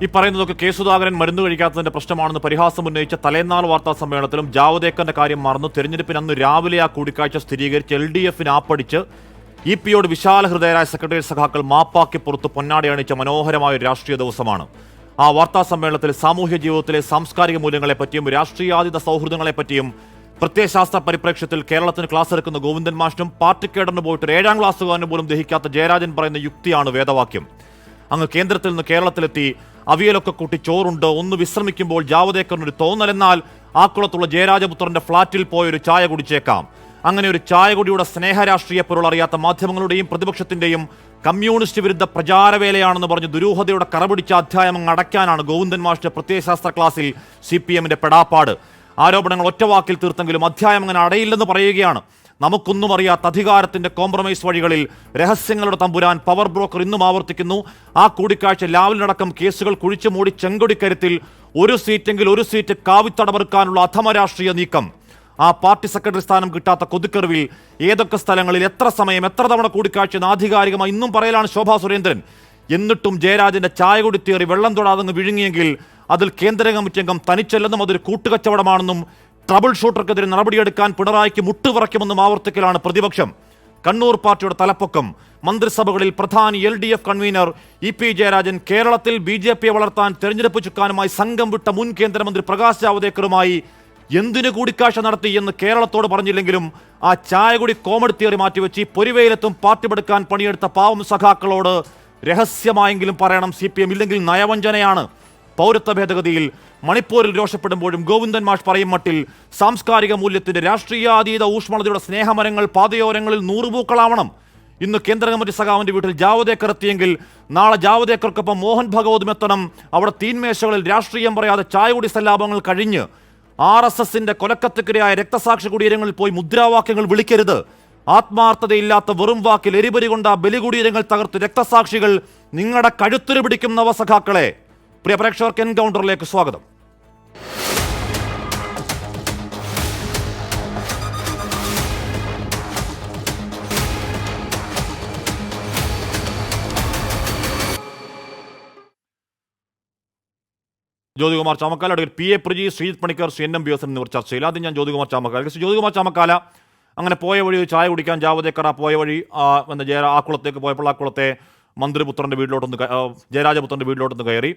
ഈ പറയുന്നതൊക്കെ കെ സുധാകരൻ മരുന്ന് കഴിക്കാത്തതിന്റെ പ്രശ്നമാണെന്ന് പരിഹാസം ഉന്നയിച്ച തലേന്നാൾ വാർത്താ സമ്മേളനത്തിലും ജാവദേക്കറിന്റെ കാര്യം മറന്നു തെരഞ്ഞെടുപ്പിന് അന്ന് രാവിലെ ആ കൂടിക്കാഴ്ച സ്ഥിരീകരിച്ച് LDFന് ആപ്പടിച്ച് EP-യോട് വിശാല ഹൃദയരായ സെക്രട്ടറി സഖാക്കൾ മാപ്പാക്കി പുറത്ത് പൊന്നാടി അണിച്ച മനോഹരമായ ഒരു രാഷ്ട്രീയ ദിവസമാണ്. ആ വാർത്താ സമ്മേളനത്തിൽ സാമൂഹ്യ ജീവിതത്തിലെ സാംസ്കാരിക മൂല്യങ്ങളെപ്പറ്റിയും രാഷ്ട്രീയാതീത സൗഹൃദങ്ങളെപ്പറ്റിയും പ്രത്യയശാസ്ത്ര പരിപ്രേക്ഷ്യത്തിൽ കേരളത്തിന് ക്ലാസ് എടുക്കുന്ന ഗോവിന്ദൻ മാഷിനും പാർട്ടി കേഡറിന് പോയിട്ട് 7ാം ക്ലാസ്സുകാരന് പോലും ദഹിക്കാത്ത ജയരാജൻ പറയുന്ന യുക്തിയാണ് വേദവാക്യം. അങ്ങ് കേന്ദ്രത്തിൽ നിന്ന് കേരളത്തിലെത്തി അവിയലൊക്കെ കൂട്ടി ചോറുണ്ട് ഒന്ന് വിശ്രമിക്കുമ്പോൾ ജാവദേക്കറിനൊരു തോന്നലെന്നാൽ ആക്കുളത്തുള്ള ജയരാജപുത്രന്റെ ഫ്ളാറ്റിൽ പോയൊരു ചായ കുടിച്ചേക്കാം. അങ്ങനെ ഒരു ചായകുടിയുടെ സ്നേഹരാഷ്ട്രീയ പൊരുൾ അറിയാത്ത മാധ്യമങ്ങളുടെയും പ്രതിപക്ഷത്തിന്റെയും കമ്മ്യൂണിസ്റ്റ് വിരുദ്ധ പ്രചാരവേലയാണെന്ന് പറഞ്ഞ് ദുരൂഹതയുടെ കറപിടിച്ച അധ്യായം അങ്ങ് അടയ്ക്കാനാണ് ഗോവിന്ദൻ മാഷിന്റെ പ്രത്യയശാസ്ത്ര ക്ലാസ്സിൽ CPM-ന്റെ പെടാപ്പാട്. ആരോപണങ്ങൾ ഒറ്റവാക്കിൽ തീർത്തെങ്കിലും അധ്യായം അങ്ങനെ അടയില്ലെന്ന് പറയുകയാണ്. നമുക്കൊന്നും അറിയാത്ത അധികാരത്തിന്റെ കോംപ്രമൈസ് വഴികളിൽ രഹസ്യങ്ങളുടെ തമ്പുരാൻ പവർ ബ്രോക്കർ ഇന്നും ആവർത്തിക്കുന്നു. ആ കൂടിക്കാഴ്ച ലാവലിനടക്കം കേസുകൾ കുഴിച്ചു മൂടി ചെങ്കൊടിക്കരുത്തിൽ ഒരു സീറ്റ് കാവിത്തടവറുക്കാനുള്ള അധമ രാഷ്ട്രീയ നീക്കം. ആ പാർട്ടി സെക്രട്ടറി സ്ഥാനം കിട്ടാത്ത കൊതിക്കെറിവിൽ ഏതൊക്കെ സ്ഥലങ്ങളിൽ എത്ര സമയം എത്ര തവണ കൂടിക്കാഴ്ച ആധികാരികമായി ഇന്നും പറയലാണ് ശോഭാ സുരേന്ദ്രൻ. എന്നിട്ടും ജയരാജന്റെ ചായ കുടി തിയറി വെള്ളം തൊടാതെന്ന് വിഴുങ്ങിയെങ്കിൽ അതിൽ കേന്ദ്ര കമ്മിറ്റി അംഗം തനിച്ചല്ലെന്നും അതൊരു കൂട്ടുകച്ചവടമാണെന്നും ട്രബിൾ ഷൂട്ടർക്കെതിരെ നടപടിയെടുക്കാൻ പിണറായിക്ക് മുട്ടുവിറയ്ക്കുമെന്നും ആവർത്തിക്കലാണ് പ്രതിപക്ഷം. കണ്ണൂർ പാർട്ടിയുടെ തലപ്പൊക്കം, മന്ത്രിസഭകളിൽ പ്രധാനി LDF കൺവീനർ EP ജയരാജൻ, കേരളത്തിൽ BJP വളർത്താൻ തെരഞ്ഞെടുപ്പ് ചുക്കാനുമായി സംഘം വിട്ട മുൻ കേന്ദ്രമന്ത്രി പ്രകാശ് ജാവദേക്കറുമായി എന്തിനു കൂടിക്കാഴ്ച നടത്തി എന്ന് കേരളത്തോട് പറഞ്ഞില്ലെങ്കിലും ആ ചായകുടി കോമഡി തിയറി മാറ്റിവെച്ച് പൊരിവെയിലെത്തും പാർട്ടി പെടുക്കാൻ പണിയെടുത്ത പാവം സഖാക്കളോട് രഹസ്യമായെങ്കിലും പറയണം CPM, ഇല്ലെങ്കിൽ നയവഞ്ചനയാണ്. പൗരത്വ ഭേദഗതിയിൽ മണിപ്പൂരിൽ രോഷപ്പെടുമ്പോഴും ഗോവിന്ദൻ മാഷ് പറയും മട്ടിൽ സാംസ്കാരിക മൂല്യത്തിന്റെ രാഷ്ട്രീയാതീത ഊഷ്മളതയുടെ സ്നേഹമരങ്ങൾ പാതയോരങ്ങളിൽ 100 പൂക്കളാവണം. ഇന്ന് കേന്ദ്ര കമ്മിറ്റി സഖാവിന്റെ വീട്ടിൽ ജാവദേക്കർ എത്തിയെങ്കിൽ നാളെ ജാവദേക്കർക്കൊപ്പം മോഹൻ ഭഗവതും എത്തണം. അവിടെ തീൻമേശകളിൽ രാഷ്ട്രീയം പറയാതെ ചായകുടി സല്ലാപങ്ങൾ കഴിഞ്ഞ് RSSന്റെ കൊലക്കത്തിക്കിരയായ രക്തസാക്ഷി കുടീരങ്ങളിൽ പോയി മുദ്രാവാക്യങ്ങൾ വിളിക്കരുത്. ആത്മാർത്ഥതയില്ലാത്ത വെറും വാക്കിൽ എരിപരി കൊണ്ട ബലികുടീരങ്ങൾ തകർത്ത് രക്തസാക്ഷികൾ നിങ്ങളുടെ കഴുത്തില് പിടിക്കും നവസഖാക്കളെ. പ്രിയ പ്രേക്ഷകർക്ക് എൻകൗണ്ടറിലേക്ക് സ്വാഗതം. Jyothikumar Chamakkala, PA Praji, Sreejith Panicker, CNM BS എന്നിവർ ചർച്ചയിൽ. ആദ്യം ഞാൻ ജ്യോതികുമാർ ചാമക്കാല അങ്ങനെ പോയ വഴി ചായ കുടിക്കാൻ ജാവദേക്കർ പോയ വഴി ആക്കുളത്തേക്ക് പോയപ്പോൾ ആക്കുളത്തെ മന്ത്രിപുത്രന്റെ വീട്ടിലോട്ടൊന്ന് ജയരാജപുത്രന്റെ വീട്ടിലോട്ടൊന്ന് കയറി.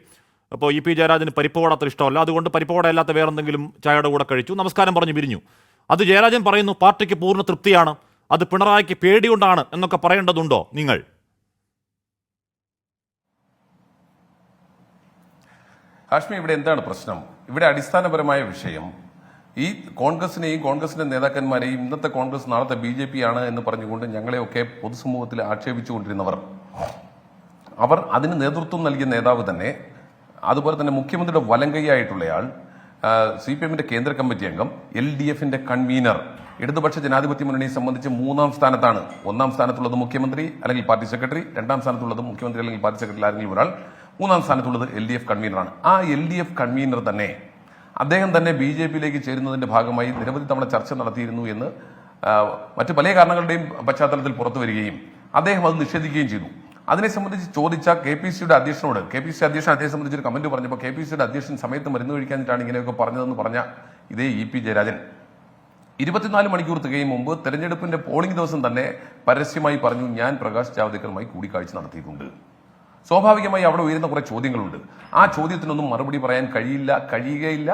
അപ്പോൾ EP ജയരാജന് പരിപ്പുവട അത്ര ഇഷ്ടമല്ല, അതുകൊണ്ട് പരിപ്പുവട അല്ലാത്ത വേറെന്തെങ്കിലും ചായയുടെ കൂടെ കഴിച്ചു, നമസ്കാരം പറഞ്ഞ് പിരിഞ്ഞു. അത് ജയരാജൻ പറയുന്നു പാർട്ടിക്ക് പൂർണ്ണ തൃപ്തിയാണ്, അത് പിണറായിക്ക് പേടികൊണ്ടാണ് എന്നൊക്കെ പറയേണ്ടതുണ്ടോ നിങ്ങൾ? ഹാഷ്മി, ഇവിടെ എന്താണ് പ്രശ്നം? ഇവിടെ അടിസ്ഥാനപരമായ വിഷയം ഈ കോൺഗ്രസിനെയും കോൺഗ്രസിന്റെ നേതാക്കന്മാരെയും ഇന്നത്തെ കോൺഗ്രസ് നാളത്തെ BJP ആണ് എന്ന് പറഞ്ഞുകൊണ്ട് ഞങ്ങളെയൊക്കെ പൊതുസമൂഹത്തിൽ ആക്ഷേപിച്ചുകൊണ്ടിരുന്നവർ, അവർ അതിന് നേതൃത്വം നൽകിയ നേതാവ് തന്നെ, അതുപോലെ തന്നെ മുഖ്യമന്ത്രിയുടെ വലങ്കൈയായിട്ടുള്ളയാൾ, CPM-ന്റെ കേന്ദ്ര കമ്മിറ്റി അംഗം, LDF-ന്റെ കൺവീനർ, ഇടതുപക്ഷ ജനാധിപത്യ മുന്നണിയെ സംബന്ധിച്ച് 3ാം സ്ഥാനത്താണ്. 1ാം സ്ഥാനത്തുള്ളത് മുഖ്യമന്ത്രി അല്ലെങ്കിൽ പാർട്ടി സെക്രട്ടറി, 2ാം സ്ഥാനത്തുള്ളത് മുഖ്യമന്ത്രി അല്ലെങ്കിൽ പാർട്ടി സെക്രട്ടറി ആരെങ്കിലും ഒരാൾ, 3ാം സ്ഥാനത്തുള്ളത് LDF കൺവീനറാണ്. ആ LDF കൺവീനർ തന്നെ അദ്ദേഹം തന്നെ BJP-യിലേക്ക് ചേരുന്നതിന്റെ ഭാഗമായി നിരവധി തവണ ചർച്ച നടത്തിയിരുന്നു എന്ന് മറ്റു പല കാരണങ്ങളുടെയും പശ്ചാത്തലത്തിൽ പുറത്തു വരികയും അദ്ദേഹം അത് നിഷേധിക്കുകയും ചെയ്തു. അതിനെ സംബന്ധിച്ച് ചോദിച്ച KPCയുടെ അധ്യക്ഷനോട്, KPC അധ്യക്ഷൻ അദ്ദേഹത്തെ സംബന്ധിച്ചൊരു കമന്റ് പറഞ്ഞപ്പോൾ KPCയുടെ അധ്യക്ഷൻ സമയത്ത് മരുന്ന് കഴിക്കാനിട്ടാണ് ഇങ്ങനെയൊക്കെ പറഞ്ഞതെന്ന് പറഞ്ഞ ഇതേ EP ജയരാജൻ 24 മണിക്കൂർ തികയും മുമ്പ് തെരഞ്ഞെടുപ്പിന്റെ പോളിംഗ് ദിവസം തന്നെ പരസ്യമായി പറഞ്ഞു, ഞാൻ പ്രകാശ് ജാവദേക്കറുമായി കൂടിക്കാഴ്ച നടത്തിയിട്ടുണ്ട്. സ്വാഭാവികമായി അവിടെ ഉയരുന്ന കുറെ ചോദ്യങ്ങളുണ്ട്. ആ ചോദ്യത്തിനൊന്നും മറുപടി പറയാൻ കഴിയുകയില്ല,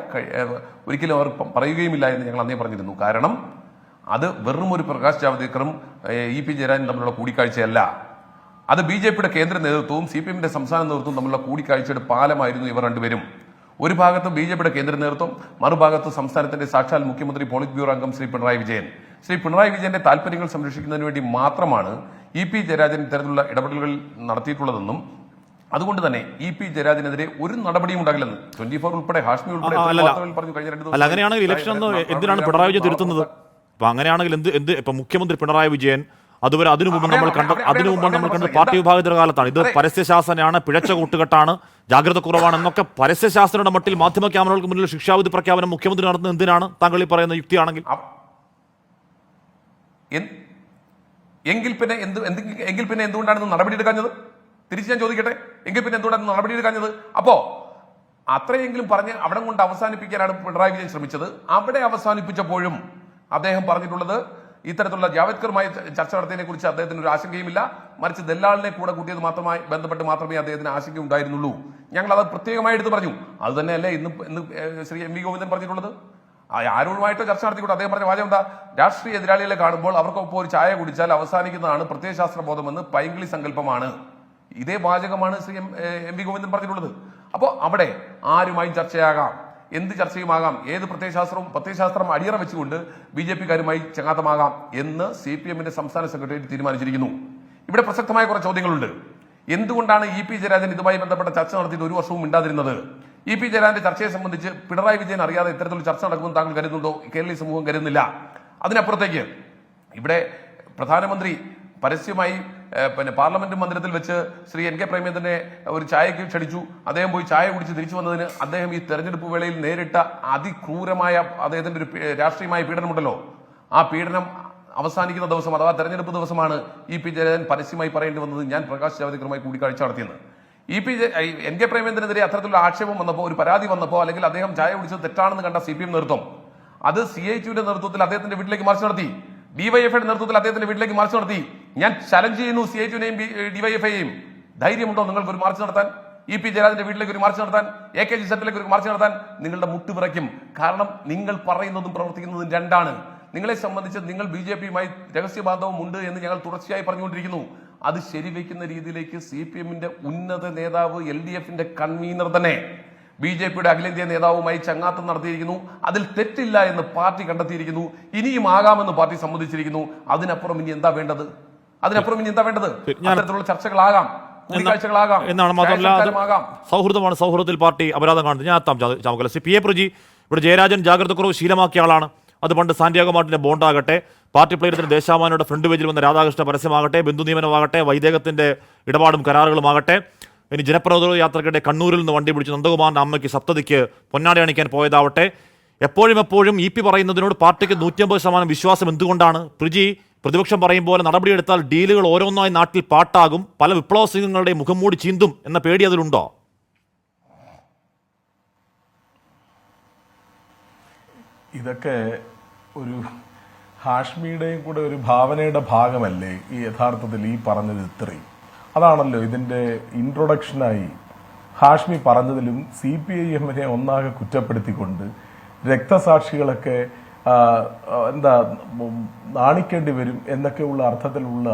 ഒരിക്കലും അവർ പറയുകയുമില്ല എന്ന് ഞങ്ങൾ അന്നേ പറഞ്ഞിരുന്നു. കാരണം അത് വെറും ഒരു പ്രകാശ് ജാവദേക്കറും EP ജയരാജനും തമ്മിലുള്ള കൂടിക്കാഴ്ചയല്ല, അത് BJP-യുടെ കേന്ദ്ര നേതൃത്വവും CPM-ന്റെ സംസ്ഥാന നേതൃത്വവും തമ്മിലുള്ള കൂടിക്കാഴ്ചയുടെ പാലമായിരുന്നു ഇവർ രണ്ടുപേരും. ഒരു ഭാഗത്ത് BJP-യുടെ കേന്ദ്ര നേതൃത്വം, മറുഭാഗത്ത് സംസ്ഥാനത്തിന്റെ സാക്ഷാൽ മുഖ്യമന്ത്രി പോളിറ്റ് ബ്യൂറോ അംഗം ശ്രീ പിണറായി വിജയന്റെ താല്പര്യങ്ങൾ സംരക്ഷിക്കുന്നതിന് വേണ്ടി മാത്രമാണ് EP ജയരാജൻ ഇത്തരത്തിലുള്ള ഇടപെടലുകൾ നടത്തിയിട്ടുള്ളതെന്നും അതുകൊണ്ട് തന്നെ EP ജയരാജനെതിരെ ഒരു നടപടിയും ഉണ്ടാകില്ലെന്ന് 24 ഉൾപ്പെടെ ഹാഷ്മി ഉൾപ്പെടെ പറഞ്ഞു. കഴിഞ്ഞ 2 ദിവസം അങ്ങനെയാണെങ്കിൽ ഇലക്ഷൻ എന്തിനാണ് പിണറായി വിജയൻ തിരുത്തുന്നത്? അപ്പൊ അങ്ങനെയാണെങ്കിൽ ഇപ്പൊ മുഖ്യമന്ത്രി പിണറായി വിജയൻ അതുവരെ അതിനു മുമ്പ് നമ്മൾ കണ്ടത് പാർട്ടി വിഭാഗത്തിന്റെ കാലത്താണ്. ഇത് പരസ്യശാസനയാണ്, പിഴച്ച കൂട്ടുകെട്ടാണ്, ജാഗ്രത കുറവാണ് എന്നൊക്കെ പരസ്യശാസ്ത്രയുടെ മട്ടിൽ മാധ്യമ ക്യാമറകൾക്ക് മുന്നിൽ ശിക്ഷാവിധി പ്രഖ്യാപനം മുഖ്യമന്ത്രി നടത്തുന്നത് എന്തിനാണ്? താങ്കൾ ഈ പറയുന്ന യുക്തിയാണെങ്കിൽ എങ്കിൽ പിന്നെ എന്തുകൊണ്ടാണ് നടപടി എടുക്കാഞ്ഞത്? തിരിച്ച് ഞാൻ ചോദിക്കട്ടെ, എങ്കിൽ പിന്നെ എന്തുകൊണ്ടാണ് നടപടി എടുക്കാഞ്ഞത്? അപ്പോ അത്രയെങ്കിലും പറഞ്ഞ് അവിടെ കൊണ്ട് അവസാനിപ്പിക്കാനാണ് പിണറായി വിജയൻ ശ്രമിച്ചത്. അവിടെ അവസാനിപ്പിച്ചപ്പോഴും അദ്ദേഹം പറഞ്ഞിട്ടുള്ളത് ഇത്തരത്തിലുള്ള ജാവേദ്കറുമായി ചർച്ച നടത്തിയതിനെ കുറിച്ച് അദ്ദേഹത്തിന് ഒരു ആശങ്കയുമില്ല, മറിച്ച് ദല്ലാളിനെ കൂടെ കൂട്ടിയത് ബന്ധപ്പെട്ട് മാത്രമേ അദ്ദേഹത്തിന് ആശങ്ക ഉണ്ടായിരുന്നുള്ളൂ. ഞങ്ങൾ അത് പ്രത്യേകമായി എടുത്തു പറഞ്ഞു. അത് തന്നെയല്ലേ ഇന്ന് ശ്രീ എം വി ഗോവിന്ദൻ പറഞ്ഞിട്ടുള്ളത്. ആരോടുമായിട്ടോ ചർച്ച നടത്തിക്കൂടെ അദ്ദേഹം പറഞ്ഞ വാചകം എന്താ? രാഷ്ട്രീയ എതിരാളികളെ കാണുമ്പോൾ അവർക്കൊപ്പം ഒരു ചായ കുടിച്ചാൽ അവസാനിക്കുന്നതാണ് പ്രത്യയശാസ്ത്ര ബോധമെന്ന് പൈങ്കിളി സങ്കല്പമാണ്. ഇതേ വാചകമാണ് ശ്രീ എം വി ഗോവിന്ദൻ പറഞ്ഞിട്ടുള്ളത്. അപ്പോൾ അവിടെ ആരുമായും ചർച്ചയാകാം, എന്ത് ചർച്ചയുമാകാം, ഏത് പ്രത്യയശാസ്ത്രം അടിയറ വെച്ചുകൊണ്ട് BJP-കാരുമായി ചങ്ങാത്തമാകാം എന്ന് CPM-ന്റെ സംസ്ഥാന സെക്രട്ടേറിയറ്റ് തീരുമാനിച്ചിരിക്കുന്നു. ഇവിടെ പ്രസക്തമായ കുറെ ചോദ്യങ്ങളുണ്ട്. എന്തുകൊണ്ടാണ് EP ജയരാജൻ ഇതുമായി ബന്ധപ്പെട്ട ചർച്ച നടത്തിയിട്ട് ഒരു വർഷവും മിണ്ടാതിരുന്നത്? EP ജയരാജന്റെ ചർച്ചയെ സംബന്ധിച്ച് പിണറായി വിജയൻ അറിയാതെ ഇത്തരത്തിലുള്ള ചർച്ച നടക്കുമെന്ന് താങ്കൾ കരുതുന്നുണ്ടോ? കേരളീയ സമൂഹം കരുതുന്നില്ല. അതിനപ്പുറത്തേക്ക് ഇവിടെ പ്രധാനമന്ത്രി പരസ്യമായി പാർലമെന്റ് മന്ദിരത്തിൽ വെച്ച് ശ്രീ NK പ്രേമചന്ദ്രനെ ഒരു ചായക്ക് ക്ഷണിച്ചു. അദ്ദേഹം പോയി ചായ കുടിച്ച് തിരിച്ചു വന്നതിന് അദ്ദേഹം ഈ തെരഞ്ഞെടുപ്പ് വേളയിൽ നേരിട്ട അതിക്രൂരമായ അദ്ദേഹത്തിന്റെ ഒരു രാഷ്ട്രീയമായ പീഡനമുണ്ടല്ലോ, ആ പീഡനം അവസാനിക്കുന്ന ദിവസം അഥവാ തെരഞ്ഞെടുപ്പ് ദിവസമാണ് EP ജയരാജൻ പരസ്യമായി പറയേണ്ടി വന്നത് ഞാൻ പ്രകാശ് ജാവദേക്കറുമായി കൂടിക്കാഴ്ച നടത്തിയെന്ന്. NK പ്രേമചന്ദ്രനെതിരെ അത്തരത്തിലുള്ള ആക്ഷേപം വന്നപ്പോൾ, ഒരു പരാതി വന്നപ്പോൾ, അല്ലെങ്കിൽ അദ്ദേഹം ചായ കുടിച്ചത് തെറ്റാണെന്ന് കണ്ട CPM നേതൃത്വം അത് CIT-യുടെ നേതൃത്വത്തിൽ അദ്ദേഹത്തിന്റെ വീട്ടിലേക്ക് മാർച്ച് നടത്തി. DYFI-യുടെ നേതൃത്വത്തിൽ അദ്ദേഹത്തിന്റെ വീട്ടിലേക്ക് മാർച്ച് നടത്തി. ഞാൻ ചലഞ്ച് ചെയ്യുന്നു CIT-നെയും DYFI-യെയും. ധൈര്യമുണ്ടോ നിങ്ങൾക്ക് ഒരു മാർച്ച് നടത്താൻ? EP ജയരാജന്റെ വീട്ടിലേക്ക് ഒരു മാർച്ച് നടത്താൻ, AKG സെന്ററിലേക്ക് ഒരു മാർച്ച് നടത്താൻ? നിങ്ങളുടെ മുട്ട് വിറയ്ക്കും. കാരണം നിങ്ങൾ പറയുന്നതും പ്രവർത്തിക്കുന്നതും രണ്ടാണ്. നിങ്ങളെ സംബന്ധിച്ച് നിങ്ങൾ BJP-യുമായി രഹസ്യബാന്ധവും ഉണ്ട് എന്ന് ഞങ്ങൾ തുടർച്ചയായി പറഞ്ഞുകൊണ്ടിരിക്കുന്നു. അത് ശരിവെക്കുന്ന രീതിയിലേക്ക് CPM-ന്റെ ഉന്നത നേതാവ്, LDF-ന്റെ കൺവീനർ തന്നെ BJP-യുടെ അഖിലേന്ത്യാ നേതാവുമായി ചങ്ങാത്തം നടത്തിയിരിക്കുന്നു. അതിൽ തെറ്റില്ല എന്ന് പാർട്ടി കണ്ടെത്തിയിരിക്കുന്നു. ഇനിയും ആകാമെന്ന് പാർട്ടി സമ്മതിച്ചിരിക്കുന്നു. അതിനപ്പുറം ഇനി എന്താ വേണ്ടത്? അത്തരത്തിലുള്ള ചർച്ചകളാകാം, കൂടിക്കാഴ്ചകളാകാം, എന്നാണ്. മാത്രമല്ല സൗഹൃദമാണ്, സൗഹൃദത്തിൽ പാർട്ടി അപരാധം കാണുന്നത്. ഞാൻ എത്താം ചാമക്കല. PA പ്രജി, ഇവിടെ ജയരാജൻ ജാഗ്രത കുറവ് ശീലമാക്കിയ ആളാണ്. അത് പണ്ട് സാന്റിയാഗോ മാർട്ടിന്റെ ബോണ്ടാകട്ടെ, പാർട്ടി പ്ലേയത്തിന് ദേശാഭിമാനിയുടെ ഫ്രണ്ട് പേജിൽ വന്ന രാധാകൃഷ്ണ പരസ്യമാകട്ടെ, ബന്ധു നിയമനമാകട്ടെ, വൈദേഹത്തിന്റെ ഇടപാടും കരാറുകളുമാകട്ടെ, ഇനി ജനപ്രതിനിധി യാത്രക്കിടെ കണ്ണൂരിൽ നിന്ന് വണ്ടി പിടിച്ച് നന്ദകുമാറിന്റെ അമ്മയ്ക്ക് സപ്തതിക്ക് പൊന്നാടി അണിക്കാൻ പോയതാവട്ടെ, എപ്പോഴും EP പറയുന്നതിനോട് പാർട്ടിക്ക് 150% വിശ്വാസം എന്തുകൊണ്ടാണ്? പ്രജി, പ്രതിപക്ഷം പറയും പോലെ നടപടിയെടുത്താൽ ഡീലുകൾ ഓരോന്നായി നാട്ടിൽ പാട്ടാകും, പല വിപ്ലവ സിംഹങ്ങളുടെ മുഖം മൂടി ചീന്തും എന്ന പേടി അതിലുണ്ടോ? ഇതൊക്കെ ഒരു ഹാഷ്മിയുടെയും കൂടെ ഒരു ഭാവനയുടെ ഭാഗമല്ലേ ഈ യഥാർത്ഥത്തിൽ ഈ പറഞ്ഞത്? ഇത്രയും അതാണല്ലോ ഇതിന്റെ ഇൻട്രൊഡക്ഷനായി ഹാഷ്മി പറഞ്ഞതിലും CPIM-നെ ഒന്നാകെ കുറ്റപ്പെടുത്തിക്കൊണ്ട് രക്തസാക്ഷികളൊക്കെ എന്താ നാണിക്കേണ്ടി വരും എന്നൊക്കെയുള്ള അർത്ഥത്തിലുള്ള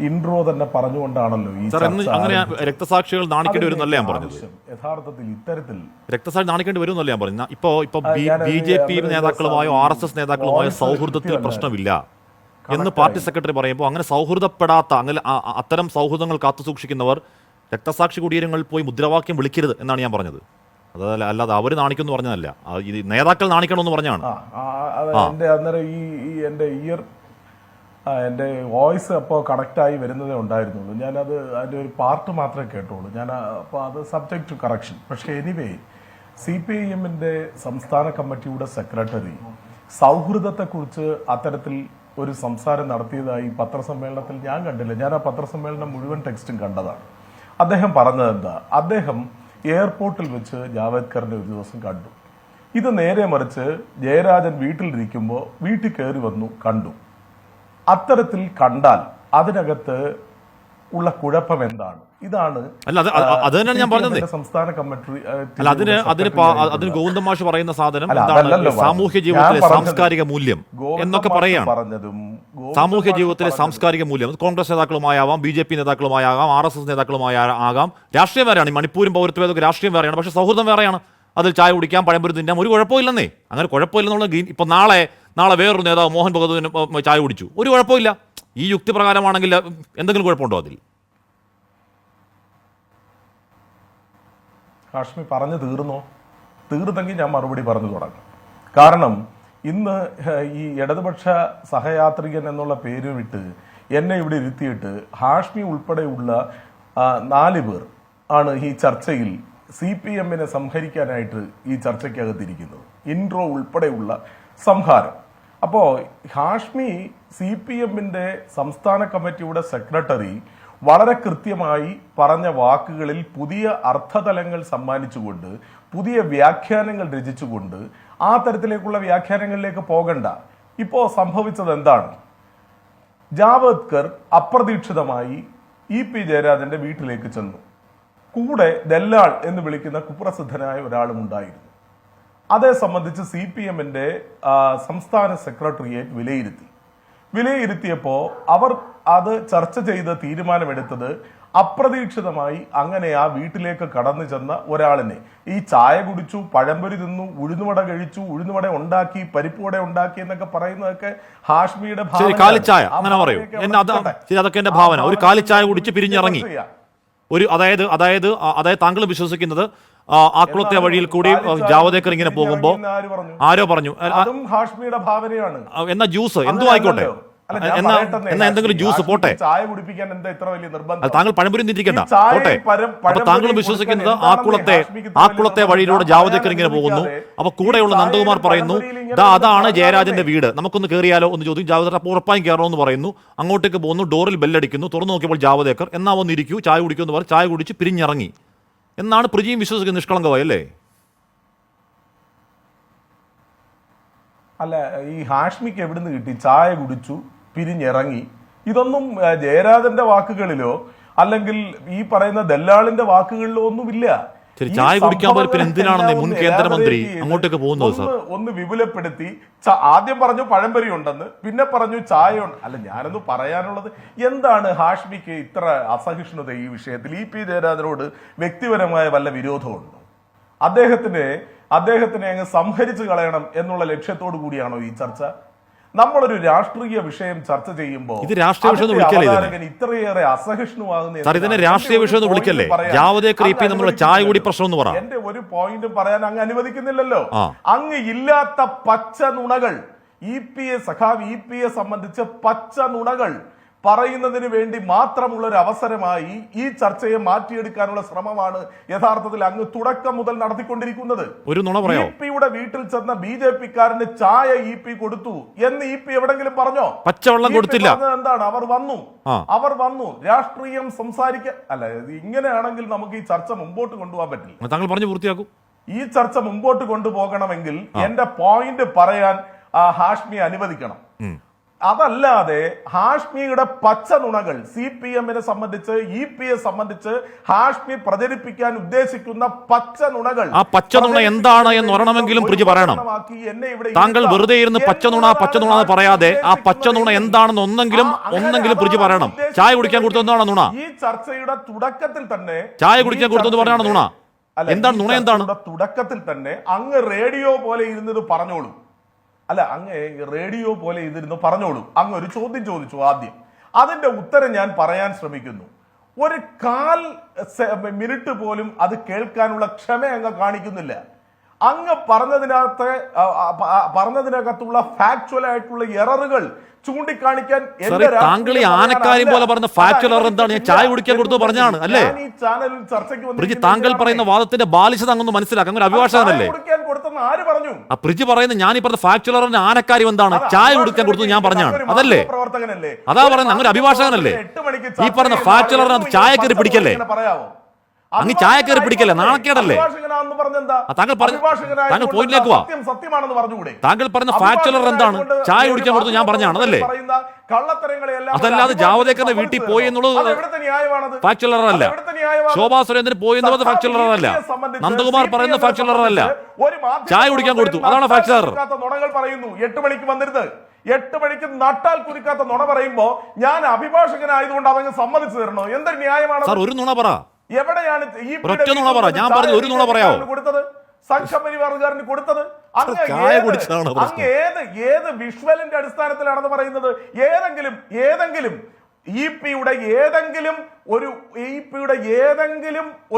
ഇൻട്രോ തന്നെ പറഞ്ഞുകൊണ്ടാണല്ലോ ഈ അങ്ങനെ രക്തസാക്ഷികൾ നാണിക്കേണ്ടി വരും എന്നല്ല ഞാൻ പറഞ്ഞത്. യഥാർത്ഥത്തിൽ ഇത്തരത്തിൽ രക്തസാക്ഷി നാണിക്കേണ്ടി വരും എന്നല്ല ഞാൻ പറഞ്ഞത്. ഇപ്പൊ BJP നേതാക്കളുമായോ RSS നേതാക്കളുമായോ സൗഹൃദത്തിൽ പ്രശ്നമില്ല എന്ന് പാർട്ടി സെക്രട്ടറി പറയുമ്പോൾ, അങ്ങനെ സൗഹൃദപ്പെടാത്ത, അങ്ങനെ അത്തരം സൗഹൃദങ്ങൾ കാത്തുസൂക്ഷിക്കുന്നവർ രക്തസാക്ഷി കുടീരങ്ങളിൽ പോയി മുദ്രാവാക്യം വിളിക്കരുത് എന്നാണ് ഞാൻ പറഞ്ഞത്. അല്ലാതെ അവര് നാണിക്കുന്നു പറഞ്ഞതല്ല, ഇത് നേതാക്കൾ നാണിക്കണമെന്ന് പറഞ്ഞാണ്. അന്നേരം എൻ്റെ വോയിസ് അപ്പോൾ കണക്റ്റായി വരുന്നതേ ഉണ്ടായിരുന്നുള്ളൂ. ഞാനത് അതിൻ്റെ ഒരു പാർട്ട് മാത്രമേ കേട്ടുള്ളൂ. അപ്പോൾ അത് സബ്ജക്ട് ടു കറക്ഷൻ. പക്ഷേ എനിവേ, CPIM-ന്റെ സംസ്ഥാന കമ്മിറ്റിയുടെ സെക്രട്ടറി സൗഹൃദത്തെക്കുറിച്ച് അത്തരത്തിൽ ഒരു സംസാരം നടത്തിയതായി പത്രസമ്മേളനത്തിൽ ഞാൻ കണ്ടില്ല. ഞാൻ ആ പത്രസമ്മേളനം മുഴുവൻ ടെക്സ്റ്റും കണ്ടതാണ്. അദ്ദേഹം പറഞ്ഞത് എന്താ? അദ്ദേഹം എയർപോർട്ടിൽ വെച്ച് ജാവേദ്കറിനെ ഒരു ദിവസം കണ്ടു. ഇത് നേരെ മറിച്ച് ജയരാജൻ വീട്ടിലിരിക്കുമ്പോൾ വീട്ടിൽ കയറി വന്നു കണ്ടു. അത്തരത്തിൽ കണ്ടാൽ അതിനകത്ത് ഉള്ള കുഴപ്പം എന്താണ്? ഇതാണ് ഞാൻ പറഞ്ഞത്. സംസ്ഥാന കമ്മിറ്റി അതിന് ഗോവിന്ദൻ മാഷ് പറയുന്ന സാധനം എന്താണ്? സാമൂഹ്യ ജീവിതത്തിലെ സാംസ്കാരിക മൂല്യം എന്നൊക്കെ പറയാണ്. സാമൂഹ്യ ജീവിതത്തിലെ സാംസ്കാരിക മൂല്യം കോൺഗ്രസ് നേതാക്കളുമായാവാം, BJP നേതാക്കളുമായാകാം, RSS നേതാക്കളുമായാകാം. രാഷ്ട്രീയം വേറെയാണ്, മണിപ്പൂരും പൗരത്വ രാഷ്ട്രീയം വേറെയാണ്. പക്ഷെ സൗഹൃദം വേറെയാണ്. അതിൽ ചായ കുടിക്കാം, പഴംപൊരി തിന്നാം, ഒരു കുഴപ്പമില്ലെന്നേ. അങ്ങനെ കുഴപ്പമില്ലെന്നുള്ള ഇപ്പൊ നാളെ വേറൊരു നേതാവ് മോഹൻ ഭഗവതിന് ചായ കുടിച്ചു, ഒരു കുഴപ്പമില്ല. ഈ യുക്തി പ്രകാരമാണെങ്കിൽ എന്തെങ്കിലും കുഴപ്പമുണ്ടോ അതിൽ? ഹാഷ്മി പറഞ്ഞു തീർന്നെങ്കിൽ ഞാൻ മറുപടി പറഞ്ഞു തുടങ്ങാം. കാരണം ഇന്ന് ഈ ഇടതുപക്ഷ സഹയാത്രികൻ എന്നുള്ള പേര് വിട്ട് എന്നെ ഇവിടെ ഇരുത്തിയിട്ട് ഹാഷ്മി ഉൾപ്പെടെയുള്ള 4 പേർ ആണ് ഈ ചർച്ചയിൽ CPM-നെ സംഹരിക്കാനായിട്ട് ഈ ചർച്ചയ്ക്കകത്തിരിക്കുന്നത്. ഇൻട്രോ ഉൾപ്പെടെയുള്ള സംഹാരം. അപ്പോൾ ഹാഷ്മി CPM-ന്റെ സംസ്ഥാന കമ്മിറ്റിയുടെ സെക്രട്ടറി വളരെ കൃത്യമായി പറഞ്ഞ വാക്കുകളിൽ പുതിയ അർത്ഥതലങ്ങൾ സമ്മാനിച്ചുകൊണ്ട് പുതിയ വ്യാഖ്യാനങ്ങൾ രചിച്ചുകൊണ്ട് ആ തരത്തിലേക്കുള്ള വ്യാഖ്യാനങ്ങളിലേക്ക് പോകണ്ട. ഇപ്പോ സംഭവിച്ചത് എന്താണ്? ജാവദ്കർ അപ്രതീക്ഷിതമായി ഇ പി ജയരാജന്റെ വീട്ടിലേക്ക് ചെന്നു. കൂടെ ദല്ലാൾ എന്ന് വിളിക്കുന്ന കുപ്രസിദ്ധനായ ഒരാളും ഉണ്ടായിരുന്നു. അതേ സംബന്ധിച്ച് CPM-ന്റെ സംസ്ഥാന സെക്രട്ടേറിയറ്റ് വിലയിരുത്തിയപ്പോൾ അവർ അത് ചർച്ച ചെയ്ത് തീരുമാനമെടുത്തത് അപ്രതീക്ഷിതമായി അങ്ങനെ ആ വീട്ടിലേക്ക് കടന്നു ചെന്ന ഒരാളിനെ, ഈ ചായ കുടിച്ചു, പഴംപൊരി തിന്നു, ഉഴുന്നുവട കഴിച്ചു, ഉഴുന്നുവട ഉണ്ടാക്കി, പരിപ്പുവട ഉണ്ടാക്കി എന്നൊക്കെ പറയുന്നതൊക്കെ ഹാഷ്മിയുടെ കാലിച്ചായ അങ്ങനെ പറയൂ. അതൊക്കെ എന്റെ ഭാവന. ഒരു കാലിച്ചായ കുടിച്ച് പിരിഞ്ഞിറങ്ങി. അതായത് താങ്കൾ വിശ്വസിക്കുന്നത് ആക്കുളത്തെ വഴിയിൽ കൂടി ജാവദേക്കർ ഇങ്ങനെ പോകുമ്പോ ആരോ പറഞ്ഞു ഹാഷ്മിയുടെ ഭാവനയാണ്. എന്നാ ജ്യൂസ് എന്തോ ആയിക്കോട്ടെ, എന്നാ എന്തെങ്കിലും ജ്യൂസ് പോട്ടെ, ചായ കുടിപ്പിക്കാൻ എന്താ ഇത്ര വലിയ നിർബന്ധം? താങ്കൾ പഴംപൊരി തിരിക്കണ്ട, പോട്ടെ. അപ്പൊ താങ്കൾ വിശ്വസിക്കുന്നത് ആക്കുളത്തെ വഴിയിലൂടെ ജാവദേക്കർ ഇങ്ങനെ പോകുന്നു. അപ്പൊ കൂടെയുള്ള നന്ദകുമാർ പറയുന്നു അതാണ് ജയരാജന്റെ വീട്, നമുക്കൊന്ന് കയറിയാലോ എന്ന് ചോദിക്കും. ജാവദേക്കർ അപ്പോൾ ഉറപ്പായും കയറണമെന്ന് പറയുന്നു. അങ്ങോട്ടേക്ക് പോകുന്നു, ഡോറിൽ ബെല്ലടിക്കുന്നു. തുറന്നു നോക്കിയപ്പോൾ ജാവദേക്കർ എന്നാ ഒന്ന് ഇരിക്കൂ, ചായ കുടിക്കൂ എന്ന് പറഞ്ഞ് ചായ കുടിച്ച് പിരിഞ്ഞിറങ്ങി എന്നാണ് പ്രജിയും വിശ്വസിക്കുന്നത്. നിഷ്കളങ്കമായി അല്ലേ? അല്ല, ഈ ഹാഷ്മിക്ക് എവിടുന്ന് കിട്ടി ചായ കുടിച്ചു പിരിഞ്ഞിറങ്ങി? ഇതൊന്നും ജയരാജന്റെ വാക്കുകളിലോ അല്ലെങ്കിൽ ഈ പറയുന്ന ദല്ലാളിന്റെ വാക്കുകളിലോ ഒന്നുമില്ല. ചായ കുടിക്കാൻ പോലും എന്തിനാണെന്ന് മുൻ കേന്ദ്രമന്ത്രി അങ്ങോട്ടേക്ക് പോകുന്നത്? ഒന്ന് വിപുലപ്പെടുത്തി ആദ്യം പറഞ്ഞു പഴംപൊരി ഉണ്ടെന്ന്, പിന്നെ പറഞ്ഞു ചായ ഉണ്ട്. അല്ല, ഞാനൊന്ന് പറയാനുള്ളത് എന്താണ് ഹാഷ്മിക്ക് ഇത്ര അസഹിഷ്ണുത ഈ വിഷയത്തിൽ? ഇ പി ജയരാജനോട് വ്യക്തിപരമായ വല്ല വിരോധമുണ്ടോ? അദ്ദേഹത്തിനെ അങ്ങ് സംഹരിച്ചു കളയണം എന്നുള്ള ലക്ഷ്യത്തോടു കൂടിയാണോ ഈ ചർച്ച? നമ്മളൊരു രാഷ്ട്രീയ വിഷയം ചർച്ച ചെയ്യുമ്പോൾ ഇത്രയേറെ അസഹിഷ്ണുവാകുന്ന രാഷ്ട്രീയ വിഷയം വിളിക്കല്ലേ? ജാവദേക്കർ ഇ പി തമ്മിലുള്ള ചായ കൂടി പ്രശ്നം എന്ന് പറ. എന്റെ ഒരു പോയിന്റും പറയാൻ അങ്ങ് അനുവദിക്കുന്നില്ലല്ലോ. അങ്ങ് ഇല്ലാത്ത പച്ച നുണകൾ ഇ പി എ സംബന്ധിച്ച് പച്ച നുണകൾ പറയുന്നതിന് വേണ്ടി മാത്രമുള്ള ഒരു അവസരമായി ഈ ചർച്ചയെ മാറ്റിയെടുക്കാനുള്ള ശ്രമമാണ് യഥാർത്ഥത്തിൽ അങ്ങ് തുടക്കം മുതൽ നടത്തിക്കൊണ്ടിരിക്കുന്നത്. ഒരു നുണ പറയാമോ? ഇ പിയുടെ വീട്ടിൽ ചെന്ന BJP-കാരന് ചായ ഇ പി കൊടുത്തു എന്ന് ഇ പി എവിടെങ്കിലും പറഞ്ഞോ? പച്ചവെള്ളം കൊടുത്തില്ല. എന്താണ്? അവർ വന്നു രാഷ്ട്രീയം സംസാരിക്കാൻ. അല്ല, ഇങ്ങനെയാണെങ്കിൽ നമുക്ക് ഈ ചർച്ച മുമ്പോട്ട് കൊണ്ടുപോകാൻ പറ്റില്ല. താങ്കൾ പറഞ്ഞു പൂർത്തിയാക്കും. ഈ ചർച്ച മുമ്പോട്ട് കൊണ്ടുപോകണമെങ്കിൽ എന്റെ പോയിന്റ് പറയാൻ ഹാഷ്മി അനുവദിക്കണം. അതല്ലാതെ ഹാഷ്മിയുടെ പച്ച നുണകൾ CPM-നെ സംബന്ധിച്ച് ഇ പിയെ സംബന്ധിച്ച് ഹാഷ്മി പ്രചരിപ്പിക്കാൻ ഉദ്ദേശിക്കുന്ന പച്ച നുണകൾ, ആ പച്ച നുണ എന്താണ് എന്ന് പറയണമെങ്കിലും പ്രജി പറയണം. താങ്കൾ വെറുതെ ഇരുന്ന് പച്ച നുണ എന്ന് പറയാതെ ആ പച്ച നുണ എന്താണെന്ന് ഒന്നെങ്കിലും പ്രജി പറയണം. ചായ കുടിക്കാൻ കൊടുത്തതാണ് നുണ. ഈ ചർച്ചയുടെ തുടക്കത്തിൽ തന്നെ ചായ കുടിക്കാൻ കൊടുത്തെന്ന് പറഞ്ഞാണ് നുണ. എന്താണ് നുണ? എന്താണ്? തുടക്കത്തിൽ തന്നെ അങ്ങ് റേഡിയോ പോലെ ഇരുന്നത് പറഞ്ഞോളൂ. അല്ല, അങ്ങ് റേഡിയോ പോലെ ഇതിരുന്ന് പറഞ്ഞോളൂ. അങ്ങ് ഒരു ചോദ്യം ചോദിച്ചു ആദ്യം, അതിന്റെ ഉത്തരം ഞാൻ പറയാൻ ശ്രമിക്കുന്നു. ഒരു 1/4 മിനിറ്റ് പോലും അത് കേൾക്കാനുള്ള ക്ഷമ അങ്ങ് കാണിക്കുന്നില്ല. അങ്ങ് പറഞ്ഞതിനകത്തുള്ള ഫാക്ച്വൽ ആയിട്ടുള്ള എററുകൾ ചൂണ്ടിക്കാണിക്കാൻ താങ്കൾ ഈ ആനക്കാര്യം പോലെ പറഞ്ഞ ഫാക്ച്വൽ എറർ എന്താണ്? ഞാൻ ചായ കുടിക്കാൻ കൊടുത്തു പറഞ്ഞാണ് അല്ലേ? ഈ ചാനലിൽ ചർച്ചയ്ക്ക് താങ്കൾ പറയുന്ന വാദത്തിന്റെ ബാലിശത അങ്ങ് മനസ്സിലാക്കാം. ഒരു അഭിഭാഷകനല്ലേ? ആര് പറഞ്ഞു? പ്രിജി പറയുന്നത് ഞാൻ ഈ പറഞ്ഞ ഫാക്ച്വൽ എററിന്റെ ആനക്കാര്യം എന്താണ്? ചായ കുടിക്കാൻ കൊടുത്തു ഞാൻ പറഞ്ഞാണ്, അതല്ലേ? പ്രവർത്തകനല്ലേ? അതാ പറയുന്നത്. അങ്ങനെ അഭിഭാഷകനല്ലേ? ഈ പറഞ്ഞ ഫാക്ച്വൽ എററിന് ചായ കയറി പിടിക്കല്ലേ? അങ്ങ് ചായ കയറി പിടിക്കല്ലേ? നാണക്കേടല്ലേ? താങ്കൾ പോയിന്റിലേക്ക് വാ. താങ്കൾ പറഞ്ഞ ഫാക്ച്വൽ എറർ എന്താണ്? ചായ കുടിക്കാൻ കൊടുത്തു ഞാൻ പറഞ്ഞാണ്, അതല്ലേ? അതല്ലാതെ ജാവദേക്കറിന്റെ വീട്ടിൽ പോയി എന്നുള്ളത് ഫാക്ച്വൽ എറർ അല്ല. ശോഭാ സുരേന്ദ്രൻ പോയി എന്നുള്ളത് ഫാക്ച്വൽ എറർ അല്ല. നന്ദകുമാർ പറയുന്ന ഫാക്ച്വൽ എറർ അല്ല. ചായ കുടിക്കാൻ കൊടുത്തു, അതാണ് ഫാക്ച്വൽ എറർ. 8 പറയുന്നു 8 മണിക്ക് വന്നിരുന്നത് 8 മണിക്ക് നട്ടാൽ കുരിക്കാത്ത നുണ പറയുമ്പോ ഞാൻ അഭിഭാഷകനായതുകൊണ്ട് അതങ്ങ് സമ്മതിച്ചു തരണോ? എന്തൊരു ന്യായമാണ് സാർ? ഒരു നുണ പറ. എവിടെയാണ് ഈ നുണ പറ? ഞാൻ പറഞ്ഞു ഒരു നുണ പറയാമോ? കൊടുത്തത് സംഘപരിവാറുകാരന് കൊടുത്തത് അങ്ങ് ഏത് വിഷ്വലിന്റെ അടിസ്ഥാനത്തിലാണെന്ന് പറയുന്നത്? ഏതെങ്കിലും ഇ പിയുടെ ഏതെങ്കിലും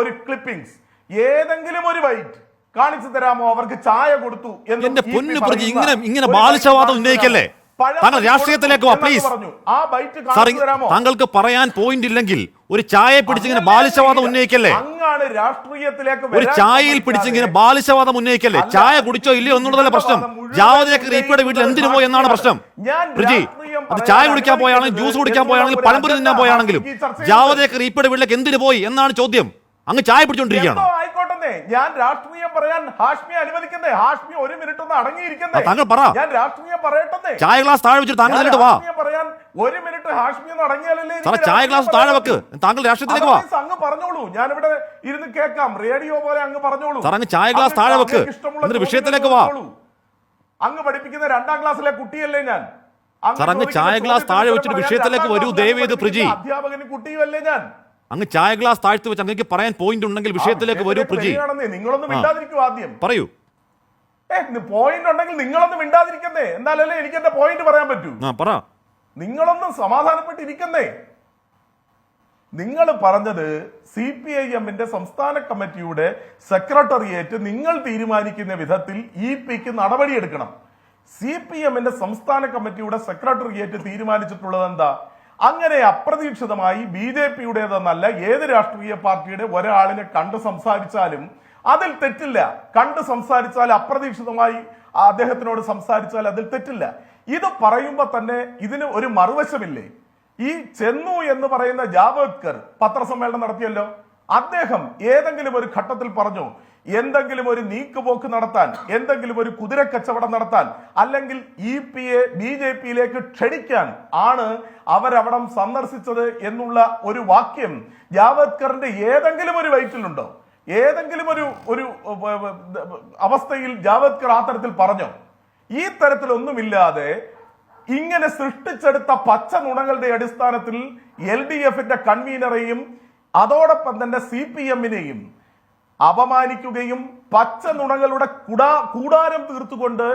ഒരു ക്ലിപ്പിംഗ്സ്, ഏതെങ്കിലും ഒരു വൈറ്റ് കാണിച്ചു തരാമോ? അവർക്ക് ചായ കൊടുത്തു എന്റെ പൊന്നു പ്രജി, ഇങ്ങനെ ബാലിശവാദം ഉന്നയിക്കല്ലേ? താങ്കൾ രാഷ്ട്രീയത്തിലേക്ക് വാ പ്ലീസ്. താങ്കൾക്ക് പറയാൻ പോയിന്റ് ഇല്ലെങ്കിൽ ഒരു ചായ പിടിച്ചിങ്ങനെ ബാലിശവാദം ഉന്നയിക്കല്ലേ? എന്തിനാണ് രാഷ്ട്രീയത്തിലേക്ക് ഒരു ചായയിൽ പിടിച്ചിങ്ങനെ ബാലിശവാദം ഉന്നയിക്കല്ലേ? ചായ കുടിച്ചോ ഇല്ലയോ എന്നുള്ളതല്ല പ്രശ്നം. ജാവദേക്കർ ഇപിയുടെ വീട്ടിൽ എന്തിനു പോയി എന്നാണ് പ്രശ്നം. പ്രജി, അത് ചായ കുടിക്കാൻ പോയാണെങ്കിലും ജ്യൂസ് കുടിക്കാൻ പോയാണെങ്കിലും പഴംപൊരി തിന്നാൻ പോയാണെങ്കിലും ജാവദേക്കർ ഇപിയുടെ വീട്ടിലേക്ക് എന്തിനു പോയി എന്നാണ് ചോദ്യം. അങ്ങ് ചായ പിടിച്ചോണ്ടിരിക്കുകയാണ്. ആയിക്കോട്ടെ, ഞാൻ രാഷ്ട്രീയം പറയാൻ ഹാഷ്മിയെ അനുവദിക്കുന്നേ. ഹാഷ്മി ഒരു മിനിറ്റ് ഒന്ന് അടങ്ങിയിരിക്കുന്നേ. താങ്കൾ പറ. ഞാൻ രാഷ്ട്രീയം പറയട്ടെ. ചായ ഗ്ലാസ് താഴെ വെച്ചിട്ട് താങ്കൾ എന്നിട്ട് വാ. പറയാൻ ഒരു മിനിറ്റ് ഹാഷ്മി ഒന്ന് അടങ്ങിയാലല്ലേ. സാറേ, ചായ ഗ്ലാസ് താഴെ വെക്ക്. താങ്കൾ രാഷ്ട്രീയത്തിലേക്ക് വാ. അങ്ങ് പറഞ്ഞോളൂ, ഞാനിവിടെ ഇരുന്ന് കേൾക്കാം. റേഡിയോ പോലെ അങ്ങ് പറഞ്ഞോളൂ. സാർ, അങ്ങ് ചായ ഗ്ലാസ് താഴെ വെക്ക്. എന്നിട്ട് വിഷയത്തിലേക്ക് വാ. അങ്ങ് പഠിപ്പിക്കുന്ന 2ാം ക്ലാസ്സിലെ കുട്ടിയല്ലേ ഞാൻ. സാർ, അങ്ങ് ചായ ഗ്ലാസ് താഴെ വെച്ചിട്ട് വിഷയത്തിലേക്ക് വരൂ ദയവേത് പ്രജി. അധ്യാപകന് കുട്ടിയല്ലേ ഞാൻ. അങ്ങ് ചായ ഗ്ലാസ് താഴ്ത്തി വെച്ച് അങ്ങേക്ക് പറയാൻ പോയിന്റ് ഉണ്ടെങ്കിൽ വിഷയത്തിലേക്ക് വരൂ പ്രജി. നിങ്ങളൊന്നും മിണ്ടാതിരിക്കും. ആദ്യം പറയൂ. പോയിന്റ് ഉണ്ടെങ്കിൽ നിങ്ങളൊന്നും മിണ്ടാതിരിക്കുന്നേ. എന്നാലല്ലേ എനിക്ക് എന്റെ പോയിന്റ് പറയാൻ പറ്റൂ. പറ. നിങ്ങളൊന്നും സമാധാനപ്പെട്ടിരിക്കുന്നേ. നിങ്ങൾ പറഞ്ഞത് CPIM-ന്റെ സംസ്ഥാന കമ്മിറ്റിയുടെ സെക്രട്ടേറിയറ്റ് നിങ്ങൾ തീരുമാനിക്കുന്ന വിധത്തിൽ ഇപിക്ക് നടപടിയെടുക്കണം. CPM-ന്റെ സംസ്ഥാന കമ്മിറ്റിയുടെ സെക്രട്ടേറിയറ്റ് തീരുമാനിച്ചിട്ടുള്ളത് എന്താ? അങ്ങനെ അപ്രതീക്ഷിതമായി BJP-യുടേതെന്നല്ല, ഏത് രാഷ്ട്രീയ പാർട്ടിയുടെ ഒരാളിനെ കണ്ട് സംസാരിച്ചാലും അതിൽ തെറ്റില്ല. കണ്ട് സംസാരിച്ചാൽ, അപ്രതീക്ഷിതമായി അദ്ദേഹത്തിനോട് സംസാരിച്ചാൽ അതിൽ തെറ്റില്ല. ഇത് പറയുമ്പോൾ തന്നെ ഇതിന് ഒരു മറുവശമില്ലേ? ഈ ചെന്നു എന്ന് പറയുന്ന ജാവദേക്കർ പത്രസമ്മേളനം നടത്തിയല്ലോ. അദ്ദേഹം ഏതെങ്കിലും ഒരു ഘട്ടത്തിൽ പറഞ്ഞു എന്തെങ്കിലും ഒരു നീക്കുപോക്ക് നടത്താൻ, എന്തെങ്കിലും ഒരു കുതിരക്കച്ചവടം നടത്താൻ, അല്ലെങ്കിൽ ഇപിയെ BJP-യിലേക്ക് ക്ഷണിക്കാൻ ആണ് അവരവിടം സന്ദർശിച്ചത് എന്നുള്ള ഒരു വാക്യം ജാവദേക്കറിന്റെ ഏതെങ്കിലും ഒരു വൈറ്റിലുണ്ടോ? ഏതെങ്കിലും ഒരു അവസ്ഥയിൽ ജാവദേക്കർ ആ തരത്തിൽ പറഞ്ഞോ? ഈ തരത്തിലൊന്നുമില്ലാതെ ഇങ്ങനെ സൃഷ്ടിച്ചെടുത്ത പച്ച നുണകളുടെ അടിസ്ഥാനത്തിൽ LDF-ന്റെ കൺവീനറെയും അതോടൊപ്പം തന്നെ CPM-നെയും അപമാനിക്കുകയും പച്ച നുണകളുടെ കൂടാരം തീർത്തുകൊണ്ട്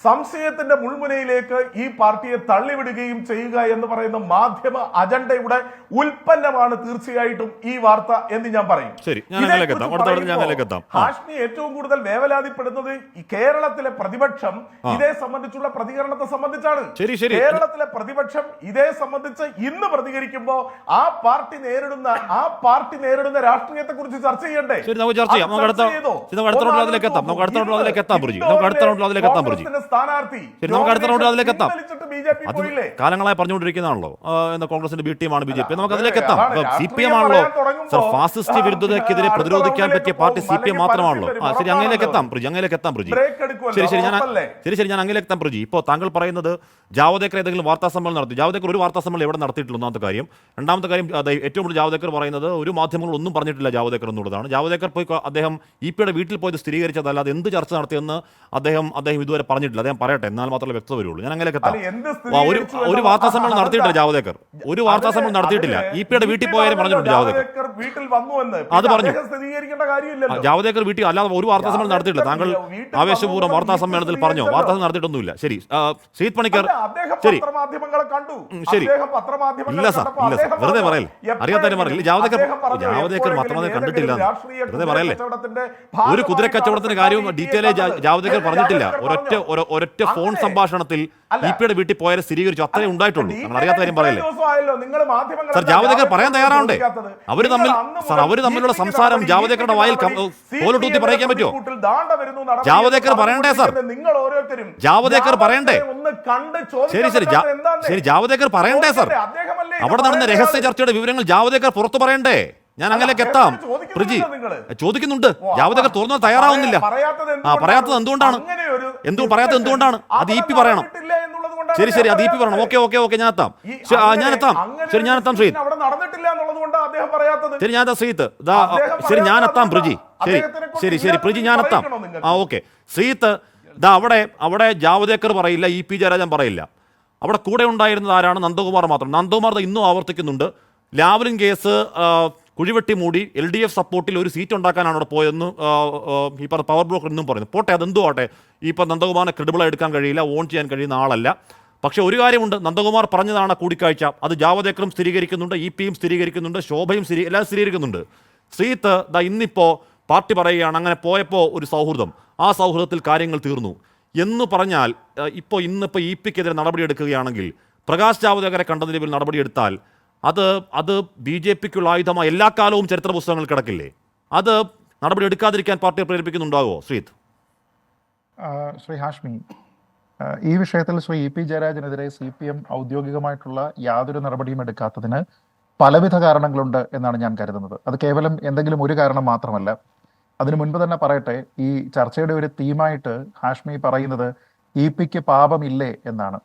സംശയത്തിന്റെ മുൾമുനയിലേക്ക് ഈ പാർട്ടിയെ തള്ളിവിടുകയും ചെയ്യുക എന്ന് പറയുന്ന മാധ്യമ അജണ്ടയുടെ ഉൽപ്പന്നമാണ് തീർച്ചയായിട്ടും ഈ വാർത്ത എന്ന് ഞാൻ പറയും. ഹാഷ്മി ഏറ്റവും കൂടുതൽ വേവലാതിപ്പെടുന്നത് കേരളത്തിലെ പ്രതിപക്ഷം ഇതേ സംബന്ധിച്ചുള്ള പ്രതികരണത്തെ സംബന്ധിച്ചാണ്. കേരളത്തിലെ പ്രതിപക്ഷം ഇതേ സംബന്ധിച്ച് ഇന്ന് പ്രതികരിക്കുമ്പോൾ ആ പാർട്ടി നേരിടുന്ന രാഷ്ട്രീയത്തെ കുറിച്ച് ചർച്ച ചെയ്യണ്ടേ? സ്ഥാനാർത്ഥി കാലങ്ങളായി പറഞ്ഞുകൊണ്ടിരിക്കുന്നതാണല്ലോ കോൺഗ്രസിന്റെ ബി ടീമാണ് BJP. നമുക്ക് അതിലേക്ക് എത്താം. CPM ആണല്ലോ സർ, ഫാസിസ്റ്റ് വിരുദ്ധതയ്ക്കെതിരെ പ്രതിരോധിക്കാൻ പറ്റിയ പാർട്ടി CPM മാത്രമാണല്ലോ. ശരി, അങ്ങനെയൊക്കെ എത്താം പ്രജി. ശരി, ഞാൻ അങ്ങനെയൊക്കെ എത്താം പ്രജി. ഇപ്പോൾ താങ്കൾ പറയുന്നത് ജാവദേക്കർ ഏതെങ്കിലും വാർത്താ സമ്മേളനം നടത്തി. ജാവദേക്കർ ഒരു വാർത്താ സമ്മേളനം എവിടെ നടത്തിയിട്ടില്ല, ഒന്നാമത്തെ കാര്യം. രണ്ടാമത്തെ കാര്യം, ഏറ്റവും കൂടുതൽ ജാവദേക്കർ പറയുന്നത് ഒരു മാധ്യമങ്ങളും ഒന്നും പറഞ്ഞിട്ടില്ല ജാവദേക്കർ എന്നുള്ളതാണ്. ജാവദേക്കർ പോയി അദ്ദേഹം ഇപിയുടെ വീട്ടിൽ പോയത് സ്ഥിരീകരിച്ചതല്ലാതെ എന്ത് ചർച്ച നടത്തിയെന്ന് അദ്ദേഹം ഇതുവരെ പറഞ്ഞിട്ടില്ല. അദ്ദേഹം പറയട്ടെ, എന്നാൽ മാത്രമേ വ്യക്തത വരുള്ളൂ. ഞാൻ അങ്ങനെയൊക്കെ എത്താം. ഒരു വാർത്താ സമ്മേളനം നടത്തിയിട്ടില്ല ജാവദേക്കർ. ഒരു വാർത്താ സമ്മേളനം നടത്തിയിട്ടില്ല. ഇപിയുടെ വീട്ടിൽ പോയാലും പറഞ്ഞിട്ടുണ്ട് ജാവദേക്കർ. അത് പറഞ്ഞു ജാവദേക്കർ വീട്ടിൽ, അല്ലാതെ ഒരു വാർത്താ സമ്മേളനം നടത്തിയിട്ടില്ല. താങ്കൾ ആവേശപൂർവ്വം വാർത്താ സമ്മേളനത്തിൽ പറഞ്ഞോ? വാർത്താ സമ്മേളനം നടത്തിയിട്ടൊന്നുമില്ല. ശരി, ശ്രീത് പണിക്കർ. ശരി, ശരി, ഇല്ല സാർ, ഇല്ല സാർ, വെറുതെ പറയല്ലേ, അറിയാത്തവരെ പറയില്ല. ജാവദേക്കർ മാത്രമേ കണ്ടിട്ടില്ല, വെറുതെ പറയല്ലേ. ഒരു കുതിരക്കച്ചവടത്തിന്റെ കാര്യവും ഡീറ്റെയിൽ ജാവദേക്കർ പറഞ്ഞിട്ടില്ല. ഒരൊറ്റ ഫോൺ സംഭാഷണത്തിൽ ഇപിയുടെ വീട്ടിൽ പോയാൽ സ്ഥിരീകരിച്ചു, അത്രേ ഉണ്ടായിട്ടുള്ളൂ. നമ്മൾ അറിയാത്ത കാര്യം പറയല്ലേ സാർ. ജാവദേക്കർ പറയാൻ തയ്യാറാവണ്ടേ? അവര് തമ്മിലുള്ള സംസാരം ജാവദേക്കറുടെ വായിൽ കോലട്ടൂത്തി പറയിക്കാൻ പറ്റുമോ? ജാവദേക്കർ പറയണ്ടേ സാർ? ജാവദേക്കർ പറയണ്ടേ? ശരി, ജാവദേക്കർ പറയണ്ടേ സാർ? അവിടെ നടന്ന രഹസ്യ ചർച്ചയുടെ വിവരങ്ങൾ ജാവദേക്കർ പുറത്തു പറയണ്ടേ? ഞാൻ അങ്ങനെയൊക്കെ എത്താം പ്രജി. ചോദിക്കുന്നുണ്ട്, ജാവദേക്കർ തുറന്നു തയ്യാറാവുന്നില്ല. പറയാത്തത് എന്തുകൊണ്ടാണ്? പറയാത്തത് എന്തുകൊണ്ടാണ്? അത് ഇപി പറയണം. ശരി, അത് ഇപി പറയണം. ഓക്കെ, ഞാൻ എത്താം. ഞാൻ എത്താം. ശരി, ഞാൻ എത്താം ശ്രീത്ത്. ശരി, ഞാൻ എത്താം ശ്രീത്ത്. ശരി, ഞാൻ എത്താം പ്രജി. ശരി, പ്രജി, ഞാൻ എത്താം. ഓക്കെ ശ്രീത്ത്. അവിടെ ജാവദേക്കർ പറയില്ല, ഇപി ജയരാജൻ പറയില്ല. അവിടെ കൂടെ ഉണ്ടായിരുന്നത് ആരാണ്? നന്ദകുമാർ മാത്രം. നന്ദകുമാർ ഇന്നും ആവർത്തിക്കുന്നുണ്ട്, ലാവ്ലിൻ കേസ് കുഴിവെട്ടി മൂടി LDF സപ്പോർട്ടിൽ ഒരു സീറ്റ് ഉണ്ടാക്കാനാണ് അവിടെ പോയെന്ന് ഈ പവർ ബ്രോക്കർ എന്നും പറയുന്നു. പോട്ടെ, അതെന്തോ ആട്ടെ. ഇപ്പം നന്ദകുമാറിനെ ക്രെഡിബിളായി എടുക്കാൻ കഴിയില്ല, ഓൺ ചെയ്യാൻ കഴിയുന്ന ആളല്ല. പക്ഷേ ഒരു കാര്യമുണ്ട്, നന്ദകുമാർ പറഞ്ഞതാണ് കൂടിക്കാഴ്ച. അത് ജാവദേക്കറും സ്ഥിരീകരിക്കുന്നുണ്ട്, ഇപിയും സ്ഥിരീകരിക്കുന്നുണ്ട്, ശോഭയും എല്ലാവരും സ്ഥിരീകരിക്കുന്നുണ്ട്. ശ്രീത്ത് ഇന്നിപ്പോൾ പാർട്ടി പറയുകയാണ് അങ്ങനെ പോയപ്പോൾ ഒരു സൗഹൃദം, ആ സൗഹൃദത്തിൽ കാര്യങ്ങൾ തീർന്നു എന്ന് പറഞ്ഞാൽ ഇന്നിപ്പോൾ ഇപിക്കെതിരെ നടപടിയെടുക്കുകയാണെങ്കിൽ, പ്രകാശ് ജാവദേക്കറെ കണ്ടതിന് പേരിൽ നടപടിയെടുത്താൽ അത് അത് ബി ജെ പിക്കുള്ള ആയുധമായി എല്ലാ കാലവും ചരിത്ര പുസ്തകങ്ങൾ കിടക്കില്ലേ? അത് നടപടി എടുക്കാതിരിക്കാൻ പാർട്ടിയെ പ്രേരിപ്പിക്കുന്നുണ്ടാകുമോ ശ്രീത്? ശ്രീ ഹാഷ്മി, ഈ വിഷയത്തിൽ ശ്രീ ഇ പി ജയരാജനെതിരെ CPM ഔദ്യോഗികമായിട്ടുള്ള യാതൊരു നടപടിയും എടുക്കാത്തതിന് പലവിധ കാരണങ്ങളുണ്ട് എന്നാണ് ഞാൻ കരുതുന്നത്. അത് കേവലം എന്തെങ്കിലും ഒരു കാരണം മാത്രമല്ല. അതിനു മുൻപ് തന്നെ പറയട്ടെ, ഈ ചർച്ചയുടെ ഒരു തീമായിട്ട് ഹാഷ്മി പറയുന്നത് EPക്ക് പാപമില്ലേ എന്നാണ്.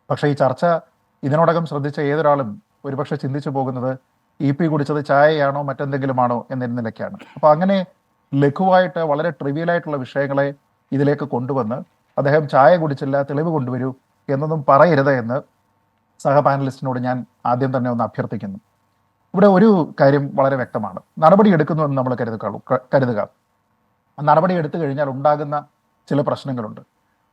പക്ഷേ ഈ ചർച്ച ഇതിനോടകം ശ്രദ്ധിച്ച ഏതൊരാളും ഒരുപക്ഷെ ചിന്തിച്ചു പോകുന്നത് EP കുടിച്ചത് ചായയാണോ മറ്റെന്തെങ്കിലുമാണോ എന്നൊരു നിലയ്ക്കാണ്. അപ്പൊ അങ്ങനെ ലഘുവായിട്ട് വളരെ ട്രിവിയലായിട്ടുള്ള വിഷയങ്ങളെ ഇതിലേക്ക് കൊണ്ടുവന്ന് അദ്ദേഹം ചായ കുടിച്ചില്ല, തെളിവ് കൊണ്ടുവരൂ എന്നൊന്നും പറയരുത് എന്ന് സഹ പാനലിസ്റ്റിനോട് ഞാൻ ആദ്യം തന്നെ ഒന്ന് അഭ്യർത്ഥിക്കുന്നു. ഇവിടെ ഒരു കാര്യം വളരെ വ്യക്തമാണ്. നടപടി എടുക്കുന്നു എന്ന് നമ്മൾ കരുതുക. നടപടി എടുത്തു കഴിഞ്ഞാൽ ഉണ്ടാകുന്ന ചില പ്രശ്നങ്ങളുണ്ട്.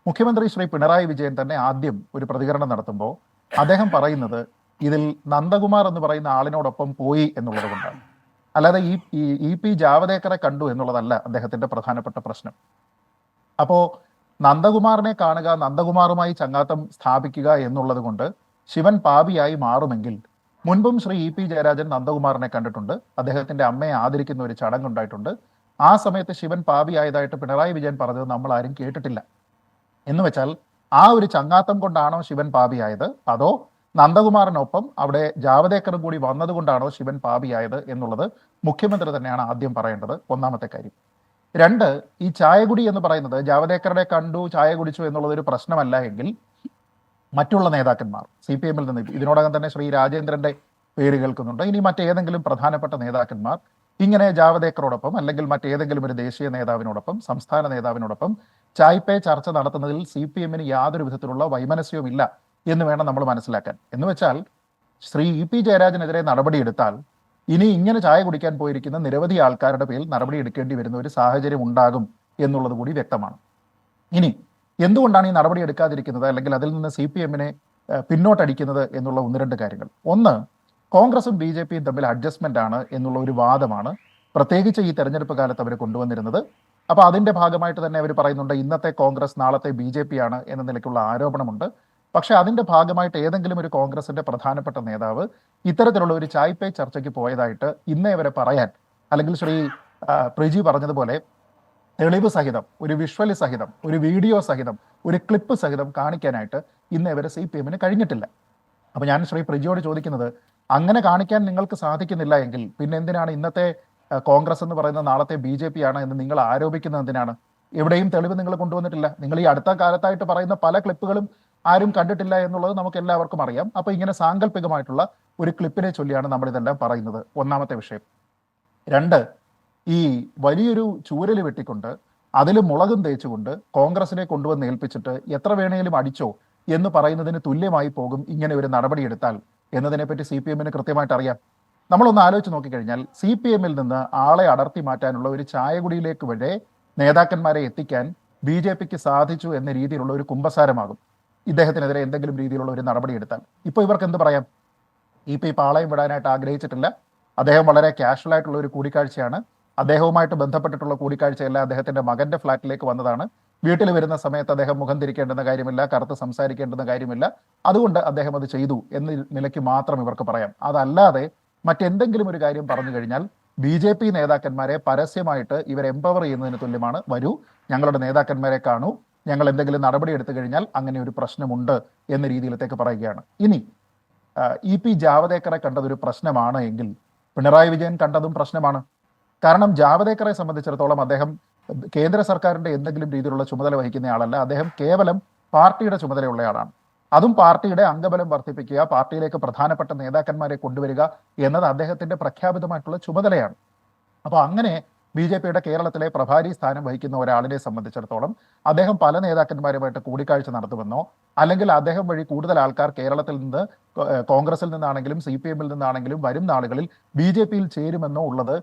മുഖ്യമന്ത്രി ശ്രീ പിണറായി വിജയൻ തന്നെ ആദ്യം ഒരു പ്രതികരണം നടത്തുമ്പോൾ അദ്ദേഹം പറയുന്നത് ഇതിൽ നന്ദകുമാർ എന്ന് പറയുന്ന ആളിനോടൊപ്പം പോയി എന്നുള്ളത് കൊണ്ടാണ്. അല്ലാതെ ഈ പി ജാവദേക്കറെ കണ്ടു എന്നുള്ളതല്ല അദ്ദേഹത്തിന്റെ പ്രധാനപ്പെട്ട പ്രശ്നം. അപ്പോ നന്ദകുമാറിനെ കാണുക, നന്ദകുമാറുമായി ചങ്ങാത്തം സ്ഥാപിക്കുക എന്നുള്ളത് കൊണ്ട് ശിവൻ പാപിയായി മാറുമെങ്കിൽ മുൻപും ശ്രീ ഇ പി ജയരാജൻ നന്ദകുമാറിനെ കണ്ടിട്ടുണ്ട്. അദ്ദേഹത്തിന്റെ അമ്മയെ ആദരിക്കുന്ന ഒരു ചടങ്ങുണ്ടായിട്ടുണ്ട്. ആ സമയത്ത് ശിവൻ പാപിയായതായിട്ട് പിണറായി വിജയൻ പറഞ്ഞത് നമ്മൾ ആരും കേട്ടിട്ടില്ല. എന്ന് വെച്ചാൽ ആ ഒരു ചങ്ങാത്തം കൊണ്ടാണോ ശിവൻ പാപിയായത്, അതോ നന്ദകുമാറിനൊപ്പം അവിടെ ജാവദേക്കറും കൂടി വന്നതുകൊണ്ടാണോ ശിവൻ പാപിയായത് എന്നുള്ളത് മുഖ്യമന്ത്രി തന്നെയാണ് ആദ്യം പറയേണ്ടത്. ഒന്നാമത്തെ കാര്യം. രണ്ട്, ഈ ചായകുടി എന്ന് പറയുന്നത് ജാവദേക്കറുടെ കണ്ടു ചായ കുടിച്ചു എന്നുള്ളത് ഒരു പ്രശ്നമല്ല എങ്കിൽ മറ്റുള്ള നേതാക്കന്മാർ CPM നിന്ന് ഇതിനോടകം തന്നെ ശ്രീ രാജേന്ദ്രന്റെ പേര് കേൾക്കുന്നുണ്ട്. ഇനി മറ്റേതെങ്കിലും പ്രധാനപ്പെട്ട നേതാക്കന്മാർ ഇങ്ങനെ ജാവദേക്കറോടൊപ്പം അല്ലെങ്കിൽ മറ്റേതെങ്കിലും ഒരു ദേശീയ നേതാവിനോടൊപ്പം സംസ്ഥാന നേതാവിനോടൊപ്പം ചായ് ചർച്ച നടത്തുന്നതിൽ CPMന് യാതൊരു വിധത്തിലുള്ള വൈമനസ്യവും ഇല്ല എന്ന് വേണം നമ്മൾ മനസ്സിലാക്കാൻ. എന്ന് വെച്ചാൽ ശ്രീ ഇ പി ജയരാജനെതിരെ നടപടിയെടുത്താൽ ഇനി ഇങ്ങനെ ചായ കുടിക്കാൻ പോയിരിക്കുന്ന നിരവധി ആൾക്കാരുടെ പേരിൽ നടപടി എടുക്കേണ്ടി വരുന്ന ഒരു സാഹചര്യം ഉണ്ടാകും എന്നുള്ളത് കൂടി വ്യക്തമാണ്. ഇനി എന്തുകൊണ്ടാണ് ഈ നടപടി എടുക്കാതിരിക്കുന്നത് അല്ലെങ്കിൽ അതിൽ നിന്ന് CPMനെ പിന്നോട്ടടിക്കുന്നത് എന്നുള്ള ഒന്ന് രണ്ട് കാര്യങ്ങൾ. ഒന്ന്, കോൺഗ്രസും BJPയും തമ്മിൽ അഡ്ജസ്റ്റ്മെന്റ് ആണ് എന്നുള്ള ഒരു വാദമാണ് പ്രത്യേകിച്ച് ഈ തെരഞ്ഞെടുപ്പ് കാലത്ത് അവർ കൊണ്ടുവന്നിരുന്നത്. അപ്പൊ അതിന്റെ ഭാഗമായിട്ട് തന്നെ അവർ പറയുന്നുണ്ട് ഇന്നത്തെ കോൺഗ്രസ് നാളത്തെ BJP ആണ് എന്ന നിലയ്ക്കുള്ള ആരോപണമുണ്ട്. പക്ഷെ അതിന്റെ ഭാഗമായിട്ട് ഏതെങ്കിലും ഒരു കോൺഗ്രസിന്റെ പ്രധാനപ്പെട്ട നേതാവ് ഇത്തരത്തിലുള്ള ഒരു ചായ് പേ ചർച്ചയ്ക്ക് പോയതായിട്ട് ഇന്നേ വരെ പറയാൻ, അല്ലെങ്കിൽ ശ്രീ പ്രിജി പറഞ്ഞതുപോലെ തെളിവ് സഹിതം, ഒരു വിഷ്വലി സഹിതം, ഒരു വീഡിയോ സഹിതം, ഒരു ക്ലിപ്പ് സഹിതം കാണിക്കാനായിട്ട് ഇന്നേ വരെ CPMന് കഴിഞ്ഞിട്ടില്ല. അപ്പൊ ഞാൻ ശ്രീ പ്രിജിയോട് ചോദിക്കുന്നത്, അങ്ങനെ കാണിക്കാൻ നിങ്ങൾക്ക് സാധിക്കുന്നില്ല എങ്കിൽ പിന്നെ എന്തിനാണ് ഇന്നത്തെ കോൺഗ്രസ് എന്ന് പറയുന്നത് നാളത്തെ BJP ആണ് എന്ന് നിങ്ങൾ ആരോപിക്കുന്നത് എന്തിനാണ്? എവിടെയും തെളിവ് നിങ്ങൾ കൊണ്ടുവന്നിട്ടില്ല. നിങ്ങൾ ഈ അടുത്ത കാലത്തായിട്ട് പറയുന്ന പല ക്ലിപ്പുകളും ആരും കണ്ടിട്ടില്ല എന്നുള്ളത് നമുക്ക് എല്ലാവർക്കും അറിയാം. അപ്പൊ ഇങ്ങനെ സാങ്കല്പികമായിട്ടുള്ള ഒരു ക്ലിപ്പിനെ ചൊല്ലിയാണ് നമ്മൾ ഇതെല്ലാം പറയുന്നത്. ഒന്നാമത്തെ വിഷയം. രണ്ട്, ഈ വലിയൊരു ചൂരല് വെട്ടിക്കൊണ്ട് അതിൽ മുളകും തേച്ചുകൊണ്ട് കോൺഗ്രസിനെ കൊണ്ടുവന്ന് ഏൽപ്പിച്ചിട്ട് എത്ര വേണേലും അടിച്ചോ എന്ന് പറയുന്നതിന് തുല്യമായി പോകും ഇങ്ങനെ ഒരു നടപടി എടുത്താൽ എന്നതിനെപ്പറ്റി CPMന് കൃത്യമായിട്ട് അറിയാം. നമ്മളൊന്ന് ആലോചിച്ച് നോക്കിക്കഴിഞ്ഞാൽ CPMൽ നിന്ന് ആളെ അടർത്തി മാറ്റാനുള്ള ഒരു ചായകുടിയിലേക്ക് വരെ നേതാക്കന്മാരെ എത്തിക്കാൻ BJPക്ക് സാധിച്ചു എന്ന രീതിയിലുള്ള ഒരു കുമ്പസാരമാകും ഇദ്ദേഹത്തിനെതിരെ എന്തെങ്കിലും രീതിയിലുള്ള ഒരു നടപടി എടുത്താൽ. ഇപ്പൊ ഇവർക്ക് എന്ത് പറയാം? EP പാളയം വിടാനായിട്ട് ആഗ്രഹിച്ചിട്ടില്ല. അദ്ദേഹം വളരെ കാഷ്വൽ ആയിട്ടുള്ള ഒരു കൂടിക്കാഴ്ചയാണ്. അദ്ദേഹവുമായിട്ട് ബന്ധപ്പെട്ടിട്ടുള്ള കൂടിക്കാഴ്ചയല്ല, അദ്ദേഹത്തിന്റെ മകന്റെ ഫ്ളാറ്റിലേക്ക് വന്നതാണ്. വീട്ടിൽ വരുന്ന സമയത്ത് അദ്ദേഹം മുഖം തിരിക്കേണ്ടുന്ന കാര്യമില്ല, കറുത്ത് സംസാരിക്കേണ്ടുന്ന കാര്യമില്ല. അതുകൊണ്ട് അദ്ദേഹം അത് ചെയ്തു എന്ന നിലയ്ക്ക് മാത്രം ഇവർക്ക് പറയാം. അതല്ലാതെ മറ്റെന്തെങ്കിലും ഒരു കാര്യം പറഞ്ഞു കഴിഞ്ഞാൽ BJP നേതാക്കന്മാരെ പരസ്യമായിട്ട് ഇവർ എംപവർ ചെയ്യുന്നതിന് തുല്യമാണ്. വരൂ, ഞങ്ങളുടെ നേതാക്കന്മാരെ കാണൂ, ഞങ്ങൾ എന്തെങ്കിലും നടപടി എടുത്തു കഴിഞ്ഞാൽ അങ്ങനെ ഒരു പ്രശ്നമുണ്ട് എന്ന രീതിയിലത്തേക്ക് പറയുകയാണ്. ഇനി EP ജാവദേക്കറെ കണ്ടതൊരു പ്രശ്നമാണ് എങ്കിൽ പിണറായി വിജയൻ കണ്ടതും പ്രശ്നമാണ്. കാരണം ജാവദേക്കറെ സംബന്ധിച്ചിടത്തോളം അദ്ദേഹം കേന്ദ്ര സർക്കാരിന്റെ എന്തെങ്കിലും രീതിയിലുള്ള ചുമതല വഹിക്കുന്ന ആളല്ല. അദ്ദേഹം കേവലം പാർട്ടിയുടെ ചുമതലയുള്ളയാളാണ്. അതും പാർട്ടിയുടെ അംഗബലം വർദ്ധിപ്പിക്കുക, പാർട്ടിയിലേക്ക് പ്രധാനപ്പെട്ട നേതാക്കന്മാരെ കൊണ്ടുവരിക എന്നത് അദ്ദേഹത്തിന്റെ പ്രഖ്യാപിതമായിട്ടുള്ള ചുമതലയാണ്. അപ്പൊ അങ്ങനെ BJPയുടെ കേരളത്തിലെ പ്രഭാരി സ്ഥാനം വഹിക്കുന്ന ഒരാളിനെ സംബന്ധിച്ചിടത്തോളം അദ്ദേഹം പല നേതാക്കന്മാരുമായിട്ട് കൂടിക്കാഴ്ച നടത്തുമെന്നോ അല്ലെങ്കിൽ അദ്ദേഹം വഴി കൂടുതൽ ആൾക്കാർ കേരളത്തിൽ നിന്ന് കോൺഗ്രസിൽ നിന്നാണെങ്കിലും CPMൽ നിന്നാണെങ്കിലും വരും നാളുകളിൽ BJPയിൽ ചേരുമെന്നോ ഉള്ളത്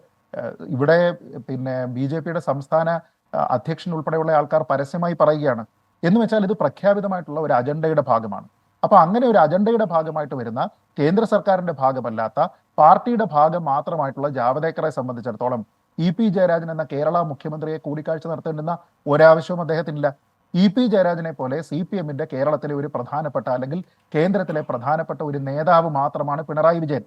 ഇവിടെ പിന്നെ BJPയുടെ സംസ്ഥാന അധ്യക്ഷൻ ഉൾപ്പെടെയുള്ള ആൾക്കാർ പരസ്യമായി പറയുകയാണ്. എന്ന് വെച്ചാൽ ഇത് പ്രഖ്യാപിതമായിട്ടുള്ള ഒരു അജണ്ടയുടെ ഭാഗമാണ്. അപ്പൊ അങ്ങനെ ഒരു അജണ്ടയുടെ ഭാഗമായിട്ട് വരുന്ന കേന്ദ്ര സർക്കാരിന്റെ ഭാഗമല്ലാത്ത പാർട്ടിയുടെ ഭാഗം മാത്രമായിട്ടുള്ള ജാവദേക്കറെ സംബന്ധിച്ചിടത്തോളം EP ജയരാജൻ എന്ന കേരള മുഖ്യമന്ത്രിയെ കൂടിക്കാഴ്ച നടത്തേണ്ടുന്ന ഒരാവശ്യവും അദ്ദേഹത്തിനില്ല. EP ജയരാജനെ പോലെ CPM-ന്റെ കേരളത്തിലെ ഒരു പ്രധാനപ്പെട്ട അല്ലെങ്കിൽ കേന്ദ്രത്തിലെ പ്രധാനപ്പെട്ട ഒരു നേതാവ് മാത്രമാണ് പിണറായി വിജയൻ.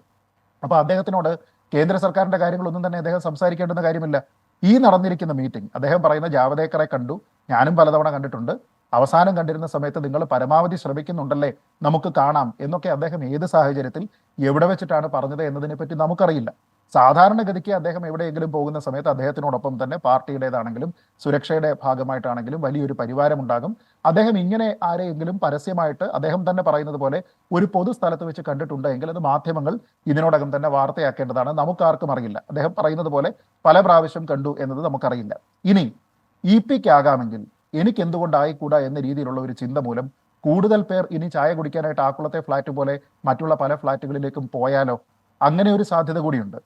അപ്പൊ അദ്ദേഹത്തിനോട് കേന്ദ്ര സർക്കാരിന്റെ കാര്യങ്ങളൊന്നും തന്നെ അദ്ദേഹം സംസാരിക്കേണ്ടുന്ന കാര്യമില്ല. ഈ നടന്നിരിക്കുന്ന മീറ്റിംഗ് അദ്ദേഹം പറയുന്ന ജാവദേക്കറെ കണ്ടു, ഞാനും പലതവണ കണ്ടിട്ടുണ്ട്, അവസാനം കണ്ടിരുന്ന സമയത്ത് നിങ്ങൾ പരമാവധി ശ്രമിക്കുന്നുണ്ടല്ലേ, നമുക്ക് കാണാം എന്നൊക്കെ അദ്ദേഹം ഏത് സാഹചര്യത്തിൽ എവിടെ വെച്ചിട്ടാണ് പറഞ്ഞത് എന്നതിനെ പറ്റി നമുക്കറിയില്ല. സാധാരണഗതിക്ക് അദ്ദേഹം എവിടെയെങ്കിലും പോകുന്ന സമയത്ത് അദ്ദേഹത്തിനോടൊപ്പം തന്നെ പാർട്ടിയുടേതാണെങ്കിലും സുരക്ഷയുടെ ഭാഗമായിട്ടാണെങ്കിലും വലിയൊരു പരിവാരം ഉണ്ടാകും. അദ്ദേഹം ഇങ്ങനെ ആരെയെങ്കിലും പരസ്യമായിട്ട് അദ്ദേഹം തന്നെ പറയുന്നത് പോലെ ഒരു പൊതു സ്ഥലത്ത് വെച്ച് കണ്ടിട്ടുണ്ടെങ്കിൽ അത് മാധ്യമങ്ങൾ ഇതിനോടകം തന്നെ വാർത്തയാക്കേണ്ടതാണ്. നമുക്കാർക്കും അറിയില്ല. അദ്ദേഹം പറയുന്നത് പോലെ പല പ്രാവശ്യം കണ്ടു എന്നത് നമുക്കറിയില്ല. ഇനി EP-ക്കാകാമെങ്കിൽ എനിക്ക് എന്തുകൊണ്ടായിക്കൂടാ എന്ന രീതിയിലുള്ള ഒരു ചിന്ത മൂലം കൂടുതൽ പേർ ഇനി ചായ കുടിക്കാനായിട്ട് ആക്കുളത്തെ ഫ്ലാറ്റ് പോലെ മറ്റുള്ള പല ഫ്ലാറ്റുകളിലേക്കും പോയാലോ? അങ്ങനെ ഒരു സാധ്യത കൂടിയുണ്ട്.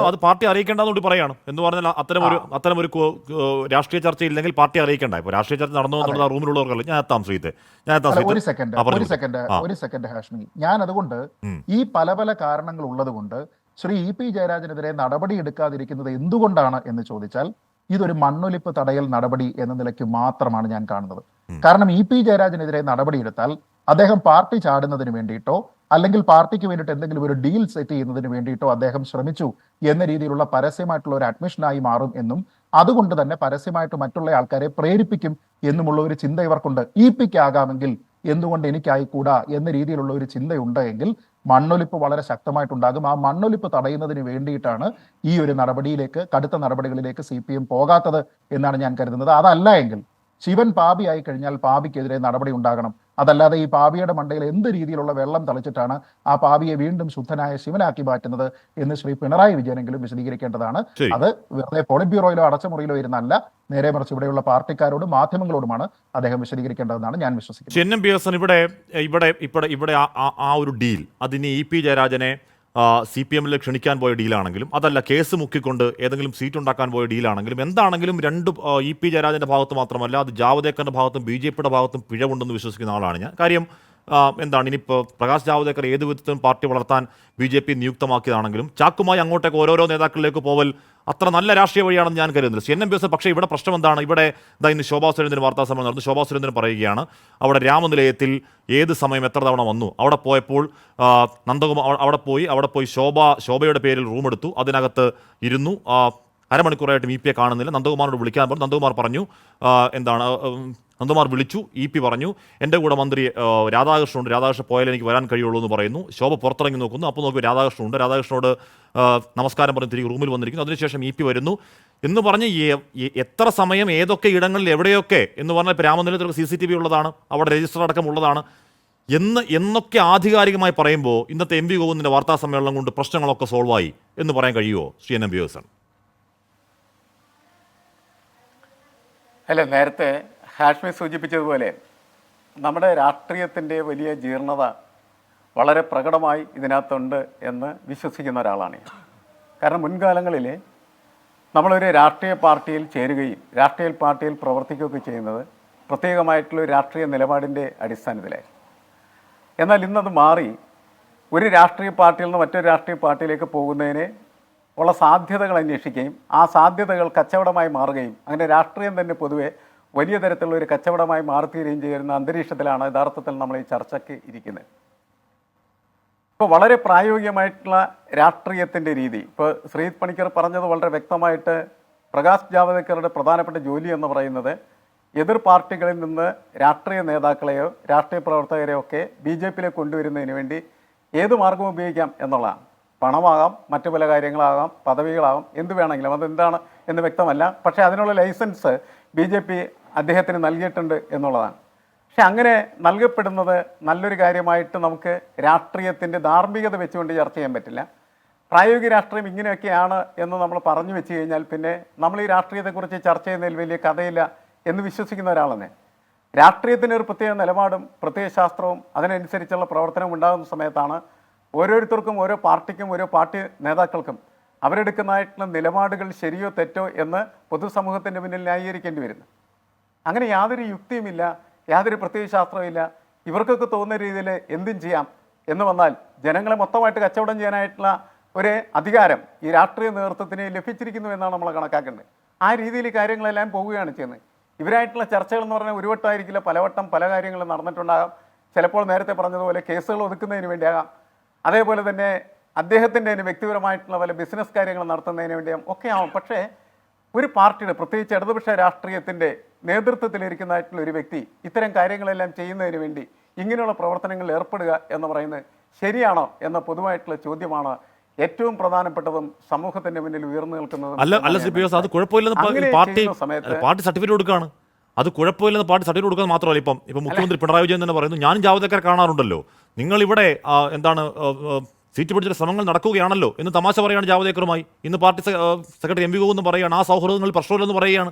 അത് പാർട്ടി അറിയിക്കേണ്ടെന്നുകൂടി പറയാണ്. എന്ന് പറഞ്ഞാൽ അത്തരമൊരു രാഷ്ട്രീയ ചർച്ച ഇല്ലെങ്കിൽ പാർട്ടി അറിയിക്കേണ്ട. ഇപ്പൊ രാഷ്ട്രീയ ചർച്ച നടന്നു എന്നുള്ള റൂമിലുള്ളവർക്കല്ല. ഞാൻ എത്താം ശ്രീത്തെ, ഒരു സെക്കൻഡ് ഹാഷ്മി. ഞാൻ അതുകൊണ്ട് ഈ പല പല കാരണങ്ങൾ ഉള്ളത് കൊണ്ട് ശ്രീ EP ജയരാജനെതിരെ നടപടി എടുക്കാതിരിക്കുന്നത് എന്തുകൊണ്ടാണ് എന്ന് ചോദിച്ചാൽ ഇതൊരു മണ്ണൊലിപ്പ് തടയൽ നടപടി എന്ന നിലയ്ക്ക് മാത്രമാണ് ഞാൻ കാണുന്നത്. കാരണം EP ജയരാജനെതിരെ നടപടിയെടുത്താൽ അദ്ദേഹം പാർട്ടി ചാടുന്നതിന് വേണ്ടിയിട്ടോ അല്ലെങ്കിൽ പാർട്ടിക്ക് വേണ്ടിയിട്ട് എന്തെങ്കിലും ഒരു ഡീൽ സെറ്റ് ചെയ്യുന്നതിന് വേണ്ടിയിട്ടോ അദ്ദേഹം ശ്രമിച്ചു എന്ന രീതിയിലുള്ള പരസ്യമായിട്ടുള്ള ഒരു അഡ്മിഷനായി മാറും എന്നും അതുകൊണ്ട് തന്നെ പരസ്യമായിട്ട് മറ്റുള്ള ആൾക്കാരെ പ്രേരിപ്പിക്കും എന്നുമുള്ള ഒരു ചിന്ത ഇവർക്കുണ്ട്. EP-ക്കാകാമെങ്കിൽ എന്തുകൊണ്ട് എനിക്കായിക്കൂടാ എന്ന രീതിയിലുള്ള ഒരു ചിന്തയുണ്ട് എങ്കിൽ മണ്ണൊലിപ്പ് വളരെ ശക്തമായിട്ടുണ്ടാകും. ആ മണ്ണൊലിപ്പ് തടയുന്നതിന് വേണ്ടിയിട്ടാണ് ഈ ഒരു നടപടിയിലേക്ക്, കടുത്ത നടപടികളിലേക്ക് CPM പോകാത്തത് എന്നാണ് ഞാൻ കരുതുന്നത്. അതല്ല എങ്കിൽ ശിവൻ പാപിയായി കഴിഞ്ഞാൽ പാപിക്കെതിരെ നടപടി ഉണ്ടാകണം. അതല്ലാതെ ഈ പാപിയുടെ മണ്ടയിൽ എന്ത് രീതിയിലുള്ള വെള്ളം തളിച്ചിട്ടാണ് ആ പാപിയെ വീണ്ടും ശുദ്ധനായ ശിവനാക്കി മാറ്റുന്നത് എന്ന് ശ്രീ പിണറായി വിജയനെങ്കിലും വിശദീകരിക്കേണ്ടതാണ്. അത് വെറുതെ പോളിറ്റ് ബ്യൂറോയിലോ അടച്ചുമുറിയിലോ ഇരുന്നല്ല, നേരെ മറിച്ച് ഇവിടെയുള്ള പാർട്ടിക്കാരോടും മാധ്യമങ്ങളോടുമാണ് അദ്ദേഹം വിശദീകരിക്കേണ്ടതെന്നാണ് ഞാൻ വിശ്വസിക്കുന്നത്. ഇവിടെ ആ ഒരു ഡീൽ അതിന് EP ജയരാജനെ CPM-ൽ ക്ഷണിക്കാൻ പോയ ഡീലാണെങ്കിലും അതല്ല കേസ് മുക്കിക്കൊണ്ട് ഏതെങ്കിലും സീറ്റ് ഉണ്ടാക്കാൻ പോയ ഡീലാണെങ്കിലും എന്താണെങ്കിലും രണ്ട് EP ജയരാജന്റെ ഭാഗത്ത് മാത്രമല്ല, അത് ജാവദേക്കറിന്റെ ഭാഗത്തും BJP-യുടെ ഭാഗത്തും പിഴവുണ്ടെന്ന് വിശ്വസിക്കുന്ന ആളാണ് ഞാൻ. കാര്യം എന്താണ്, ഇനിയിപ്പോൾ പ്രകാശ് ജാവദേക്കർ ഏത് വിധത്തിലും പാർട്ടി വളർത്താൻ BJP നിയുക്തമാക്കിയതാണെങ്കിലും ചാക്കുമായി അങ്ങോട്ടേക്ക് ഓരോരോ നേതാക്കളിലേക്ക് പോവൽ അത്ര നല്ല രാഷ്ട്രീയ വഴിയാണെന്ന് ഞാൻ കരുതുന്നില്ല. CNM BS. പക്ഷേ ഇവിടെ പ്രശ്നം എന്താണ്, ഇവിടെ ഇന്ന് ശോഭാ സുരേന്ദ്രൻ വാർത്താ സമ്മേളനം നടന്നു. ശോഭാ സുരേന്ദ്രൻ പറയുകയാണ് അവിടെ രാമനിലയത്തിൽ ഏത് സമയം എത്ര തവണ വന്നു, അവിടെ പോയപ്പോൾ നന്ദകുമാർ അവിടെ പോയി ശോഭയുടെ പേരിൽ റൂം എടുത്തു, അതിനകത്ത് ഇരുന്നു, അരമണിക്കൂറായിട്ടും EP-യെ കാണുന്നില്ല. നന്ദകുമാറിനോട് വിളിക്കാൻ പറഞ്ഞു. നന്ദകുമാർ പറഞ്ഞു നന്ദകുമാർ വിളിച്ചു, EP പറഞ്ഞു എൻ്റെ കൂടെ മന്ത്രി രാധാകൃഷ്ണനുണ്ട്, രാധാകൃഷ്ണൻ പോയാലേ എനിക്ക് വരാൻ കഴിയുള്ളൂ എന്ന് പറയുന്നു. ശോഭ പുറത്തിറങ്ങി നോക്കുന്നു, അപ്പോൾ നോക്കി രാധാകൃഷ്ണനുണ്ട്, രാധാകൃഷ്ണനോട് നമസ്കാരം പറഞ്ഞ് തിരികെ റൂമിൽ വന്നിരിക്കുന്നു. അതിനുശേഷം EP വരുന്നു എന്ന് പറഞ്ഞ് എത്ര സമയം ഏതൊക്കെ ഇടങ്ങളിൽ എവിടെയൊക്കെ എന്ന് പറഞ്ഞാൽ ഇപ്പോൾ രാമനിലയത്തിൽ CCTV ഉള്ളതാണ്, അവിടെ രജിസ്റ്റർ അടക്കം ഉള്ളതാണ് എന്നൊക്കെ ആധികാരികമായി പറയുമ്പോൾ ഇന്നത്തെ MP ഗോവിന്ദൻ്റെ വാർത്താ സമ്മേളനം കൊണ്ട് പ്രശ്നങ്ങളൊക്കെ സോൾവായി എന്ന് പറയാൻ കഴിയുമോ CNM വ്യൂവേഴ്സ്? അല്ല, നേരത്തെ ഹാഷ്മി സൂചിപ്പിച്ചതുപോലെ നമ്മുടെ രാഷ്ട്രീയത്തിൻ്റെ വലിയ ജീർണത വളരെ പ്രകടമായി ഇതിനകത്തുണ്ട് എന്ന് വിശ്വസിക്കുന്ന ഒരാളാണ് ഞാൻ. കാരണം മുൻകാലങ്ങളിൽ നമ്മളൊരു രാഷ്ട്രീയ പാർട്ടിയിൽ ചേരുകയും രാഷ്ട്രീയ പാർട്ടിയിൽ പ്രവർത്തിക്കുകയൊക്കെ ചെയ്യുന്നത് പ്രത്യേകമായിട്ടുള്ളൊരു രാഷ്ട്രീയ നിലപാടിൻ്റെ അടിസ്ഥാനത്തിലായിരുന്നു. എന്നാൽ ഇന്നത് മാറി ഒരു രാഷ്ട്രീയ പാർട്ടിയിൽ നിന്ന് മറ്റൊരു രാഷ്ട്രീയ പാർട്ടിയിലേക്ക് പോകുന്നതിന് ഉള്ള സാധ്യതകൾ അന്വേഷിക്കുകയും ആ സാധ്യതകൾ കച്ചവടമായി മാറുകയും അങ്ങനെ രാഷ്ട്രീയം തന്നെ പൊതുവെ വലിയ തരത്തിലുള്ള ഒരു കച്ചവടമായി മാറിത്തീരുകയും ചെയ്യുന്ന അന്തരീക്ഷത്തിലാണ് യഥാർത്ഥത്തിൽ നമ്മൾ ഈ ചർച്ചയ്ക്ക് ഇരിക്കുന്നത്. ഇപ്പോൾ വളരെ പ്രായോഗികമായിട്ടുള്ള രാഷ്ട്രീയത്തിൻ്റെ രീതി, ഇപ്പോൾ ശ്രീജിത്ത് പണിക്കർ പറഞ്ഞത് വളരെ വ്യക്തമായിട്ട്, പ്രകാശ് ജാവദേക്കറുടെ പ്രധാനപ്പെട്ട ജോലി എന്ന് പറയുന്നത് എതിർ പാർട്ടികളിൽ നിന്ന് രാഷ്ട്രീയ നേതാക്കളെയോ രാഷ്ട്രീയ പ്രവർത്തകരെയോ ഒക്കെ BJP-യിലേക്ക് കൊണ്ടുവരുന്നതിന് വേണ്ടി ഏത് മാർഗവും ഉപയോഗിക്കാം എന്നുള്ളതാണ്. പണമാകാം, മറ്റു പല കാര്യങ്ങളാകാം, പദവികളാകാം, എന്ത് വേണമെങ്കിലും, അതെന്താണ് എന്ന് വ്യക്തമല്ല. പക്ഷേ അതിനുള്ള ലൈസൻസ് BJP അദ്ദേഹത്തിന് നൽകിയിട്ടുണ്ട് എന്നുള്ളതാണ്. പക്ഷെ അങ്ങനെ നൽകപ്പെടുന്നത് നല്ലൊരു കാര്യമായിട്ട് നമുക്ക് രാഷ്ട്രീയത്തിൻ്റെ ധാർമ്മികത വെച്ചുകൊണ്ട് ചർച്ച ചെയ്യാൻ പറ്റില്ല. പ്രായോഗിക രാഷ്ട്രീയം ഇങ്ങനെയൊക്കെയാണ് എന്ന് നമ്മൾ പറഞ്ഞു വെച്ച് കഴിഞ്ഞാൽ പിന്നെ നമ്മൾ ഈ രാഷ്ട്രീയത്തെക്കുറിച്ച് ചർച്ച ചെയ്യുന്നതിൽ വലിയ കഥയില്ല എന്ന് വിശ്വസിക്കുന്ന ഒരാളെന്നെ. രാഷ്ട്രീയത്തിന് ഒരു പ്രത്യേക നിലപാടും പ്രത്യേക ശാസ്ത്രവും അതിനനുസരിച്ചുള്ള പ്രവർത്തനവും ഉണ്ടാകുന്ന സമയത്താണ് ഓരോരുത്തർക്കും ഓരോ പാർട്ടിക്കും ഓരോ പാർട്ടി നേതാക്കൾക്കും അവരെടുക്കുന്നതായിട്ടുള്ള നിലപാടുകൾ ശരിയോ തെറ്റോ എന്ന് പൊതുസമൂഹത്തിൻ്റെ മുന്നിൽ ന്യായീകരിക്കേണ്ടി വരുന്നു. അങ്ങനെ യാതൊരു യുക്തിയുമില്ല, യാതൊരു പ്രത്യേക ശാസ്ത്രവുമില്ല. ഇവർക്കൊക്കെ തോന്നുന്ന രീതിയിൽ എന്തും ചെയ്യാം എന്ന് വന്നാൽ ജനങ്ങളെ മൊത്തമായിട്ട് കച്ചവടം ചെയ്യാനായിട്ടുള്ള ഒരു അധികാരം ഈ രാഷ്ട്രീയ നേതൃത്വത്തിന് ലഭിച്ചിരിക്കുന്നു എന്നാണ് നമ്മൾ കണക്കാക്കേണ്ടത്. ആ രീതിയിൽ കാര്യങ്ങളെല്ലാം പോവുകയാണ് ചെയ്യുന്നത്. ഇവരായിട്ടുള്ള ചർച്ചകൾ എന്ന് പറഞ്ഞാൽ ഒരു വട്ടമായിരിക്കില്ല, പലവട്ടം പല കാര്യങ്ങളും നടന്നിട്ടുണ്ടാകാം. ചിലപ്പോൾ നേരത്തെ പറഞ്ഞതുപോലെ കേസുകൾ ഒതുക്കുന്നതിന് വേണ്ടിയാകാം, അതേപോലെ തന്നെ അദ്ദേഹത്തിൻ്റെ വ്യക്തിപരമായിട്ടുള്ള പല ബിസിനസ് കാര്യങ്ങൾ നടത്തുന്നതിന് വേണ്ടിയും ഒക്കെ ആവും. പക്ഷേ ഒരു പാർട്ടിയുടെ, പ്രത്യേകിച്ച് ഇടതുപക്ഷ രാഷ്ട്രീയത്തിൻ്റെ നേതൃത്വത്തിലിരിക്കുന്നതായിട്ടുള്ള ഒരു വ്യക്തി ഇത്തരം കാര്യങ്ങളെല്ലാം ചെയ്യുന്നതിന് വേണ്ടി ഇങ്ങനെയുള്ള പ്രവർത്തനങ്ങളിൽ ഏർപ്പെടുക എന്ന് പറയുന്നത് ശരിയാണോ എന്ന പൊതുവായിട്ടുള്ള ചോദ്യമാണ് ഏറ്റവും പ്രധാനപ്പെട്ടതും സമൂഹത്തിന്റെ മുന്നിൽ ഉയർന്നു നിൽക്കുന്നതും. അല്ല CPS, അത് കുഴപ്പമില്ലെന്ന് പാർട്ടി സർട്ടിഫിക്കറ്റ് കൊടുക്കുകയാണ്. അത് കുഴപ്പമില്ലെന്ന് പാർട്ടി സർട്ടിഫിക്കറ്റ് കൊടുക്കുന്നത് മാത്രമല്ല, ഇപ്പം മുഖ്യമന്ത്രി പിണറായി വിജയൻ തന്നെ പറയുന്നു, ഞാനും ജാവദേക്കറെ കാണാറുണ്ടല്ലോ, നിങ്ങൾ ഇവിടെ എന്താണ് സീറ്റ് പിടിച്ചിട്ട് ശ്രമങ്ങൾ നടക്കുകയാണല്ലോ എന്ന് തമാശ പറയുകയാണ് ജാവദേക്കറുമായി. ഇന്ന് party secretary M V Govind പറയുകയാണ് ആ സൗഹൃദങ്ങളിൽ പ്രശ്നമില്ലെന്ന് പറയുകയാണ്.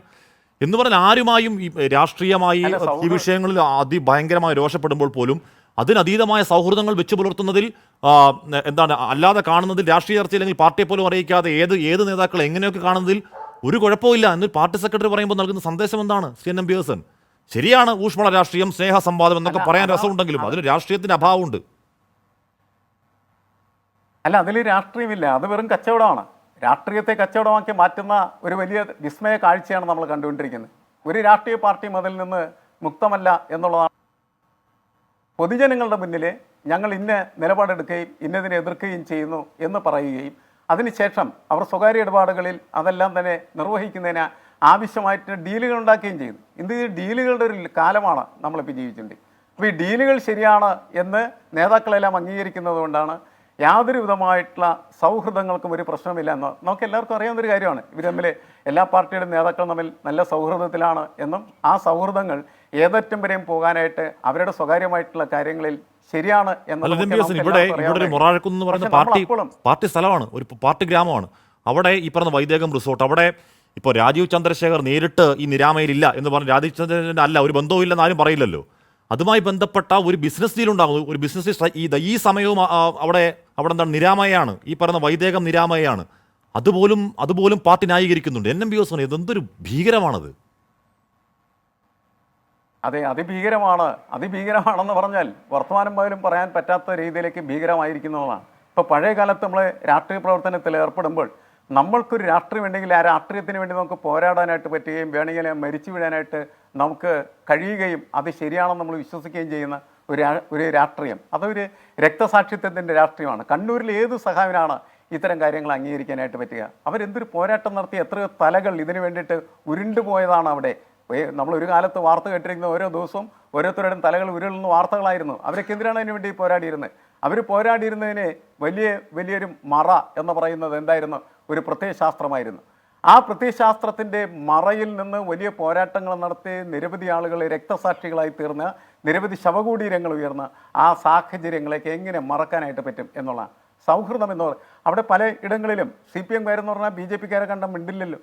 എന്ന് പറഞ്ഞാൽ ആരുമായും ഈ രാഷ്ട്രീയമായി ഈ വിഷയങ്ങളിൽ അതിഭയങ്കരമായി രോഷപ്പെടുമ്പോൾ പോലും അതിനതീതമായ സൗഹൃദങ്ങൾ വെച്ച് പുലർത്തുന്നതിൽ എന്താണ് അല്ലാതെ കാണുന്നതിൽ രാഷ്ട്രീയ ചർച്ച അല്ലെങ്കിൽ പാർട്ടിയെ പോലും അറിയിക്കാതെ ഏത് നേതാക്കളെ എങ്ങനെയൊക്കെ കാണുന്നതിൽ ഒരു കുഴപ്പമില്ല എന്ന് പാർട്ടി സെക്രട്ടറി പറയുമ്പോൾ നൽകുന്ന സന്ദേശം എന്താണ്? CNM പിയേഴ്സൺ, ശരിയാണ് ഊഷ്മള രാഷ്ട്രീയം, സ്നേഹ സംവാദം എന്നൊക്കെ പറയാൻ രസമുണ്ടെങ്കിലും അതിന് രാഷ്ട്രീയത്തിന്റെ അഭാവമുണ്ട്. അല്ല, അതിൽ രാഷ്ട്രീയമില്ല, അത് വെറും കച്ചവടമാണ്. രാഷ്ട്രീയത്തെ കച്ചവടമാക്കി മാറ്റുന്ന ഒരു വലിയ വിസ്മയ കാഴ്ചയാണ് നമ്മൾ കണ്ടുകൊണ്ടിരിക്കുന്നത്. ഒരു രാഷ്ട്രീയ പാർട്ടിയും അതിൽ നിന്ന് മുക്തമല്ല എന്നുള്ളതാണ്. പൊതുജനങ്ങളുടെ മുന്നിൽ ഞങ്ങൾ ഇന്ന നിലപാടെടുക്കുകയും ഇന്നതിനെ എതിർക്കുകയും ചെയ്യുന്നു എന്ന് പറയുകയും അതിനുശേഷം അവർ സ്വകാര്യ ഇടപാടുകളിൽ അതെല്ലാം തന്നെ നിർവഹിക്കുന്നതിന് ആവശ്യമായിട്ട് ഡീലുകൾ ഉണ്ടാക്കുകയും ചെയ്യുന്നു. ഇത് ഡീലുകളുടെ ഒരു കാലമാണ് നമ്മളിപ്പോൾ ജീവിച്ചിട്ടുണ്ട്. അപ്പോൾ ഈ ഡീലുകൾ ശരിയാണ് എന്ന് നേതാക്കളെല്ലാം അംഗീകരിക്കുന്നത് കൊണ്ടാണ് യാതൊരു വിധമായിട്ടുള്ള സൗഹൃദങ്ങൾക്കും ഒരു പ്രശ്നമില്ല എന്ന് നമുക്ക് എല്ലാവർക്കും അറിയാവുന്നൊരു കാര്യമാണ്. ഇവർ തമ്മിൽ എല്ലാ പാർട്ടിയുടെ നേതാക്കളും തമ്മിൽ നല്ല സൗഹൃദത്തിലാണ് എന്നും ആ സൗഹൃദങ്ങൾ ഏതറ്റം വരെയും പോകാനായിട്ട് അവരുടെ സ്വകാര്യമായിട്ടുള്ള കാര്യങ്ങളിൽ ശരിയാണ് ഇവിടെ ഒരു മൊറാഴക്കുന്ന് എന്ന് പറയുന്ന പാർട്ടി സ്ഥലമാണ്, ഒരു പാർട്ടി ഗ്രാമമാണ്. അവിടെ ഈ പറഞ്ഞ വൈദേകം റിസോർട്ട്, അവിടെ ഇപ്പോൾ രാജീവ് ചന്ദ്രശേഖർ നേരിട്ട് ഈ നിരാമയിലില്ല എന്ന് പറഞ്ഞ് രാജീവ് ചന്ദ്രശേഖരൻ അല്ല, ഒരു ബന്ധവും ഇല്ലെന്ന് ആരും പറയില്ലല്ലോ. അതുമായി ബന്ധപ്പെട്ട ഒരു ബിസിനസ് ഡീൽ ഉണ്ടാകും, ഒരു ബിസിനസ് ഈ സമയവും അവിടെ എന്താണ് നിരാമയാണ്, ഈ പറയുന്ന വൈദേകം നിരാമയാണ്. അതുപോലും പാർട്ടി ന്യായീകരിക്കുന്നുണ്ട്. NM പിയേഴ്സൺ, ഇതെന്തൊരു ഭീകരമാണത്. അതെ, അതിഭീകരമാണെന്ന് പറഞ്ഞാൽ വർത്തമാനം പോലും പറയാൻ പറ്റാത്ത രീതിയിലേക്ക് ഭീകരമായിരിക്കുന്നതാണ്. ഇപ്പോൾ പഴയ കാലത്ത് നമ്മൾ രാഷ്ട്രീയ പ്രവർത്തനത്തിൽ ഏർപ്പെടുമ്പോൾ നമ്മൾക്കൊരു രാഷ്ട്രീയം ഉണ്ടെങ്കിൽ ആ രാഷ്ട്രീയത്തിന് വേണ്ടി നമുക്ക് പോരാടാനായിട്ട് പറ്റുകയും വേണമെങ്കിൽ മരിച്ചു വീഴാനായിട്ട് നമുക്ക് കഴിയുകയും അത് ശരിയാണെന്ന് നമ്മൾ വിശ്വസിക്കുകയും ചെയ്യുന്ന ഒരു രാഷ്ട്രീയം, അതൊരു രക്തസാക്ഷിത്വത്തിൻ്റെ രാഷ്ട്രീയമാണ്. കണ്ണൂരിൽ ഏത് സഖാവിനാണ് ഇത്തരം കാര്യങ്ങൾ അംഗീകരിക്കാനായിട്ട് പറ്റുക? അവരെന്തൊരു പോരാട്ടം നടത്തി, എത്രയോ തലകൾ ഇതിനു വേണ്ടിയിട്ട് ഉരുണ്ടുപോയതാണ് അവിടെ. നമ്മളൊരു കാലത്ത് വാർത്ത കേട്ടിരിക്കുന്ന ഓരോ ദിവസവും ഓരോരുത്തരുടെയും തലകൾ ഉരുളുന്ന വാർത്തകളായിരുന്നു. അവരൊക്കെ എന്തിനാണ് അതിനു വേണ്ടി പോരാടിയിരുന്നത്? അവർ പോരാടിയിരുന്നതിന് വലിയൊരു മറ എന്ന് പറയുന്നത് എന്തായിരുന്നു? ഒരു പ്രത്യയശാസ്ത്രമായിരുന്നു. ആ പ്രത്യയശാസ്ത്രത്തിൻ്റെ മറയിൽ നിന്ന് വലിയ പോരാട്ടങ്ങൾ നടത്തി നിരവധി ആളുകൾ രക്തസാക്ഷികളായി തീർന്ന, നിരവധി ശവകുടീരങ്ങൾ ഉയർന്ന ആ സാഹചര്യങ്ങളൊക്കെ എങ്ങനെ മറക്കാനായിട്ട് പറ്റും എന്നുള്ള സൗഹൃദം എന്ന് പറയുന്നത്. അവിടെ പല ഇടങ്ങളിലും CPM കാരെന്ന് പറഞ്ഞാൽ BJP-കാരെ കണ്ട മിണ്ടില്ലല്ലോ.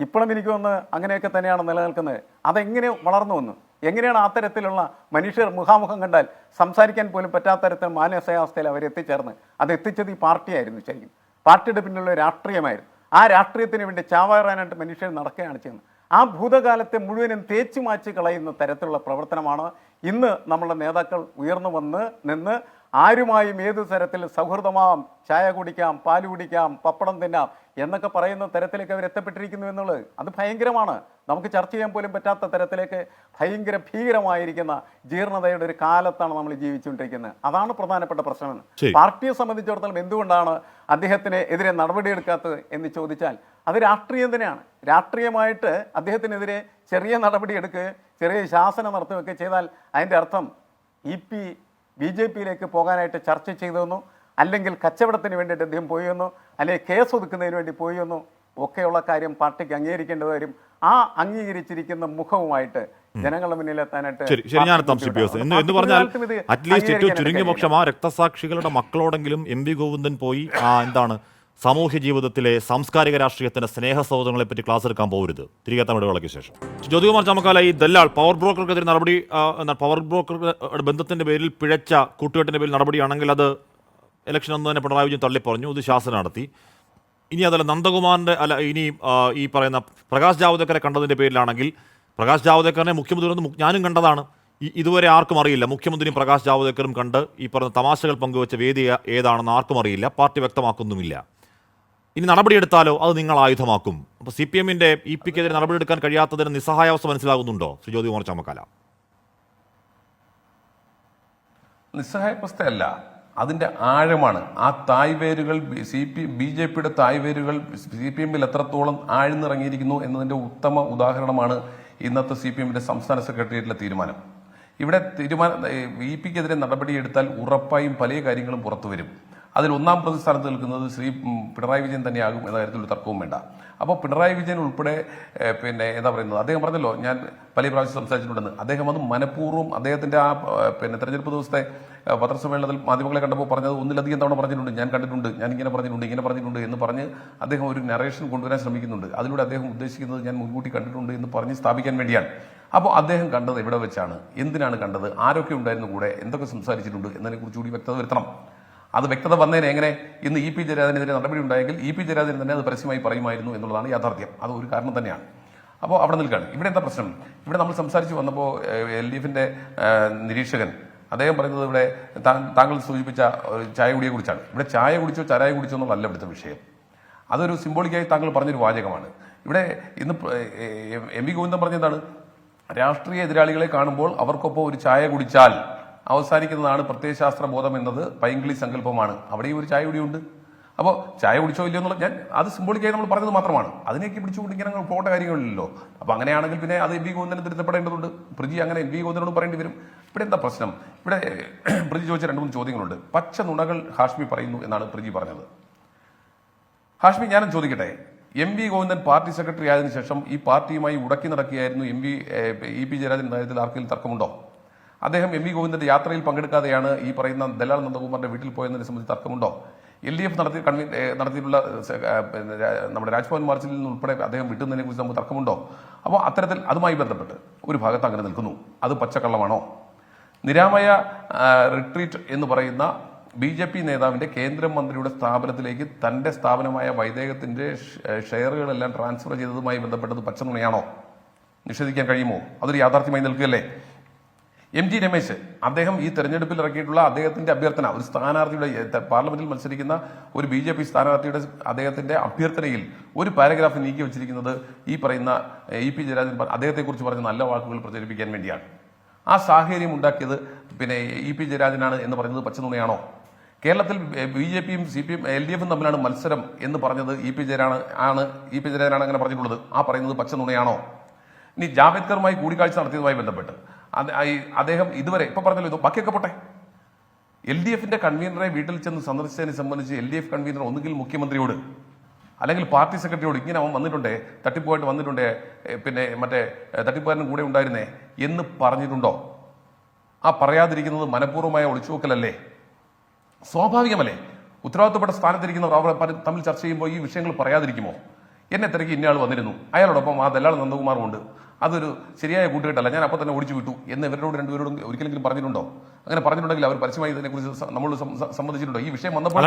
ഇപ്പോഴും എനിക്ക് തോന്നുന്നു അങ്ങനെയൊക്കെ തന്നെയാണ് നിലനിൽക്കുന്നത്. അതെങ്ങനെ വളർന്നു വന്നു? എങ്ങനെയാണ് ആ തരത്തിലുള്ള മനുഷ്യർ മുഖാമുഖം കണ്ടാൽ സംസാരിക്കാൻ പോലും പറ്റാത്ത തരത്തിൽ മാനസികാവസ്ഥയിൽ അവരെത്തിച്ചേർന്ന് അത് എത്തിച്ചത് ഈ പാർട്ടിയായിരുന്നു. ശരിക്കും പാർട്ടിയുടെ പിന്നിലുള്ള രാഷ്ട്രീയമായിരുന്നു. ആ രാഷ്ട്രീയത്തിന് വേണ്ടി ചാവാറാനായിട്ട് മനുഷ്യർ നടക്കുകയാണ് ചെയ്യുന്നത്. ആ ഭൂതകാലത്തെ മുഴുവനും തേച്ചു മാച്ച് കളയുന്ന തരത്തിലുള്ള പ്രവർത്തനമാണ് ഇന്ന് നമ്മളുടെ നേതാക്കൾ ഉയർന്നു നിന്ന് ആരുമായും ഏത് തരത്തിൽ സൗഹൃദമാം, ചായ കുടിക്കാം, പാല് കുടിക്കാം, പപ്പടം തിന്നാം എന്നൊക്കെ പറയുന്ന തരത്തിലേക്ക് അവർ എത്തപ്പെട്ടിരിക്കുന്നു എന്നുള്ളത് അത് ഭയങ്കരമാണ്. നമുക്ക് ചർച്ച ചെയ്യാൻ പോലും പറ്റാത്ത തരത്തിലേക്ക് ഭീകരമായിരിക്കുന്ന ജീർണതയുടെ ഒരു കാലത്താണ് നമ്മൾ ജീവിച്ചുകൊണ്ടിരിക്കുന്നത്. അതാണ് പ്രധാനപ്പെട്ട പ്രശ്നമെന്ന്. പാർട്ടിയെ സംബന്ധിച്ചിടത്തോളം എന്തുകൊണ്ടാണ് അദ്ദേഹത്തിന് എതിരെ നടപടിയെടുക്കാത്തത് എന്ന് ചോദിച്ചാൽ അത് രാഷ്ട്രീയം തന്നെയാണ്. രാഷ്ട്രീയമായിട്ട് അദ്ദേഹത്തിനെതിരെ ചെറിയ നടപടി എടുക്കുകയും ചെറിയ ശാസന നടത്തുകയൊക്കെ ചെയ്താൽ അതിൻ്റെ അർത്ഥം BJP-യിലേക്ക് പോകാനായിട്ട് ചർച്ച ചെയ്തെന്നോ, അല്ലെങ്കിൽ കച്ചവടത്തിന് വേണ്ടിയിട്ട് അദ്ദേഹം പോയെന്നോ, അല്ലെങ്കിൽ കേസ് ഒതുക്കുന്നതിന് വേണ്ടി പോയെന്നോ ഒക്കെയുള്ള കാര്യം പാർട്ടിക്ക് അംഗീകരിക്കേണ്ടത് വരും. ആ അംഗീകരിച്ചിരിക്കുന്ന മുഖവുമായിട്ട് ജനങ്ങളുടെ മുന്നിലെത്താനായിട്ട് എന്ന് പറഞ്ഞാൽ അറ്റ്ലീസ്റ്റ് ഏറ്റവും ചുരുങ്ങിയ പക്ഷം ആ രക്തസാക്ഷികളുടെ മക്കളോടെങ്കിലും MV ഗോവിന്ദൻ പോയി എന്താണ് സാമൂഹ്യ ജീവിതത്തിലെ സാംസ്കാരിക രാഷ്ട്രീയത്തിന്റെ സ്നേഹസൗഹൃദങ്ങളെ പറ്റി ക്ലാസ് എടുക്കാൻ പോകരുത്. തിരികെ തമിഴ്നാടുകൾക്ക് ശേഷം ജ്യോതികുമാർ ചാമക്കാല, ഈ ദല്ലാൾ പവർ ബ്രോക്കർക്കെതിരെ നടപടി, പവർ ബ്രോക്കർ ബന്ധത്തിന്റെ പേരിൽ പിഴച്ച കൂട്ടുകെട്ടിന്റെ പേരിൽ നടപടിയാണെങ്കിൽ അത് ഇലക്ഷൻ അന്ന് തന്നെ പിണറായി വിജയൻ തള്ളിപ്പറഞ്ഞു, ഇത് ശാസന നടത്തി. ഇനി അതല്ല നന്ദകുമാറിന്റെ ഇനി ഈ പറയുന്ന പ്രകാശ് ജാവദേക്കറെ കണ്ടതിന്റെ പേരിലാണെങ്കിൽ പ്രകാശ് ജാവദേക്കറിനെ മുഖ്യമന്ത്രി ഞാനും കണ്ടതാണ്. ഇതുവരെ ആർക്കും അറിയില്ല. മുഖ്യമന്ത്രിയും പ്രകാശ് ജാവദേക്കറും കണ്ട് ഈ പറഞ്ഞ തമാശകൾ പങ്കുവെച്ച വേദി ഏതാണെന്ന് ആർക്കും അറിയില്ല. പാർട്ടി വ്യക്തമാക്കുന്നുമില്ല. ഇനി നടപടിയെടുത്താലോ അത് നിങ്ങൾ ആയുധമാക്കും. അപ്പോൾ CPM-ന്റെ EP-ക്കെതിരെ നടപടിയെടുക്കാൻ കഴിയാത്തതിന് നിസ്സഹായാവസ്ഥ മനസ്സിലാകുന്നുണ്ടോ ശ്രീ ജ്യോതികുമാർ ചാമക്കാല? നിസ്സഹായാവസ്ഥയല്ല, അതിന്റെ ആഴമാണ്. ആ തായ്വേരുകൾ BJP-യുടെ തായ്വേരുകൾ CPM-ൽ എത്രത്തോളം ആഴ്ന്നിറങ്ങിയിരിക്കുന്നു എന്നതിന്റെ ഉത്തമ ഉദാഹരണമാണ് ഇന്നത്തെ CPM-ന്റെ സംസ്ഥാന സെക്രട്ടേറിയറ്റിലെ തീരുമാനം. ഇവിടെ EP-ക്കെതിരെ നടപടിയെടുത്താൽ ഉറപ്പായും പല കാര്യങ്ങളും പുറത്തു വരും. അതിൽ ഒന്നാം പ്രതിസ്ഥാനത്ത് നിൽക്കുന്നത് ശ്രീ പിണറായി വിജയൻ തന്നെയാകും എന്ന കാര്യത്തിൽ ഒരു തർക്കവും വേണ്ട. അപ്പോൾ പിണറായി വിജയൻ ഉൾപ്പെടെ എന്താ പറയുന്നത്, അദ്ദേഹം പറഞ്ഞല്ലോ, ഞാൻ പല പ്രാവശ്യം സംസാരിച്ചിട്ടുണ്ടെന്ന്. അദ്ദേഹം അത് മനഃപൂർവ്വം അദ്ദേഹത്തിന്റെ ആ തെരഞ്ഞെടുപ്പ് ദിവസത്തെ പത്രസമ്മേളനത്തിൽ മാധ്യമങ്ങളെ കണ്ടപ്പോൾ പറഞ്ഞത് ഒന്നിലധികം തവണ പറഞ്ഞിട്ടുണ്ട്, ഞാൻ കണ്ടിട്ടുണ്ട്, ഞാൻ ഇങ്ങനെ പറഞ്ഞിട്ടുണ്ട് എന്ന് പറഞ്ഞ് അദ്ദേഹം ഒരു നറേഷൻ കൊണ്ടുവരാൻ ശ്രമിക്കുന്നുണ്ട്. അതിലൂടെ അദ്ദേഹം ഉദ്ദേശിക്കുന്നത് ഞാൻ മുൻകൂട്ടി കണ്ടിട്ടുണ്ട് എന്ന് പറഞ്ഞ് സ്ഥാപിക്കാൻ വേണ്ടിയാണ്. അപ്പോൾ അദ്ദേഹം കണ്ടത് എവിടെ വെച്ചാണ്, എന്തിനാണ് കണ്ടത്, ആരൊക്കെ ഉണ്ടായിരുന്നു കൂടെ, എന്തൊക്കെ സംസാരിച്ചിട്ടുണ്ട് എന്നതിനെ കുറിച്ച് കൂടി വ്യക്തത വരുത്തണം. അത് വ്യക്തത വന്നതിന് എങ്ങനെ ഇന്ന് EP ജയരാജനെതിരെ നടപടി ഉണ്ടായെങ്കിൽ EP ജയരാജൻ തന്നെ അത് പരസ്യമായി പറയുമായിരുന്നു എന്നുള്ളതാണ് യാഥാർത്ഥ്യം. അത് ഒരു കാരണം തന്നെയാണ്. അപ്പോൾ അവിടെ നിൽക്കുകയാണ്. ഇവിടെ എന്താ പ്രശ്നം? ഇവിടെ നമ്മൾ സംസാരിച്ച് വന്നപ്പോൾ LDF-ന്റെ നിരീക്ഷകൻ അദ്ദേഹം പറയുന്നത് ഇവിടെ താങ്കൾ സൂചിപ്പിച്ച ചായ കുടിയെ കുറിച്ചാണ്. ഇവിടെ ചായ കുടിച്ചോ ചാരായ കുടിച്ചോ എന്നുള്ളതല്ല ഇവിടുത്തെ വിഷയം. അതൊരു സിംബോളിക്കായി താങ്കൾ പറഞ്ഞൊരു വാചകമാണ്. ഇവിടെ ഇന്ന് MV ഗോവിന്ദൻ പറഞ്ഞതാണ്, രാഷ്ട്രീയ എതിരാളികളെ കാണുമ്പോൾ അവർക്കൊപ്പം ഒരു ചായ കുടിച്ചാൽ അവസാനിക്കുന്നതാണ് പ്രത്യയശാസ്ത്ര ബോധം എന്നത് പൈങ്കിളി സങ്കല്പമാണ്. അവിടെയും ഒരു ചായ കുടിയുണ്ട്. അപ്പോൾ ചായ കുടിച്ചോ ഇല്ലയോ എന്നുള്ള അത് സിംബോളിക്കായി നമ്മൾ പറഞ്ഞത് മാത്രമാണ്. അതിനേക്ക് പിടിച്ചുകൊണ്ട് ഇങ്ങനെ പോകേണ്ട കാര്യങ്ങളില്ലല്ലോ. അപ്പോൾ അങ്ങനെയാണെങ്കിൽ പിന്നെ അത് MV ഗോവിന്ദനെ തിരുത്തപ്പെടേണ്ടതുണ്ട്. പ്രജി അങ്ങനെ MV ഗോവിന്ദനോട് പറയേണ്ടി വരും. ഇവിടെ എന്താ പ്രശ്നം? ഇവിടെ പ്രജി ചോദിച്ച 2-3 ചോദ്യങ്ങളുണ്ട്. പച്ച നുണകൾ ഹാഷ്മി പറയുന്നു എന്നാണ് പ്രജി പറഞ്ഞത്. ഹാഷ്മി, ഞാനും ചോദിക്കട്ടെ, MV ഗോവിന്ദൻ പാർട്ടി സെക്രട്ടറി ആയതിനു ശേഷം ഈ പാർട്ടിയുമായി ഉടക്കി നടക്കുകയായിരുന്നു. EP ജയരാജൻ കാര്യത്തിൽ ആർക്കെങ്കിലും തർക്കമുണ്ടോ? അദ്ദേഹം MV ഗോവിന്ദന്റെ യാത്രയിൽ പങ്കെടുക്കാതെയാണ് ഈ പറയുന്ന ദലാൽ നന്ദകുമാറിന്റെ വീട്ടിൽ പോയതിനെ സംബന്ധിച്ച് തർക്കമുണ്ടോ? LDF നടത്തിയിട്ടുള്ള നമ്മുടെ രാജ്ഭവൻ മാർച്ചിൽ നിന്ന് ഉൾപ്പെടെ അദ്ദേഹം വിട്ടുന്നതിനെ കുറിച്ച് നമുക്ക് തർക്കമുണ്ടോ? അപ്പോൾ അത്തരത്തിൽ അതുമായി ബന്ധപ്പെട്ട് ഒരു ഭാഗത്ത് അങ്ങനെ നിൽക്കുന്നു. അത് പച്ചക്കള്ളമാണോ? നിരാമയ റിട്രീറ്റ് എന്ന് പറയുന്ന BJP നേതാവിന്റെ കേന്ദ്രമന്ത്രിയുടെ സ്ഥാപനത്തിലേക്ക് തന്റെ സ്ഥാപനമായ വൈദേഹത്തിന്റെ ഷെയറുകളെല്ലാം ട്രാൻസ്ഫർ ചെയ്തതുമായി ബന്ധപ്പെട്ടത് പച്ചനുണയാണോ? നിഷേധിക്കാൻ കഴിയുമോ? അതൊരു യാഥാർത്ഥ്യമായി നിൽക്കുകയല്ലേ? MG രമേശ് അദ്ദേഹം ഈ തെരഞ്ഞെടുപ്പിൽ ഇറക്കിയിട്ടുള്ള അദ്ദേഹത്തിന്റെ അഭ്യർത്ഥന, ഒരു സ്ഥാനാർത്ഥിയുടെ പാർലമെന്റിൽ മത്സരിക്കുന്ന ഒരു BJP സ്ഥാനാർത്ഥിയുടെ അദ്ദേഹത്തിന്റെ അഭ്യർത്ഥനയിൽ ഒരു പാരഗ്രാഫ് നീക്കി വെച്ചിരിക്കുന്നത് ഈ പറയുന്ന EP ജയരാജൻ അദ്ദേഹത്തെക്കുറിച്ച് പറഞ്ഞ നല്ല വാക്കുകൾ പ്രചരിപ്പിക്കാൻ വേണ്ടിയാണ്. ആ സാഹചര്യം ഉണ്ടാക്കിയത് പിന്നെ EP ജയരാജനാണ് എന്ന് പറയുന്നത് പച്ചനുണയാണോ? കേരളത്തിൽ BJP-യും CPM LDF-ഉം തമ്മിലാണ് മത്സരം എന്ന് പറഞ്ഞത് EP ജയരാജനാണ് അങ്ങനെ പറഞ്ഞിട്ടുള്ളത്. ആ പറയുന്നത് പച്ചനുണയാണോ? ഇനി ജാവേദ്കറുമായി കൂടിക്കാഴ്ച നടത്തിയതുമായി ബന്ധപ്പെട്ട് അദ്ദേഹം ഇതുവരെ ഇപ്പൊ പറഞ്ഞല്ലോ, ഇത് ബാക്കിയൊക്കെ പോട്ടെ, LDF-ന്റെ കൺവീനറെ വീട്ടിൽ ചെന്ന് സന്ദർശിച്ചതിനെ സംബന്ധിച്ച് LDF കൺവീനർ ഒന്നുകിൽ മുഖ്യമന്ത്രിയോട് അല്ലെങ്കിൽ പാർട്ടി സെക്രട്ടറിയോട് ഇങ്ങനെ അവൻ വന്നിട്ടുണ്ടേ, തട്ടിപ്പുമായിട്ട് വന്നിട്ടുണ്ടേ, പിന്നെ മറ്റേ തട്ടിപ്പുകാരനും കൂടെ ഉണ്ടായിരുന്നേ എന്ന് പറഞ്ഞിട്ടുണ്ടോ? ആ പറയാതിരിക്കുന്നത് മനഃപൂർവ്വമായ ഒളിച്ചുവെക്കലല്ലേ? സ്വാഭാവികമല്ലേ? ഉത്തരവാദിത്തപ്പെട്ട സ്ഥാനത്തിരിക്കുന്നവർ അവർ തമ്മിൽ ചർച്ച ചെയ്യുമ്പോൾ ഈ വിഷയങ്ങൾ പറയാതിരിക്കുമോ? എന്നെ തിരക്കി ഇന്നയാൾ വന്നിരുന്നു, അയാളോടൊപ്പം ആ ദല്ലാൾ നന്ദകുമാറും ഉണ്ട്, അതൊരു ശരിയായ കൂട്ടുകെട്ടല്ല, ഞാൻ അപ്പോൾ തന്നെ ഓടിച്ചു വിട്ടു എന്ന് ഇവരോട് രണ്ടുപേരോടും ഒരിക്കലെങ്കിലും പറഞ്ഞിട്ടുണ്ടോ? അങ്ങനെ പറഞ്ഞിട്ടുണ്ടെങ്കിൽ അവർ പരസ്യമായി ഇതിനെക്കുറിച്ച് നമ്മൾ സംബന്ധിച്ചിട്ടുണ്ടോ? ഈ വിഷയം വന്നപ്പോൾ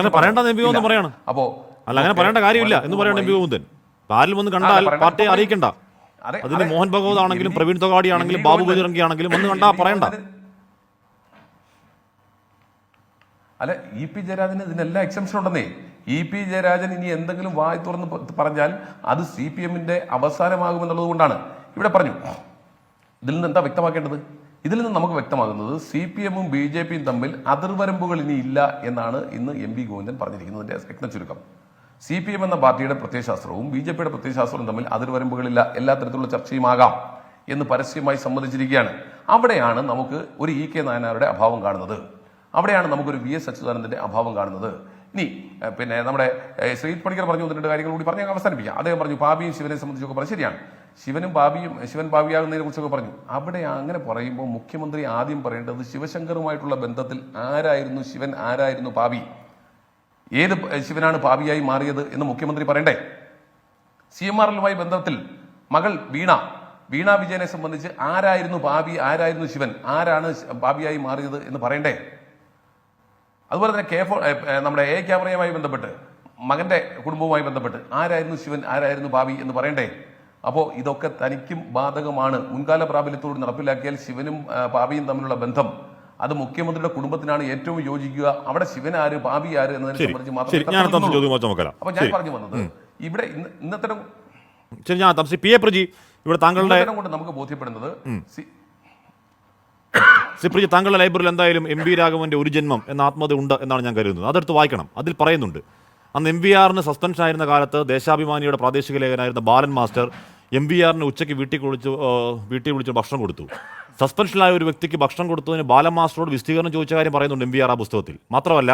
അപ്പോ അങ്ങനെ പറയേണ്ട കാര്യമില്ല എന്ന് പറയണം MV ഗോവിന്ദൻ. ആരിൽ വന്ന് കണ്ടാൽ പാർട്ടിയെ അറിയിക്കണ്ട. അതിന് മോഹൻ ഭഗവത് ആണെങ്കിലും പ്രവീൺ തൊഗാടി ആണെങ്കിലും ബാബു ബജറംഗി ആണെങ്കിലും വന്ന് കണ്ടാ പറയണ്ട. അല്ല, EP ജയരാജന് ഇതിനെല്ലാം എക്സംഷൻ ഉണ്ടെന്നേ. EP ജയരാജൻ ഇനി എന്തെങ്കിലും വായി തുറന്ന് പറഞ്ഞാൽ അത് CPM-ന്റെ അവസാനമാകുമെന്നുള്ളത് കൊണ്ടാണ് ഇവിടെ പറഞ്ഞു. ഇതിൽ നിന്ന് എന്താ വ്യക്തമാക്കേണ്ടത്? ഇതിൽ നിന്ന് നമുക്ക് വ്യക്തമാകുന്നത് CPM-ഉം BJP-യും തമ്മിൽ അതിർവരമ്പുകൾ ഇനി ഇല്ല എന്നാണ് ഇന്ന് MV ഗോവിന്ദൻ പറഞ്ഞിരിക്കുന്നതിന്റെ രത്ന ചുരുക്കം. CPM എന്ന പാർട്ടിയുടെ പ്രത്യയശാസ്ത്രവും BJP-യുടെ പ്രത്യയശാസ്ത്രവും തമ്മിൽ അതിർവരമ്പുകളില്ല, എല്ലാ തരത്തിലുള്ള ചർച്ചയുമാകാം എന്ന് പരസ്യമായി സമ്മതിച്ചിരിക്കുകയാണ്. അവിടെയാണ് നമുക്ക് ഒരു EK നായനാരുടെ അഭാവം കാണുന്നത്. അവിടെയാണ് നമുക്കൊരു VS അച്യുതാനന്ദന്റെ അഭാവം കാണുന്നത്. ഇനി പിന്നെ നമ്മുടെ ശ്രീജിത് പണിക്കർ പറഞ്ഞു 2 കാര്യങ്ങൾ കൂടി പറഞ്ഞ് അവസാനിപ്പിക്കാം. അദ്ദേഹം പറഞ്ഞു പാപിയും ശിവനെ സംബന്ധിച്ചൊക്കെ പറഞ്ഞു. ശരിയാണ്, ശിവൻ ഭാവിയാകുന്നതിനെ കുറിച്ചൊക്കെ പറഞ്ഞു. അവിടെ അങ്ങനെ പറയുമ്പോൾ മുഖ്യമന്ത്രി ആദ്യം പറയേണ്ടത് ശിവശങ്കറുമായിട്ടുള്ള ബന്ധത്തിൽ ആരായിരുന്നു ശിവൻ, ആരായിരുന്നു പാപി, ഏത് ശിവനാണ് പാപിയായി മാറിയത് എന്ന് മുഖ്യമന്ത്രി പറയണ്ടേ? CMR-ലുമായി ബന്ധത്തിൽ മകൾ വീണ വിജയനെ സംബന്ധിച്ച് ആരായിരുന്നു പാപി, ആരായിരുന്നു ശിവൻ, ആരാണ് പാപിയായി മാറിയത് എന്ന് പറയണ്ടേ? അതുപോലെ തന്നെ നമ്മുടെ A ക്യാമറയുമായി ബന്ധപ്പെട്ട് മകന്റെ കുടുംബവുമായി ബന്ധപ്പെട്ട് ആരായിരുന്നു ശിവൻ, ആരായിരുന്നു പാപി എന്ന് പറയണ്ടേ? അപ്പോൾ ഇതൊക്കെ തനിക്കും ബാധകമാണ്. മുൻകാല പ്രാബല്യത്തോട് നടപ്പിലാക്കിയാൽ ശിവനും പാപിയും തമ്മിലുള്ള ബന്ധം അത് മുഖ്യമന്ത്രിയുടെ കുടുംബത്തിനാണ് ഏറ്റവും യോജിക്കുക. അവിടെ ശിവനാര് പാപി ആര് എന്നതിനെ സംബന്ധിച്ച് അപ്പൊ ഞാൻ പറഞ്ഞു വന്നത് ഇവിടെ ഇന്നത്തെ ശരി, ഞാൻ പി എ പ്രജി ഇവിടെ താങ്കളുടെ കൊണ്ട് നമുക്ക് ബോധ്യപ്പെടുന്നത് സിപ്രിജി താങ്കളുടെ ലൈബ്രറിയിൽ എന്തായാലും എം വി രാഘവന്റെ ഒരു ജന്മം എന്ന ആത്മകഥ ഉണ്ട് എന്നാണ് ഞാൻ കരുതുന്നത്. അതെടുത്ത് വായിക്കണം. അതിൽ പറയുന്നുണ്ട്, അന്ന് എം വി ആറിന് സസ്പെൻഷൻ ആയിരുന്ന കാലത്ത് ദേശാഭിമാനിയുടെ പ്രാദേശിക ലേഖനായിരുന്ന ബാലൻ മാസ്റ്റർ എം വി ആറിന് ഉച്ചയ്ക്ക് വീട്ടിൽ വിളിച്ച് ഭക്ഷണം കൊടുത്തു. സസ്പെൻഷനിലായ ഒരു വ്യക്തിക്ക് ഭക്ഷണം കൊടുത്തതിന് ബാലൻ മാസ്റ്ററോട് വിശദീകരണം ചോദിച്ച കാര്യം പറയുന്നുണ്ട് എം വി ആർ ആ പുസ്തകത്തിൽ. മാത്രമല്ല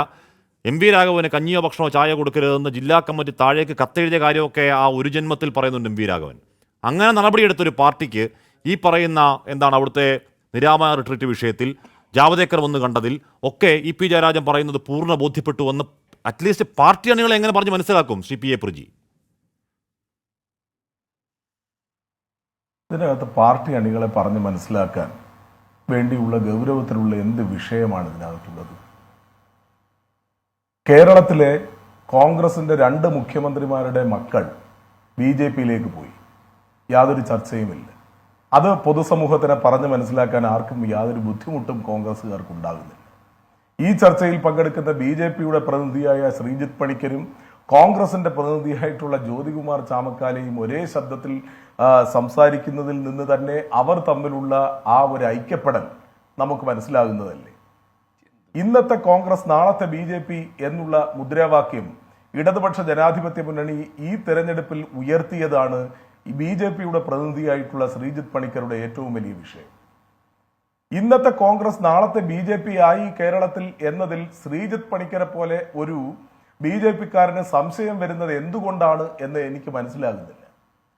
എം വി രാഘവന് കഞ്ഞിയോ ഭക്ഷണമോ ചായ കൊടുക്കരുതെന്ന് ജില്ലാ കമ്മിറ്റി താഴേക്ക് കത്തെഴുതിയ കാര്യമൊക്കെ ആ ഒരു ജന്മത്തിൽ പറയുന്നുണ്ട് എം വി രാഘവൻ. അങ്ങനെ നടപടിയെടുത്തൊരു പാർട്ടിക്ക് ഈ പറയുന്ന എന്താണ് അവിടുത്തെ നിരാമയ റിട്രീറ്റ് വിഷയത്തിൽ ജാവദേക്കർ വന്ന് കണ്ടതിൽ ഒക്കെ ഇ പി ജയരാജൻ പറയുന്നത് പൂർണ്ണ ബോധ്യപ്പെട്ടുവെന്ന് അറ്റ്ലീസ്റ്റ് പാർട്ടി അണികളെ എങ്ങനെ പറഞ്ഞ് മനസ്സിലാക്കും ശ്രീ പി എ പ്രജി? ഇതിനകത്ത് പാർട്ടി അണികളെ പറഞ്ഞ് മനസ്സിലാക്കാൻ വേണ്ടിയുള്ള ഗൗരവത്തിലുള്ള എന്ത് വിഷയമാണ് ഇതിനകത്തുള്ളത്? കേരളത്തിലെ കോൺഗ്രസിന്റെ 2 മുഖ്യമന്ത്രിമാരുടെ മക്കൾ BJP-യിലേക്ക് പോയി. യാതൊരു ചർച്ചയുമില്ല. അത് പൊതുസമൂഹത്തിനെ പറഞ്ഞ് മനസ്സിലാക്കാൻ ആർക്കും യാതൊരു ബുദ്ധിമുട്ടും കോൺഗ്രസ്സുകാർക്ക് ഉണ്ടാകുന്നില്ല. ഈ ചർച്ചയിൽ പങ്കെടുക്കുന്ന BJP-യുടെ പ്രതിനിധിയായ ശ്രീജിത്ത് പണിക്കരും കോൺഗ്രസിന്റെ പ്രതിനിധിയായിട്ടുള്ള ജ്യോതികുമാർ ചാമക്കാലയും ഒരേ ശബ്ദത്തിൽ സംസാരിക്കുന്നതിൽ നിന്ന് തന്നെ അവർ തമ്മിലുള്ള ആ ഒരു ഐക്യപ്പെടൽ നമുക്ക് മനസ്സിലാകുന്നതല്ലേ. ഇന്നത്തെ കോൺഗ്രസ് നാളത്തെ BJP എന്നുള്ള മുദ്രാവാക്യം ഇടതുപക്ഷ ജനാധിപത്യ മുന്നണി ഈ തെരഞ്ഞെടുപ്പിൽ ഉയർത്തിയതാണ് BJP-യുടെ പ്രതിനിധിയായിട്ടുള്ള ശ്രീജിത്ത് പണിക്കരുടെ ഏറ്റവും വലിയ വിഷയം. ഇന്നത്തെ കോൺഗ്രസ് നാളത്തെ BJP ആയി കേരളത്തിൽ എന്നതിൽ ശ്രീജിത്ത് പണിക്കരെ പോലെ ഒരു BJP-ക്കാരന് സംശയം വരുന്നത് എന്തുകൊണ്ടാണ് എന്ന് എനിക്ക് മനസ്സിലാകുന്നില്ല.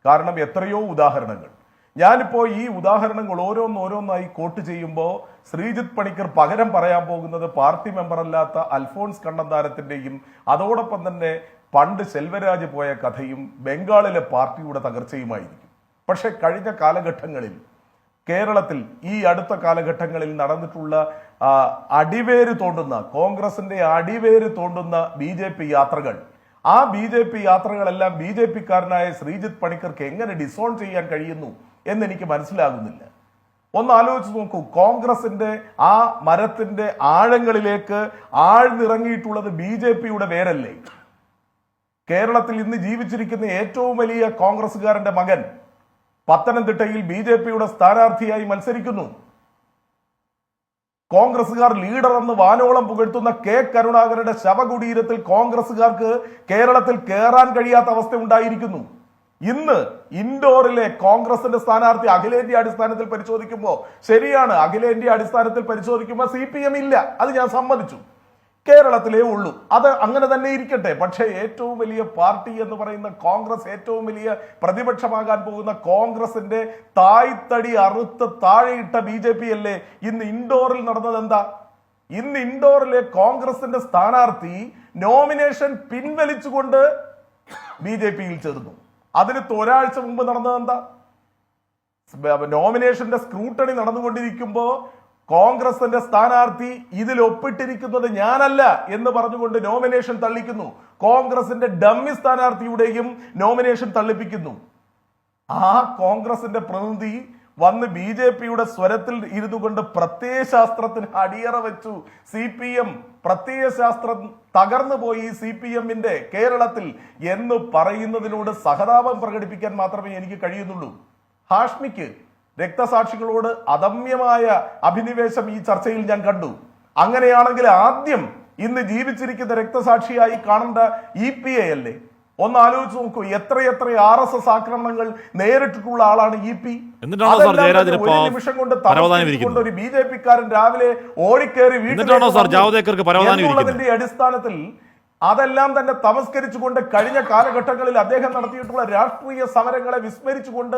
കാരണം എത്രയോ ഉദാഹരണങ്ങൾ, ഞാനിപ്പോ ഈ ഉദാഹരണങ്ങൾ ഓരോന്നോരോന്നായി കോട്ട് ചെയ്യുമ്പോൾ ശ്രീജിത്ത് പണിക്കർ പകരം പറയാൻ പോകുന്നത് പാർട്ടി മെമ്പർ അല്ലാത്ത അൽഫോൺസ് കണ്ണന്താനത്തിന്റെയും അതോടൊപ്പം തന്നെ പണ്ട് സെൽവരാജ് പോയ കഥയും ബംഗാളിലെ പാർട്ടിയുടെ തകർച്ചയുമായിരിക്കും. പക്ഷെ കഴിഞ്ഞ കാലഘട്ടങ്ങളിൽ കേരളത്തിൽ ഈ അടുത്ത കാലഘട്ടങ്ങളിൽ നടന്നിട്ടുള്ള അടിവേര് തോണ്ടുന്ന കോൺഗ്രസിന്റെ അടിവേര് തോണ്ടുന്ന BJP യാത്രകൾ, ആ BJP യാത്രകളെല്ലാം BJP-ക്കാരനായ ശ്രീജിത്ത് പണിക്കർക്ക് എങ്ങനെ ഡിസോൺ ചെയ്യാൻ കഴിയുന്നു എന്നെനിക്ക് മനസ്സിലാകുന്നില്ല. ഒന്ന് ആലോചിച്ച് നോക്കൂ, കോൺഗ്രസിന്റെ ആ മരത്തിന്റെ ആഴങ്ങളിലേക്ക് ആഴ്ന്നിറങ്ങിയിട്ടുള്ളത് BJP-യുടെ വേരല്ലേ? കേരളത്തിൽ ഇന്ന് ജീവിച്ചിരിക്കുന്ന ഏറ്റവും വലിയ കോൺഗ്രസുകാരന്റെ മകൻ പത്തനംതിട്ടയിൽ BJP-യുടെ സ്ഥാനാർത്ഥിയായി മത്സരിക്കുന്നു. കോൺഗ്രസുകാർ ലീഡർ എന്ന് വാനോളം പുകഴ്ത്തുന്ന K. കരുണാകരന്റെ ശവകുടീരത്തിൽ കോൺഗ്രസുകാർക്ക് കേരളത്തിൽ കയറാൻ കഴിയാത്ത അവസ്ഥ ഉണ്ടായിരിക്കുന്നു. ഇന്ന് ഇൻഡോറിലെ കോൺഗ്രസിന്റെ സ്ഥാനാർത്ഥി അഖിലേന്ത്യാ അടിസ്ഥാനത്തിൽ പരിശോധിക്കുമ്പോൾ, ശരിയാണ്, അഖിലേന്ത്യാ അടിസ്ഥാനത്തിൽ പരിശോധിക്കുമ്പോൾ CPM ഇല്ല, അത് ഞാൻ സമ്മതിച്ചു. കേരളത്തിലേ ഉള്ളൂ, അത് അങ്ങനെ തന്നെ ഇരിക്കട്ടെ. പക്ഷേ ഏറ്റവും വലിയ പാർട്ടി എന്ന് പറയുന്ന കോൺഗ്രസ്, ഏറ്റവും വലിയ പ്രതിപക്ഷമാകാൻ പോകുന്ന കോൺഗ്രസിന്റെ തായ്തടി അറുത്ത് താഴെയിട്ട BJP അല്ലേ ഇന്ന് ഇൻഡോറിൽ നടന്നത്? എന്താ ഇന്ന് ഇൻഡോറിലെ കോൺഗ്രസിന്റെ സ്ഥാനാർത്ഥി നോമിനേഷൻ പിൻവലിച്ചുകൊണ്ട് BJP-യിൽ ചേർന്നു. അതിന് ഒരാഴ്ച മുമ്പ് നടന്നത് എന്താ? നോമിനേഷന്റെ സ്ക്രൂട്ടണി നടന്നുകൊണ്ടിരിക്കുമ്പോ കോൺഗ്രസിന്റെ സ്ഥാനാർത്ഥി ഇതിൽ ഒപ്പിട്ടിരിക്കുന്നത് ഞാനല്ല എന്ന് പറഞ്ഞുകൊണ്ട് നോമിനേഷൻ തള്ളിക്കുന്നു. കോൺഗ്രസിന്റെ ഡമ്മി സ്ഥാനാർത്ഥിയുടെയും നോമിനേഷൻ തള്ളിപ്പിക്കുന്നു. ആ കോൺഗ്രസിന്റെ പ്രതിനിധി വന്ന് BJP-യുടെ സ്വരത്തിൽ ഇരുന്നു കൊണ്ട് പ്രത്യയശാസ്ത്രത്തിന് അടിയറ വെച്ചു. CPM പ്രത്യയശാസ്ത്രം തകർന്നു പോയി CPM-ന്റെ കേരളത്തിൽ എന്ന് പറയുന്നതിനോട് സഹതാപം പ്രകടിപ്പിക്കാൻ മാത്രമേ എനിക്ക് കഴിയുന്നുള്ളൂ. ഹാഷ്മിക്ക് രക്തസാക്ഷികളോട് അദമ്യമായ അഭിനിവേശം ഈ ചർച്ചയിൽ ഞാൻ കണ്ടു. അങ്ങനെയാണെങ്കിൽ ആദ്യം ഇന്ന് ജീവിച്ചിരിക്കുന്ന രക്തസാക്ഷിയായി കാണേണ്ട EPA അല്ലേ? ഒന്ന് ആലോചിച്ച് നോക്കൂ, എത്രയെത്ര RSS ആക്രമണങ്ങൾ നേരിട്ടിട്ടുള്ള ആളാണ് EP. ഒരു നിമിഷം കൊണ്ട് ഒരു BJP-ക്കാരൻ രാവിലെ ഓടിക്കേറി വീട്ടിൽ അടിസ്ഥാനത്തിൽ അതെല്ലാം തന്നെ തമസ്കരിച്ചുകൊണ്ട് കഴിഞ്ഞ കാലഘട്ടങ്ങളിൽ അദ്ദേഹം നടത്തിയിട്ടുള്ള രാഷ്ട്രീയ സമരങ്ങളെ വിസ്മരിച്ചുകൊണ്ട്,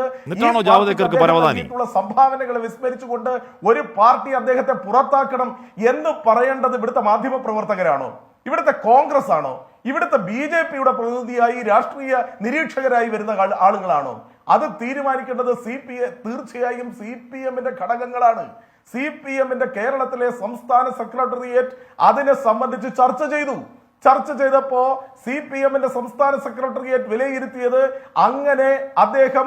സംഭാവനകളെ വിസ്മരിച്ചുകൊണ്ട് ഒരു പാർട്ടി അദ്ദേഹത്തെ പുറത്താക്കണം എന്ന് പറയേണ്ടത് ഇവിടുത്തെ മാധ്യമ പ്രവർത്തകരാണോ? ഇവിടുത്തെ കോൺഗ്രസ് ആണോ? ഇവിടുത്തെ BJP-യുടെ പ്രതിനിധിയായി രാഷ്ട്രീയ നിരീക്ഷകരായി വരുന്ന ആളുകളാണോ? അത് തീരുമാനിക്കേണ്ടത് തീർച്ചയായും CPM-ന്റെ ഘടകങ്ങളാണ്. CPM-ന്റെ കേരളത്തിലെ സംസ്ഥാന സെക്രട്ടേറിയറ്റ് അതിനെ സംബന്ധിച്ച് ചർച്ച ചെയ്തപ്പോ CPM-ന്റെ സംസ്ഥാന സെക്രട്ടേറിയറ്റ് വിലയിരുത്തിയത് അങ്ങനെ അദ്ദേഹം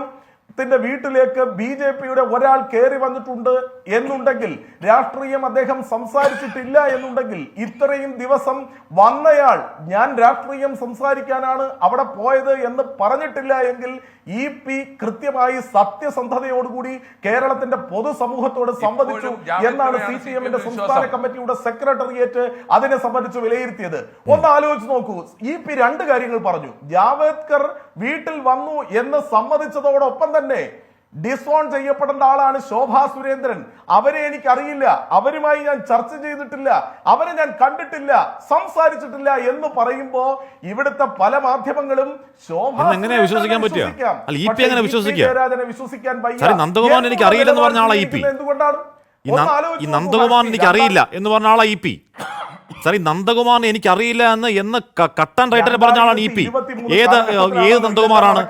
ത്തിന്റെ വീട്ടിലേക്ക് BJPയുടെ ഒരാൾ കയറി വന്നിട്ടുണ്ട് എന്നുണ്ടെങ്കിൽ, രാഷ്ട്രീയം അദ്ദേഹം സംസാരിച്ചിട്ടില്ല എന്നുണ്ടെങ്കിൽ, ഇത്രയും ദിവസം വന്നയാൾ ഞാൻ രാഷ്ട്രീയം സംസാരിക്കാനാണ് അവിടെ പോയത് എന്ന് പറഞ്ഞിട്ടില്ല എങ്കിൽ EP കൃത്യമായി സത്യസന്ധതയോടുകൂടി കേരളത്തിന്റെ പൊതുസമൂഹത്തോട് സംവദിച്ചു എന്നാണ് CPM-ന്റെ സംസ്ഥാന കമ്മിറ്റിയുടെ സെക്രട്ടേറിയറ്റ് അതിനെ സംബന്ധിച്ച് വിലയിരുത്തിയത്. ഒന്ന് ആലോചിച്ച് നോക്കൂ. EP രണ്ട് കാര്യങ്ങൾ പറഞ്ഞു. ജാവേദ്കർ വീട്ടിൽ വന്നു എന്ന് സമ്മതിച്ചതോടൊപ്പം തന്നെ ഡിസോൺ ചെയ്യപ്പെടേണ്ട ആളാണ് ശോഭാ സുരേന്ദ്രൻ. അവരെ എനിക്കറിയില്ല, അവരുമായി ഞാൻ ചർച്ച ചെയ്തിട്ടില്ല, അവരെ ഞാൻ കണ്ടിട്ടില്ല, സംസാരിച്ചിട്ടില്ല എന്ന് പറയുമ്പോ ഇവിടുത്തെ പല മാധ്യമങ്ങളും എങ്ങനെ വിശ്വസിക്കാൻ പറ്റുക? അല്ല, EP എങ്ങനെ വിശ്വസിക്കുക? വിശ്വസിക്കാൻ നന്ദകുമാർ എനിക്ക് അറിയില്ലെന്ന് പറഞ്ഞ ആളാ EP. എന്തുകൊണ്ടാണ് ഈ നന്ദകുമാർ എനിക്ക് അറിയില്ല എന്ന് പറഞ്ഞ ആളാ EP. സാർ, ഈ നന്ദകുമാറിനെ എനിക്കറിയില്ല എന്ന് കട്ട് ആൻഡ് റൈറ്റ് പറഞ്ഞ ആളാണ് EP. ഏത് നന്ദകുമാറാണ്?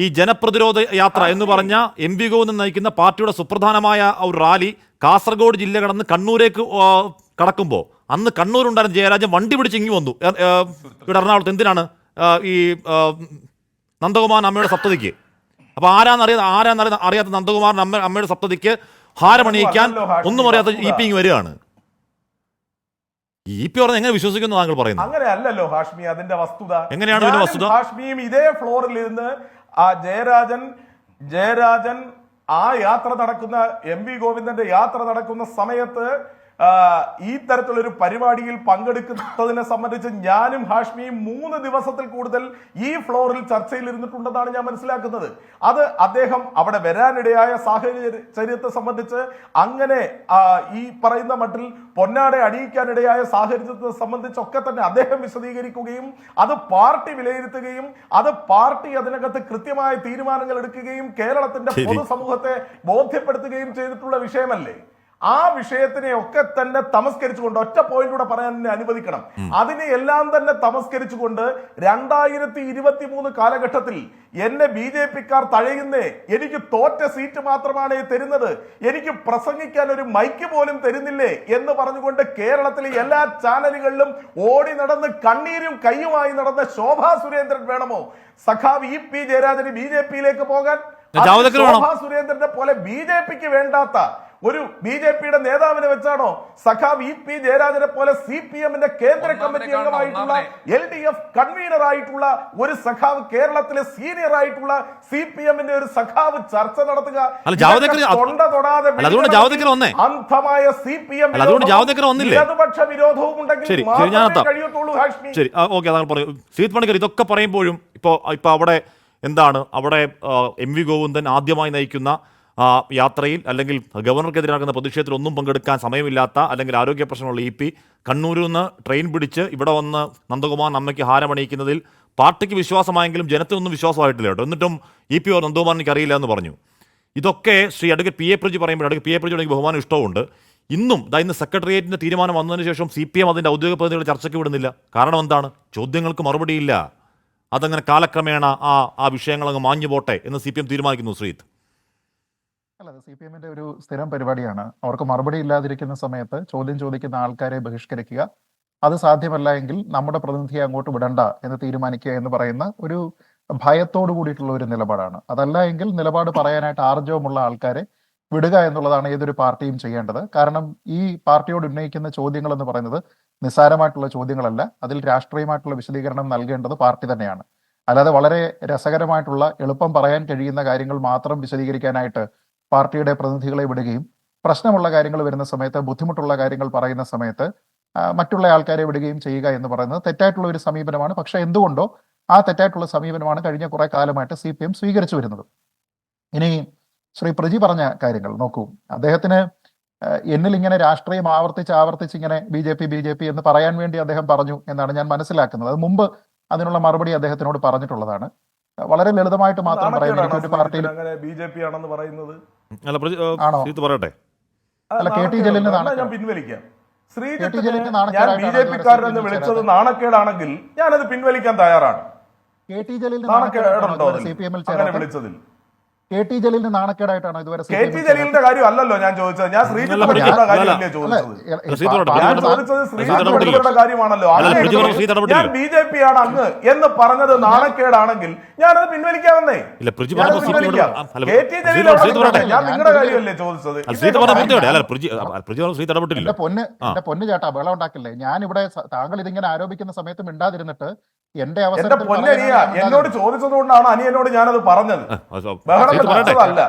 ഈ ജനപ്രതിരോധ യാത്ര എന്ന് പറഞ്ഞ MV ഗോവിന്ദൻ നയിക്കുന്ന പാർട്ടിയുടെ സുപ്രധാനമായ ഒരു റാലി കാസർഗോഡ് ജില്ല കടന്ന് കണ്ണൂരേക്ക് കടക്കുമ്പോൾ അന്ന് കണ്ണൂരുണ്ടായിരുന്ന ജയരാജൻ വണ്ടി പിടിച്ച് ഇങ്ങി വന്നു ഇവിടെ എറണാകുളത്ത്. എന്തിനാണ്? ഈ നന്ദകുമാർ അമ്മയുടെ സപ്തതിക്ക്. അപ്പൊ അറിയാത്ത നന്ദകുമാറിന് അമ്മയുടെ സപ്തതിക്ക് ഹാരമണിയിക്കാൻ ഒന്നും അറിയാത്ത EP ഇങ്ങ് വരികയാണ്. EP പറഞ്ഞ എങ്ങനെ വിശ്വസിക്കുന്നു താങ്കൾ പറയുന്നത്? അങ്ങനെയല്ലല്ലോ ഹാഷ്മി അതിന്റെ വസ്തുത. എങ്ങനെയാണ് ഇതിന്റെ വസ്തുത? ഹാഷ്മിയും ഇതേ ഫ്ലോറിൽ ഇരുന്ന് ആ ജയരാജൻ ആ യാത്ര നടക്കുന്ന MV ഗോവിന്ദന്റെ യാത്ര നടക്കുന്ന സമയത്ത് ഈ തരത്തിലൊരു പരിപാടിയിൽ പങ്കെടുക്കുന്നതിനെ സംബന്ധിച്ച് ഞാനും ഹാഷ്മിയും 3 ദിവസത്തിൽ കൂടുതൽ ഈ ഫ്ലോറിൽ ചർച്ചയിൽ ഇരുന്നിട്ടുണ്ടെന്നാണ് ഞാൻ മനസ്സിലാക്കുന്നത്. അത് അദ്ദേഹം അവിടെ വരാനിടയായ സാഹചര്യത്തെ സംബന്ധിച്ച്, അങ്ങനെ ഈ പറയുന്ന മട്ടിൽ പൊന്നാടെ അണിയിക്കാനിടയായ സാഹചര്യത്തെ സംബന്ധിച്ചൊക്കെ തന്നെ അദ്ദേഹം വിശദീകരിക്കുകയും അത് പാർട്ടി വിലയിരുത്തുകയും അത് പാർട്ടി അതിനകത്ത് കൃത്യമായ തീരുമാനങ്ങൾ എടുക്കുകയും കേരളത്തിന്റെ പൊതുസമൂഹത്തെ ബോധ്യപ്പെടുത്തുകയും ചെയ്തിട്ടുള്ള വിഷയമല്ലേ? ആ വിഷയത്തിനെ ഒക്കെ തന്നെ തമസ്കരിച്ചുകൊണ്ട്, ഒറ്റ പോയിന്റിലൂടെ പറയാൻ എന്നെ അനുവദിക്കണം, അതിനെ എല്ലാം തന്നെ തമസ്കരിച്ചുകൊണ്ട് 2023 കാലഘട്ടത്തിൽ എന്നെ BJPക്കാർ തഴയുന്നേ, എനിക്ക് തോറ്റ സീറ്റ് മാത്രമാണ് തരുന്നത്, എനിക്ക് പ്രസംഗിക്കാൻ ഒരു മൈക്ക് പോലും തരുന്നില്ലേ എന്ന് പറഞ്ഞുകൊണ്ട് കേരളത്തിലെ എല്ലാ ചാനലുകളിലും ഓടി നടന്ന് കണ്ണീരും കയ്യുമായി നടന്ന ശോഭാ സുരേന്ദ്രൻ വേണമോ സഖാവ് EP ജയരാജന് BJPയിലേക്ക് പോകാൻ? ശോഭാ സുരേന്ദ്രനെ പോലെ BJPക്ക് വേണ്ടാത്ത ഒരു BJPയുടെ നേതാവിനെ വെച്ചാണോ സഖാവ് EP ജയരാജനെ പോലെ CPM-ന്റെ കേന്ദ്ര കമ്മിറ്റി അംഗമായിട്ടുള്ള LDF കൺവീനർ ആയിട്ടുള്ള ഒരു സഖാവ്, കേരളത്തിലെ സീനിയർ ആയിട്ടുള്ള CPM-ന്റെ ഒരു സഖാവ് ചർച്ച നടത്തുക? അന്ധമായ CPM ഇടതുപക്ഷ വിരോധവും ഉണ്ടെങ്കിൽ കഴിയത്തുള്ളൂ ഹാഷ്മി. ശരി, ഓക്കെ, താങ്കൾ പറയൂ. ശ്രീത് പണിക്കർ, ഇതൊക്കെ പറയുമ്പോഴും ഇപ്പൊ അവിടെ എന്താണ്, അവിടെ MV ഗോവിന്ദൻ ആദ്യമായി നയിക്കുന്ന യാത്രയിൽ അല്ലെങ്കിൽ ഗവർണർക്കെതിരെ നടക്കുന്ന പ്രതിഷേധത്തിൽ ഒന്നും പങ്കെടുക്കാൻ സമയമില്ലാത്ത അല്ലെങ്കിൽ ആരോഗ്യ പ്രശ്നമുള്ള EP കണ്ണൂരിൽ നിന്ന് ട്രെയിൻ പിടിച്ച് ഇവിടെ വന്ന് നന്ദകുമാർ അമ്മയ്ക്ക് ഹാരമണിയിക്കുന്നതിൽ പാർട്ടിക്ക് വിശ്വാസമായെങ്കിലും ജനത്തിനൊന്നും വിശ്വാസമായിട്ടില്ല കേട്ടോ. എന്നിട്ടും EP നന്ദകുമാർ എനിക്ക് അറിയില്ല എന്ന് പറഞ്ഞു. ഇതൊക്കെ ശ്രീ അഡ്വക്കേറ്റ് PA പ്രജി പറയുമ്പോൾ അഡ്വക്കേറ്റ് PA പ്രജിയോട് എനിക്ക് ബഹുമാനം ഇഷ്ടമുണ്ട്. ഇന്ന് സെക്രട്ടേറിയറ്റിന്റെ തീരുമാനം വന്നതിന് ശേഷം CPM അതിന്റെ ഔദ്യോഗിക പ്രതിനിധികളെ ചർച്ചയ്ക്ക് വിടുന്നില്ല. കാരണം എന്താണ്? ചോദ്യങ്ങൾക്ക് മറുപടിയില്ല. അതങ്ങനെ കാലക്രമേണ ആ വിഷയങ്ങൾ അങ്ങ് മാഞ്ഞു പോട്ടെ എന്ന് CPM തീരുമാനിക്കുന്നു. ശ്രീത്, അല്ല, അത് CPM-ന്റെ ഒരു സ്ഥിരം പരിപാടിയാണ്. അവർക്ക് മറുപടി ഇല്ലാതിരിക്കുന്ന സമയത്ത് ചോദ്യം ചോദിക്കുന്ന ആൾക്കാരെ ബഹിഷ്കരിക്കുക, അത് സാധ്യമല്ല എങ്കിൽ നമ്മുടെ പ്രതിനിധിയെ അങ്ങോട്ട് വിടണ്ട എന്ന് തീരുമാനിക്കുക എന്ന് പറയുന്ന ഒരു ഭയത്തോട് കൂടിയിട്ടുള്ള ഒരു നിലപാടാണ്. അതല്ല എങ്കിൽ നിലപാട് പറയാനായിട്ട് ആർജവമുള്ള ആൾക്കാരെ വിടുക എന്നുള്ളതാണ് ഏതൊരു പാർട്ടിയും ചെയ്യേണ്ടത്. കാരണം ഈ പാർട്ടിയോട് ഉന്നയിക്കുന്ന ചോദ്യങ്ങൾ എന്ന് പറയുന്നത് നിസ്സാരമായിട്ടുള്ള ചോദ്യങ്ങളല്ല. അതിൽ രാഷ്ട്രീയമായിട്ടുള്ള വിശദീകരണം നൽകേണ്ടത് പാർട്ടി തന്നെയാണ്. അല്ലാതെ വളരെ രസകരമായിട്ടുള്ള എളുപ്പം പറയാൻ കഴിയുന്ന കാര്യങ്ങൾ മാത്രം വിശദീകരിക്കാനായിട്ട് പാർട്ടിയുടെ പ്രതിനിധികളെ വിടുകയും പ്രശ്നമുള്ള കാര്യങ്ങൾ വരുന്ന സമയത്ത്, ബുദ്ധിമുട്ടുള്ള കാര്യങ്ങൾ പറയുന്ന സമയത്ത് മറ്റുള്ള ആൾക്കാരെ വിടുകയും ചെയ്യുക എന്ന് പറയുന്നത് തെറ്റായിട്ടുള്ള ഒരു സമീപനമാണ്. പക്ഷെ എന്തുകൊണ്ടോ ആ തെറ്റായിട്ടുള്ള സമീപനമാണ് കഴിഞ്ഞ കുറെ കാലമായിട്ട് CPM സ്വീകരിച്ചു വരുന്നത്. ഇനി ശ്രീ പ്രജി പറഞ്ഞ കാര്യങ്ങൾ നോക്കൂ. അദ്ദേഹത്തിന് എന്നിൽ ഇങ്ങനെ രാഷ്ട്രീയം ആവർത്തിച്ച് ഇങ്ങനെ BJP എന്ന് പറയാൻ വേണ്ടി അദ്ദേഹം പറഞ്ഞു എന്നാണ് ഞാൻ മനസ്സിലാക്കുന്നത്. അത് മുമ്പ് അതിനുള്ള മറുപടി അദ്ദേഹത്തിനോട് പറഞ്ഞിട്ടുള്ളതാണ്. വളരെ ലളിതമായിട്ട് മാത്രം പറയാം, ഒരു പാർട്ടിയിൽ BJP ആണെന്ന് പറയുന്നത് ആണോ? അല്ല, KT ജലീലിന് ഞാൻ പിൻവലിക്കാം. ഞാൻ BJP-ക്കാരനെന്ന് വിളിച്ചത് നാണക്കേടാണെങ്കിൽ ഞാനത് പിൻവലിക്കാൻ തയ്യാറാണ്. KT ജലീലിന് നാണക്കേടുണ്ടോ CPM വിളിച്ചതിൽ? കെ ടി ജലീലിന് നാണക്കേടായിട്ടാണോ ഇതുവരെ കെ ടി ജലീലിന്റെ കാര്യം അല്ലല്ലോ ഞാൻ ചോദിച്ചത്, ഞാൻ ശ്രീജിത്ത് പണിക്കരുടെ കാര്യമല്ലേ ചോദിച്ചത്. ഞാൻ ചോദിച്ചത് ശ്രീജിത്ത് പണിക്കരുടെ കാര്യമാണല്ലോ. ഞാൻ ബി ജെ പി ആണ് അങ്ങ് എന്ന് പറഞ്ഞത് നാണക്കേടാണെങ്കിൽ ഞാനത് പിൻവലിക്കാമെന്നേ. കെ ടി ജലീൽ ഞാൻ നിങ്ങളുടെ കാര്യമല്ലേ ചോദിച്ചത്. എന്റെ പൊന്ന് ചേട്ടാ ബഹളം ഉണ്ടാക്കില്ലേ. ഞാൻ ഇവിടെ താങ്കൾ ഇതിങ്ങനെ ആരോപിക്കുന്ന സമയത്ത് മിണ്ടാതിരുന്നിട്ട് എന്റെ എന്റെ പൊന്നനിയ എന്നോട് ചോദിച്ചത് കൊണ്ടാണ് അനിയനോട് ഞാനത് പറഞ്ഞത്. ബഹളം വെച്ചതല്ല.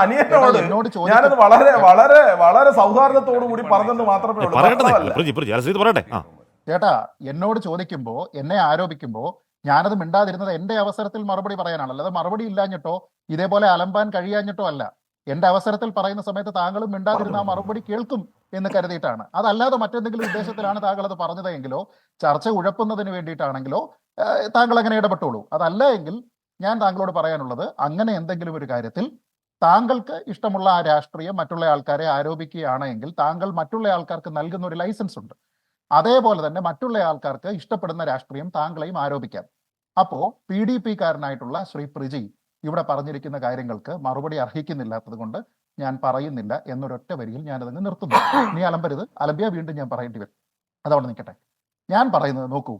അനിയനോട് ഞാനത് വളരെ വളരെ വളരെ സൗഹാർദ്ദത്തോടു കൂടി പറഞ്ഞെന്ന് മാത്രമേ ഉള്ളൂ. ചേട്ടാ എന്നോട് ചോദിക്കുമ്പോ എന്നെ ആരോപിക്കുമ്പോ ഞാനത് മിണ്ടാതിരുന്നത് എന്റെ അവസരത്തിൽ മറുപടി പറയാനാണ്. അല്ലാതെ മറുപടി ഇല്ലാഞ്ഞിട്ടോ ഇതേപോലെ അലമ്പാൻ കഴിയാഞ്ഞിട്ടോ അല്ല. എന്റെ അവസരത്തിൽ പറയുന്ന സമയത്ത് താങ്കളും മിണ്ടാതിരുന്ന ആ മറുപടി കേൾക്കും എന്ന് കരുതിയിട്ടാണ്. അതല്ലാതെ മറ്റെന്തെങ്കിലും ഉദ്ദേശത്തിലാണ് താങ്കൾ അത് പറഞ്ഞതെങ്കിലോ ചർച്ച ഉഴപ്പുന്നതിന് വേണ്ടിയിട്ടാണെങ്കിലോ താങ്കൾ അങ്ങനെ ഇടപെട്ടോളൂ. അതല്ല എങ്കിൽ ഞാൻ താങ്കളോട് പറയാനുള്ളത്, അങ്ങനെ എന്തെങ്കിലും ഒരു കാര്യത്തിൽ താങ്കൾക്ക് ഇഷ്ടമുള്ള ആ രാഷ്ട്രീയം മറ്റുള്ള ആൾക്കാരെ ആരോപിക്കുകയാണ് എങ്കിൽ താങ്കൾ മറ്റുള്ള ആൾക്കാർക്ക് നൽകുന്ന ഒരു ലൈസൻസ് ഉണ്ട്. അതേപോലെ തന്നെ മറ്റുള്ള ആൾക്കാർക്ക് ഇഷ്ടപ്പെടുന്ന രാഷ്ട്രീയം താങ്കളെയും ആരോപിക്കാം. അപ്പോ PDP കാരനായിട്ടുള്ള ശ്രീ പ്രിജി ഇവിടെ പറഞ്ഞിരിക്കുന്ന കാര്യങ്ങൾക്ക് മറുപടി അർഹിക്കുന്നില്ലാത്തത് കൊണ്ട് ഞാൻ പറയുന്നില്ല എന്നൊരൊറ്റ വരിയിൽ ഞാനതങ്ങ് നിർത്തുന്നു. നീ അലമ്പരുത്, അലമ്പിയ വീണ്ടും ഞാൻ പറയേണ്ടി വരും. അതവിടെ നിൽക്കട്ടെ. ഞാൻ പറയുന്നത് നോക്കൂ,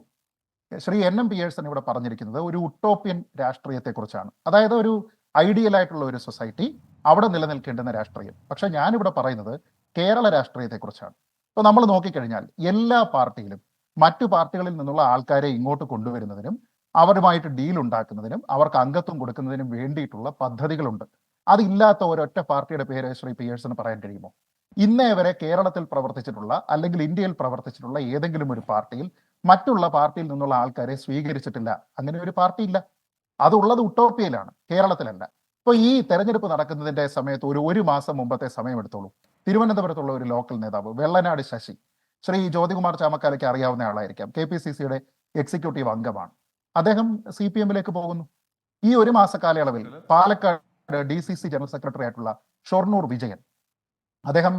ശ്രീ NM പിയേഴ്സൺ ഇവിടെ പറഞ്ഞിരിക്കുന്നത് ഒരു ഉട്ടോപ്യൻ രാഷ്ട്രീയത്തെക്കുറിച്ചാണ്. അതായത് ഒരു ഐഡിയൽ ആയിട്ടുള്ള ഒരു സൊസൈറ്റി, അവിടെ നിലനിൽക്കേണ്ടുന്ന രാഷ്ട്രീയം. പക്ഷെ ഞാനിവിടെ പറയുന്നത് കേരള രാഷ്ട്രീയത്തെക്കുറിച്ചാണ്. ഇപ്പൊ നമ്മൾ നോക്കിക്കഴിഞ്ഞാൽ എല്ലാ പാർട്ടിയിലും മറ്റു പാർട്ടികളിൽ നിന്നുള്ള ആൾക്കാരെ ഇങ്ങോട്ട് കൊണ്ടുവരുന്നതിനും അവരുമായിട്ട് ഡീൽ ഉണ്ടാക്കുന്നതിനും അവർക്ക് അംഗത്വം കൊടുക്കുന്നതിനും വേണ്ടിയിട്ടുള്ള പദ്ധതികളുണ്ട്. അതില്ലാത്ത ഒരൊറ്റ പാർട്ടിയുടെ പേര് ശ്രീ പിയേഴ്സന് പറയാൻ കഴിയുമോ? ഇന്നേ വരെ കേരളത്തിൽ പ്രവർത്തിച്ചിട്ടുള്ള അല്ലെങ്കിൽ ഇന്ത്യയിൽ പ്രവർത്തിച്ചിട്ടുള്ള ഏതെങ്കിലും ഒരു പാർട്ടിയിൽ മറ്റുള്ള പാർട്ടിയിൽ നിന്നുള്ള ആൾക്കാരെ സ്വീകരിച്ചിട്ടില്ല. അങ്ങനെ ഒരു പാർട്ടി ഇല്ല. അതുള്ളത് ഉട്ടോപ്യയിലാണ്, കേരളത്തിലല്ല. ഇപ്പൊ ഈ തെരഞ്ഞെടുപ്പ് നടക്കുന്നതിന്റെ സമയത്ത് ഒരു മാസം മുമ്പത്തെ സമയമെടുത്തോളൂ. തിരുവനന്തപുരത്തുള്ള ഒരു ലോക്കൽ നേതാവ് വെള്ളനാട് ശശി, ശ്രീ ജ്യോതികുമാർ ചാമക്കാലയ്ക്ക് അറിയാവുന്ന ആളായിരിക്കാം, KPCCയുടെ എക്സിക്യൂട്ടീവ് അംഗമാണ്. അദ്ദേഹം CPM-ലേക്ക് പോകുന്നു. ഈ ഒരു മാസ കാലയളവിൽ പാലക്കാട് DCC ജനറൽ സെക്രട്ടറി ആയിട്ടുള്ള ഷൊർണൂർ വിജയൻ, അദ്ദേഹം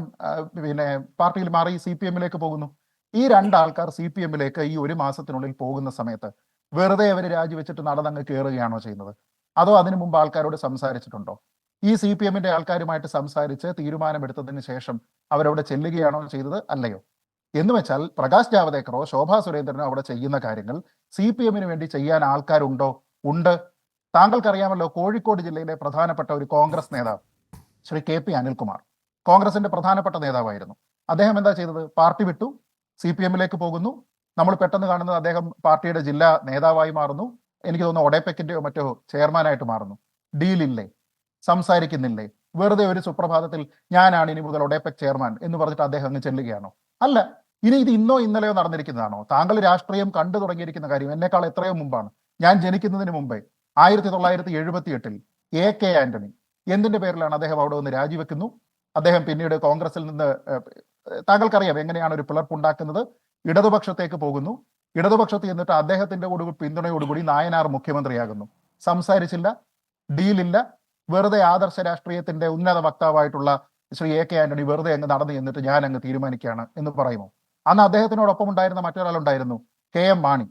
പിന്നെ പാർട്ടിയിൽ മാറി CPM-ലേക്ക് പോകുന്നു. ഈ രണ്ടാൾക്കാർ CPM-ലേക്ക് ഈ ഒരു മാസത്തിനുള്ളിൽ പോകുന്ന സമയത്ത് വെറുതെ അവർ രാജിവെച്ചിട്ട് നടന്നങ്ങ് കയറുകയാണോ ചെയ്യുന്നത്? അതോ അതിനു മുമ്പ് ആൾക്കാരോട് സംസാരിച്ചിട്ടുണ്ടോ? ഈ CPM-ന്റെ ആൾക്കാരുമായിട്ട് സംസാരിച്ച് തീരുമാനമെടുത്തതിന് ശേഷം അവരവിടെ ചെല്ലുകയാണോ ചെയ്തത്? അല്ലയോ? എന്ന് വെച്ചാൽ പ്രകാശ് ജാവദേക്കറോ ശോഭാ സുരേന്ദ്രനോ അവിടെ ചെയ്യുന്ന കാര്യങ്ങൾ CPM-ന് വേണ്ടി ചെയ്യാൻ ആൾക്കാരുണ്ടോ? ഉണ്ട്. താങ്കൾക്കറിയാമല്ലോ, കോഴിക്കോട് ജില്ലയിലെ പ്രധാനപ്പെട്ട ഒരു കോൺഗ്രസ് നേതാവ് ശ്രീ KP അനിൽകുമാർ, കോൺഗ്രസിന്റെ പ്രധാനപ്പെട്ട നേതാവായിരുന്നു. അദ്ദേഹം എന്താ ചെയ്തത്? പാർട്ടി വിട്ടു, CPM-ലേക്ക് പോകുന്നു. നമ്മൾ പെട്ടെന്ന് കാണുന്നത് അദ്ദേഹം പാർട്ടിയുടെ ജില്ലാ നേതാവായി മാറുന്നു. എനിക്ക് തോന്നുന്നു ഒഡേപെക്കിന്റെയോ മറ്റോ ചെയർമാനായിട്ട് മാറുന്നു. ഡീലില്ലേ? സംസാരിക്കുന്നില്ലേ? വെറുതെ ഒരു സുപ്രഭാതത്തിൽ ഞാനാണ് ഇനി മുതൽ ഒഡേപെക് ചെയർമാൻ എന്ന് പറഞ്ഞിട്ട് അദ്ദേഹം അങ്ങ് ചെല്ലുകയാണോ? അല്ല. ഇനി ഇത് ഇന്നോ ഇന്നലെയോ നടന്നിരിക്കുന്നതാണോ? താങ്കൾ രാഷ്ട്രീയം കണ്ടു തുടങ്ങിയിരിക്കുന്ന കാര്യം എന്നെക്കാൾ എത്രയോ മുമ്പാണ്. ഞാൻ ജനിക്കുന്നതിന് മുമ്പേ 1978 AK ആന്റണി എന്തിന്റെ പേരിലാണ് അദ്ദേഹം അവിടെ നിന്ന് രാജിവെക്കുന്നു. അദ്ദേഹം പിന്നീട് കോൺഗ്രസിൽ നിന്ന്, താങ്കൾക്കറിയാം എങ്ങനെയാണ് ഒരു പിളർപ്പുണ്ടാക്കുന്നത്, ഇടതുപക്ഷത്തേക്ക് പോകുന്നു. ഇടതുപക്ഷത്ത് എന്നിട്ട് അദ്ദേഹത്തിന്റെ പിന്തുണയോടുകൂടി നായനാർ മുഖ്യമന്ത്രിയാകുന്നു. സംസാരിച്ചില്ല, ഡീലില്ല. വെറുതെ ആദർശ രാഷ്ട്രീയത്തിന്റെ ഉന്നത വക്താവായിട്ടുള്ള ശ്രീ AK ആന്റണി വെറുതെ അങ്ങ് നടന്നു എന്നിട്ട് ഞാൻ അങ്ങ് തീരുമാനിക്കുകയാണ് എന്ന് പറയുമോ? അന്ന് അദ്ദേഹത്തിനോടൊപ്പം ഉണ്ടായിരുന്ന മറ്റൊരാളുണ്ടായിരുന്നു, KM മാണി.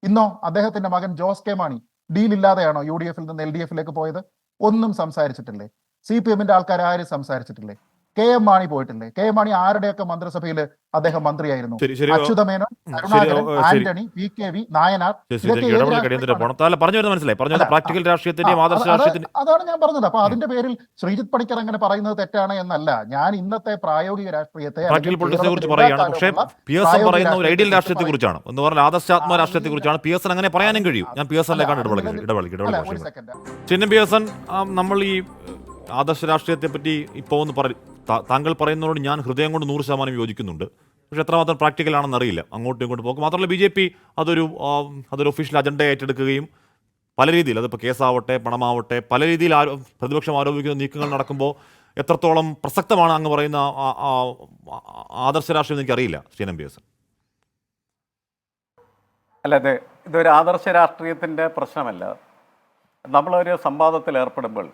ഇന്നോ അദ്ദേഹത്തിന്റെ മകൻ ജോസ് K മാണി ഡീലില്ലാതെയാണോ UDF-ൽ നിന്ന് LDF-ലേക്ക് പോയത്? ഒന്നും സംസാരിച്ചിട്ടില്ലേ? CPM-ന്റെ ആൾക്കാർ ആരും സംസാരിച്ചിട്ടില്ലേ? KM മാണി പോയിട്ടില്ലേ? KM മാണി ആരുടെയൊക്കെ മന്ത്രിസഭയിൽ അദ്ദേഹം മന്ത്രിയായിരുന്നു? അച്യുതമേനോൻ, കരുണാകരൻ, ആന്റണി, PKV, നായനാർ. അതാണ് ഞാൻ പറഞ്ഞത്. അപ്പൊ അതിന്റെ പേരിൽ ശ്രീജിത്ത് പണിക്കർ അങ്ങനെ പറയുന്നത് തെറ്റാണ് എന്നല്ല. ഞാൻ ഇന്നത്തെ പ്രായോഗിക രാഷ്ട്രീയത്തെ അങ്ങനെ പറയാനും കഴിയും. ഞാൻ പിയേഴ്സണിലേക്കാണ് ചിഹ്നം പിയേഴ്സൺ. നമ്മൾ ഈ ആദർശ രാഷ്ട്രീയത്തെ പറ്റി ഇപ്പോൾ ഒന്ന് താങ്കൾ പറയുന്നതോട് ഞാൻ ഹൃദയം കൊണ്ട് 100% യോജിക്കുന്നുണ്ട്. പക്ഷെ എത്രമാത്രം പ്രാക്ടിക്കൽ ആണെന്ന് അറിയില്ല. അങ്ങോട്ടും ഇങ്ങോട്ടും പോകും. മാത്രമല്ല BJP അതൊരു ഒഫീഷ്യൽ അജണ്ട ഏറ്റെടുക്കുകയും പല രീതിയിൽ, അതിപ്പോൾ കേസാവട്ടെ പണമാവട്ടെ പല രീതിയിൽ പ്രതിപക്ഷം ആരോപിക്കുന്ന നീക്കങ്ങൾ നടക്കുമ്പോൾ എത്രത്തോളം പ്രസക്തമാണ് അങ്ങ് പറയുന്ന ആദർശ രാഷ്ട്രീയം എനിക്കറിയില്ല. ശ്രീനം പിയേഴ്സൺ. അല്ല, ഇതൊരു ആദർശ രാഷ്ട്രീയത്തിൻ്റെ പ്രശ്നമല്ല. നമ്മളൊരു സംവാദത്തിൽ ഏർപ്പെടുമ്പോൾ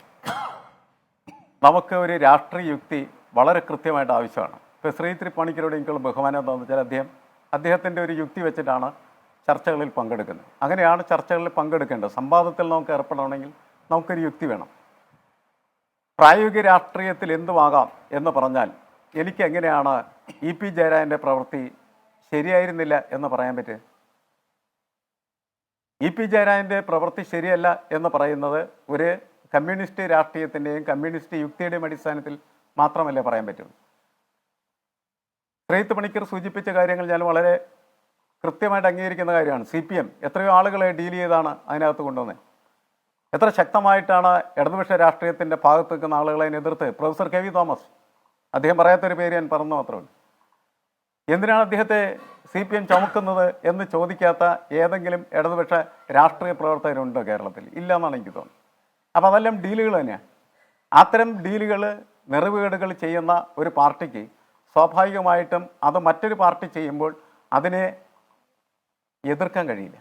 നമുക്ക് ഒരു രാഷ്ട്രീയ യുക്തി വളരെ കൃത്യമായിട്ട് ആവശ്യമാണ്. ഇപ്പോൾ ശ്രീജിത്ത് പണിക്കരോട് എനിക്കുള്ള ബഹുമാനം എന്താണെന്ന് വെച്ചാൽ അദ്ദേഹത്തിൻ്റെ ഒരു യുക്തി വെച്ചിട്ടാണ് ചർച്ചകളിൽ പങ്കെടുക്കുന്നത്. അങ്ങനെയാണ് ചർച്ചകളിൽ പങ്കെടുക്കേണ്ടത്. സംവാദത്തിൽ നമുക്ക് ഏർപ്പെടണമെങ്കിൽ നമുക്കൊരു യുക്തി വേണം. പ്രായോഗിക രാഷ്ട്രീയത്തിൽ എന്തുമാകാം എന്ന് പറഞ്ഞാൽ എനിക്ക് എങ്ങനെയാണ് ഇ പി ജയരാജൻ്റെ പ്രവൃത്തി ശരിയായിരുന്നില്ല എന്ന് പറയാൻ പറ്റുക? ഇ പി ജയരാജൻ്റെ പ്രവൃത്തി ശരിയല്ല എന്ന് പറയുന്നത് ഒരു കമ്മ്യൂണിസ്റ്റ് രാഷ്ട്രീയത്തിൻ്റെയും കമ്മ്യൂണിസ്റ്റ് യുക്തിയുടെയും അടിസ്ഥാനത്തിൽ മാത്രമല്ലേ പറയാൻ പറ്റുള്ളൂ. ശ്രീത്ത് പണിക്കർ സൂചിപ്പിച്ച കാര്യങ്ങൾ ഞാൻ വളരെ കൃത്യമായിട്ട് അംഗീകരിക്കുന്ന കാര്യമാണ്. CPM എത്രയോ ആളുകളെ ഡീൽ ചെയ്താണ് അതിനകത്ത് കൊണ്ടുവന്നത്. എത്ര ശക്തമായിട്ടാണ് ഇടതുപക്ഷ രാഷ്ട്രീയത്തിൻ്റെ ഭാഗത്ത് നിൽക്കുന്ന ആളുകളെ എതിർത്ത് പ്രൊഫസർ KV തോമസ്, അദ്ദേഹം പറയാത്തൊരു പേര് ഞാൻ പറഞ്ഞു മാത്രമല്ല. എന്തിനാണ് അദ്ദേഹത്തെ CPM ചുമക്കുന്നത് എന്ന് ചോദിക്കാത്ത ഏതെങ്കിലും ഇടതുപക്ഷ രാഷ്ട്രീയ പ്രവർത്തകരുണ്ടോ കേരളത്തിൽ? ഇല്ല എന്നാണ് എനിക്ക് തോന്നുന്നത്. അപ്പോൾ അതെല്ലാം ഡീലുകൾ തന്നെയാണ്. അത്തരം ഡീലുകൾ, നെറിവുകേടുകൾ ചെയ്യുന്ന ഒരു പാർട്ടിക്ക് സ്വാഭാവികമായിട്ടും അത് മറ്റൊരു പാർട്ടി ചെയ്യുമ്പോൾ അതിനെ എതിർക്കാൻ കഴിയില്ല.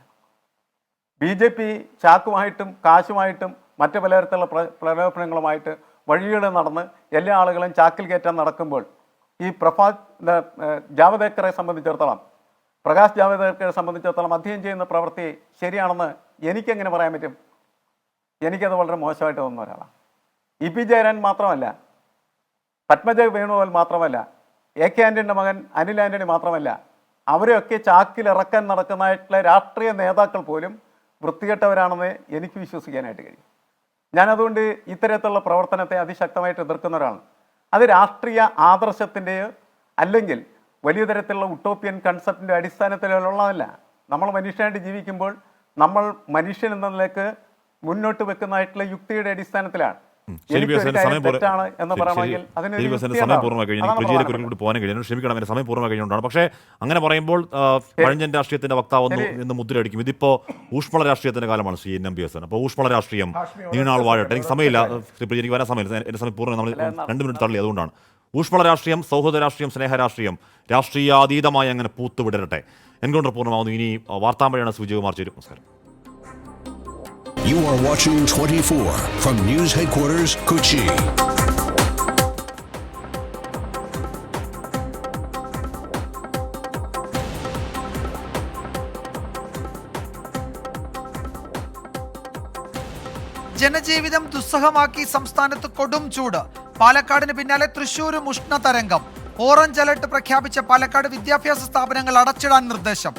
BJP ചാക്കുമായിട്ടും കാശുമായിട്ടും മറ്റു പലതരത്തിലുള്ള പ്രലോഭനങ്ങളുമായിട്ട് വഴികൾ നടന്ന് എല്ലാ ആളുകളും ചാക്കിൽ കയറ്റാൻ നടക്കുമ്പോൾ ഈ ജാവദേക്കറെ സംബന്ധിച്ചിടത്തോളം, പ്രകാശ് ജാവദേക്കറെ സംബന്ധിച്ചിടത്തോളം അദ്ദേഹം ചെയ്യുന്ന പ്രവൃത്തി ശരിയാണെന്ന് എനിക്കെങ്ങനെ പറയാൻ പറ്റും? എനിക്കത് വളരെ മോശമായിട്ട് തോന്നുന്ന ഒരാളാണ്. ഇ പി ജയരാജൻ മാത്രമല്ല, പത്മജ വേണുഗോപാൽ മാത്രമല്ല, AK ആൻ്റണിയുടെ മകൻ അനിൽ ആൻ്റണി മാത്രമല്ല, അവരെയൊക്കെ ചാക്കിലിറക്കാൻ നടക്കുന്നതായിട്ടുള്ള രാഷ്ട്രീയ നേതാക്കൾ പോലും വൃത്തികെട്ടവരാണെന്ന് എനിക്ക് വിശ്വസിക്കാനായിട്ട് കഴിയും. ഞാനതുകൊണ്ട് ഇത്തരത്തിലുള്ള പ്രവർത്തനത്തെ അതിശക്തമായിട്ട് എതിർക്കുന്ന ഒരാളാണ്. അത് രാഷ്ട്രീയ ആദർശത്തിൻ്റെയോ അല്ലെങ്കിൽ വലിയ തരത്തിലുള്ള ഉട്ടോപ്യൻ കൺസെപ്റ്റിൻ്റെ അടിസ്ഥാനത്തിലുള്ളതല്ല. നമ്മൾ മനുഷ്യനായിട്ട് ജീവിക്കുമ്പോൾ നമ്മൾ മനുഷ്യൻ എന്ന നിലയ്ക്ക് മുന്നോട്ട് വെക്കുന്നതായിട്ടുള്ള യുക്തിയുടെ അടിസ്ഥാനത്തിലാണ്. തെറ്റാണ് എന്ന് പറയണമെങ്കിൽ സമയം പൂർണ്ണമായി കഴിഞ്ഞു പോകാൻ കഴിയും. ക്ഷമിക്കണം, എന്റെ സമയം പൂർണ്ണമായി കഴിഞ്ഞുകൊണ്ടാണ്. പക്ഷേ അങ്ങനെ പറയുമ്പോൾ പഴഞ്ചൻ രാഷ്ട്രീയത്തിന്റെ വക്താവ് എന്ന് മുദ്രയടിക്കും. ഇതിപ്പോ ഊഷ്മള രാഷ്ട്രീയത്തിന്റെ കാലമാണ് ശ്രീ NMBSN. അപ്പോൾ ഊഷ്മള രാഷ്ട്രീയം നീണാൾ വാഴട്ടെ. എനിക്ക് സമയമില്ല, ശ്രീ എനിക്ക് വരാൻ സമയമില്ല, എന്റെ സമയം പൂർണ്ണമായി നമ്മൾ 2 മിനിറ്റ് തള്ളി. അതുകൊണ്ടാണ് ഊഷ്മള രാഷ്ട്രീയം, സൗഹൃദ രാഷ്ട്രീയം, സ്നേഹരാഷ്ട്രീയം രാഷ്ട്രീയാതീതമായി അങ്ങനെ പൂത്തുവിടരട്ടെ. എൻകൗണ്ടർ പൂർണ്ണമാവുന്നു. ഇനി വാർത്താമ്പഴയാണ് സുജയകുമാർ ചേരും. നമസ്കാരം. You are watching 24 from News Headquarters, Kochi. ജനജീവിതം ദുസ്സഹമാക്കി സംസ്ഥാനത്ത് കൊടും ചൂട്. പാലക്കാടിന് പിന്നാലെ തൃശ്ശൂരും ഉഷ്ണതരംഗം. ഓറഞ്ച് അലർട്ട് പ്രഖ്യാപിച്ച പാലക്കാട് വിദ്യാഭ്യാസ സ്ഥാപനങ്ങൾ അടച്ചിടാൻ നിർദ്ദേശം.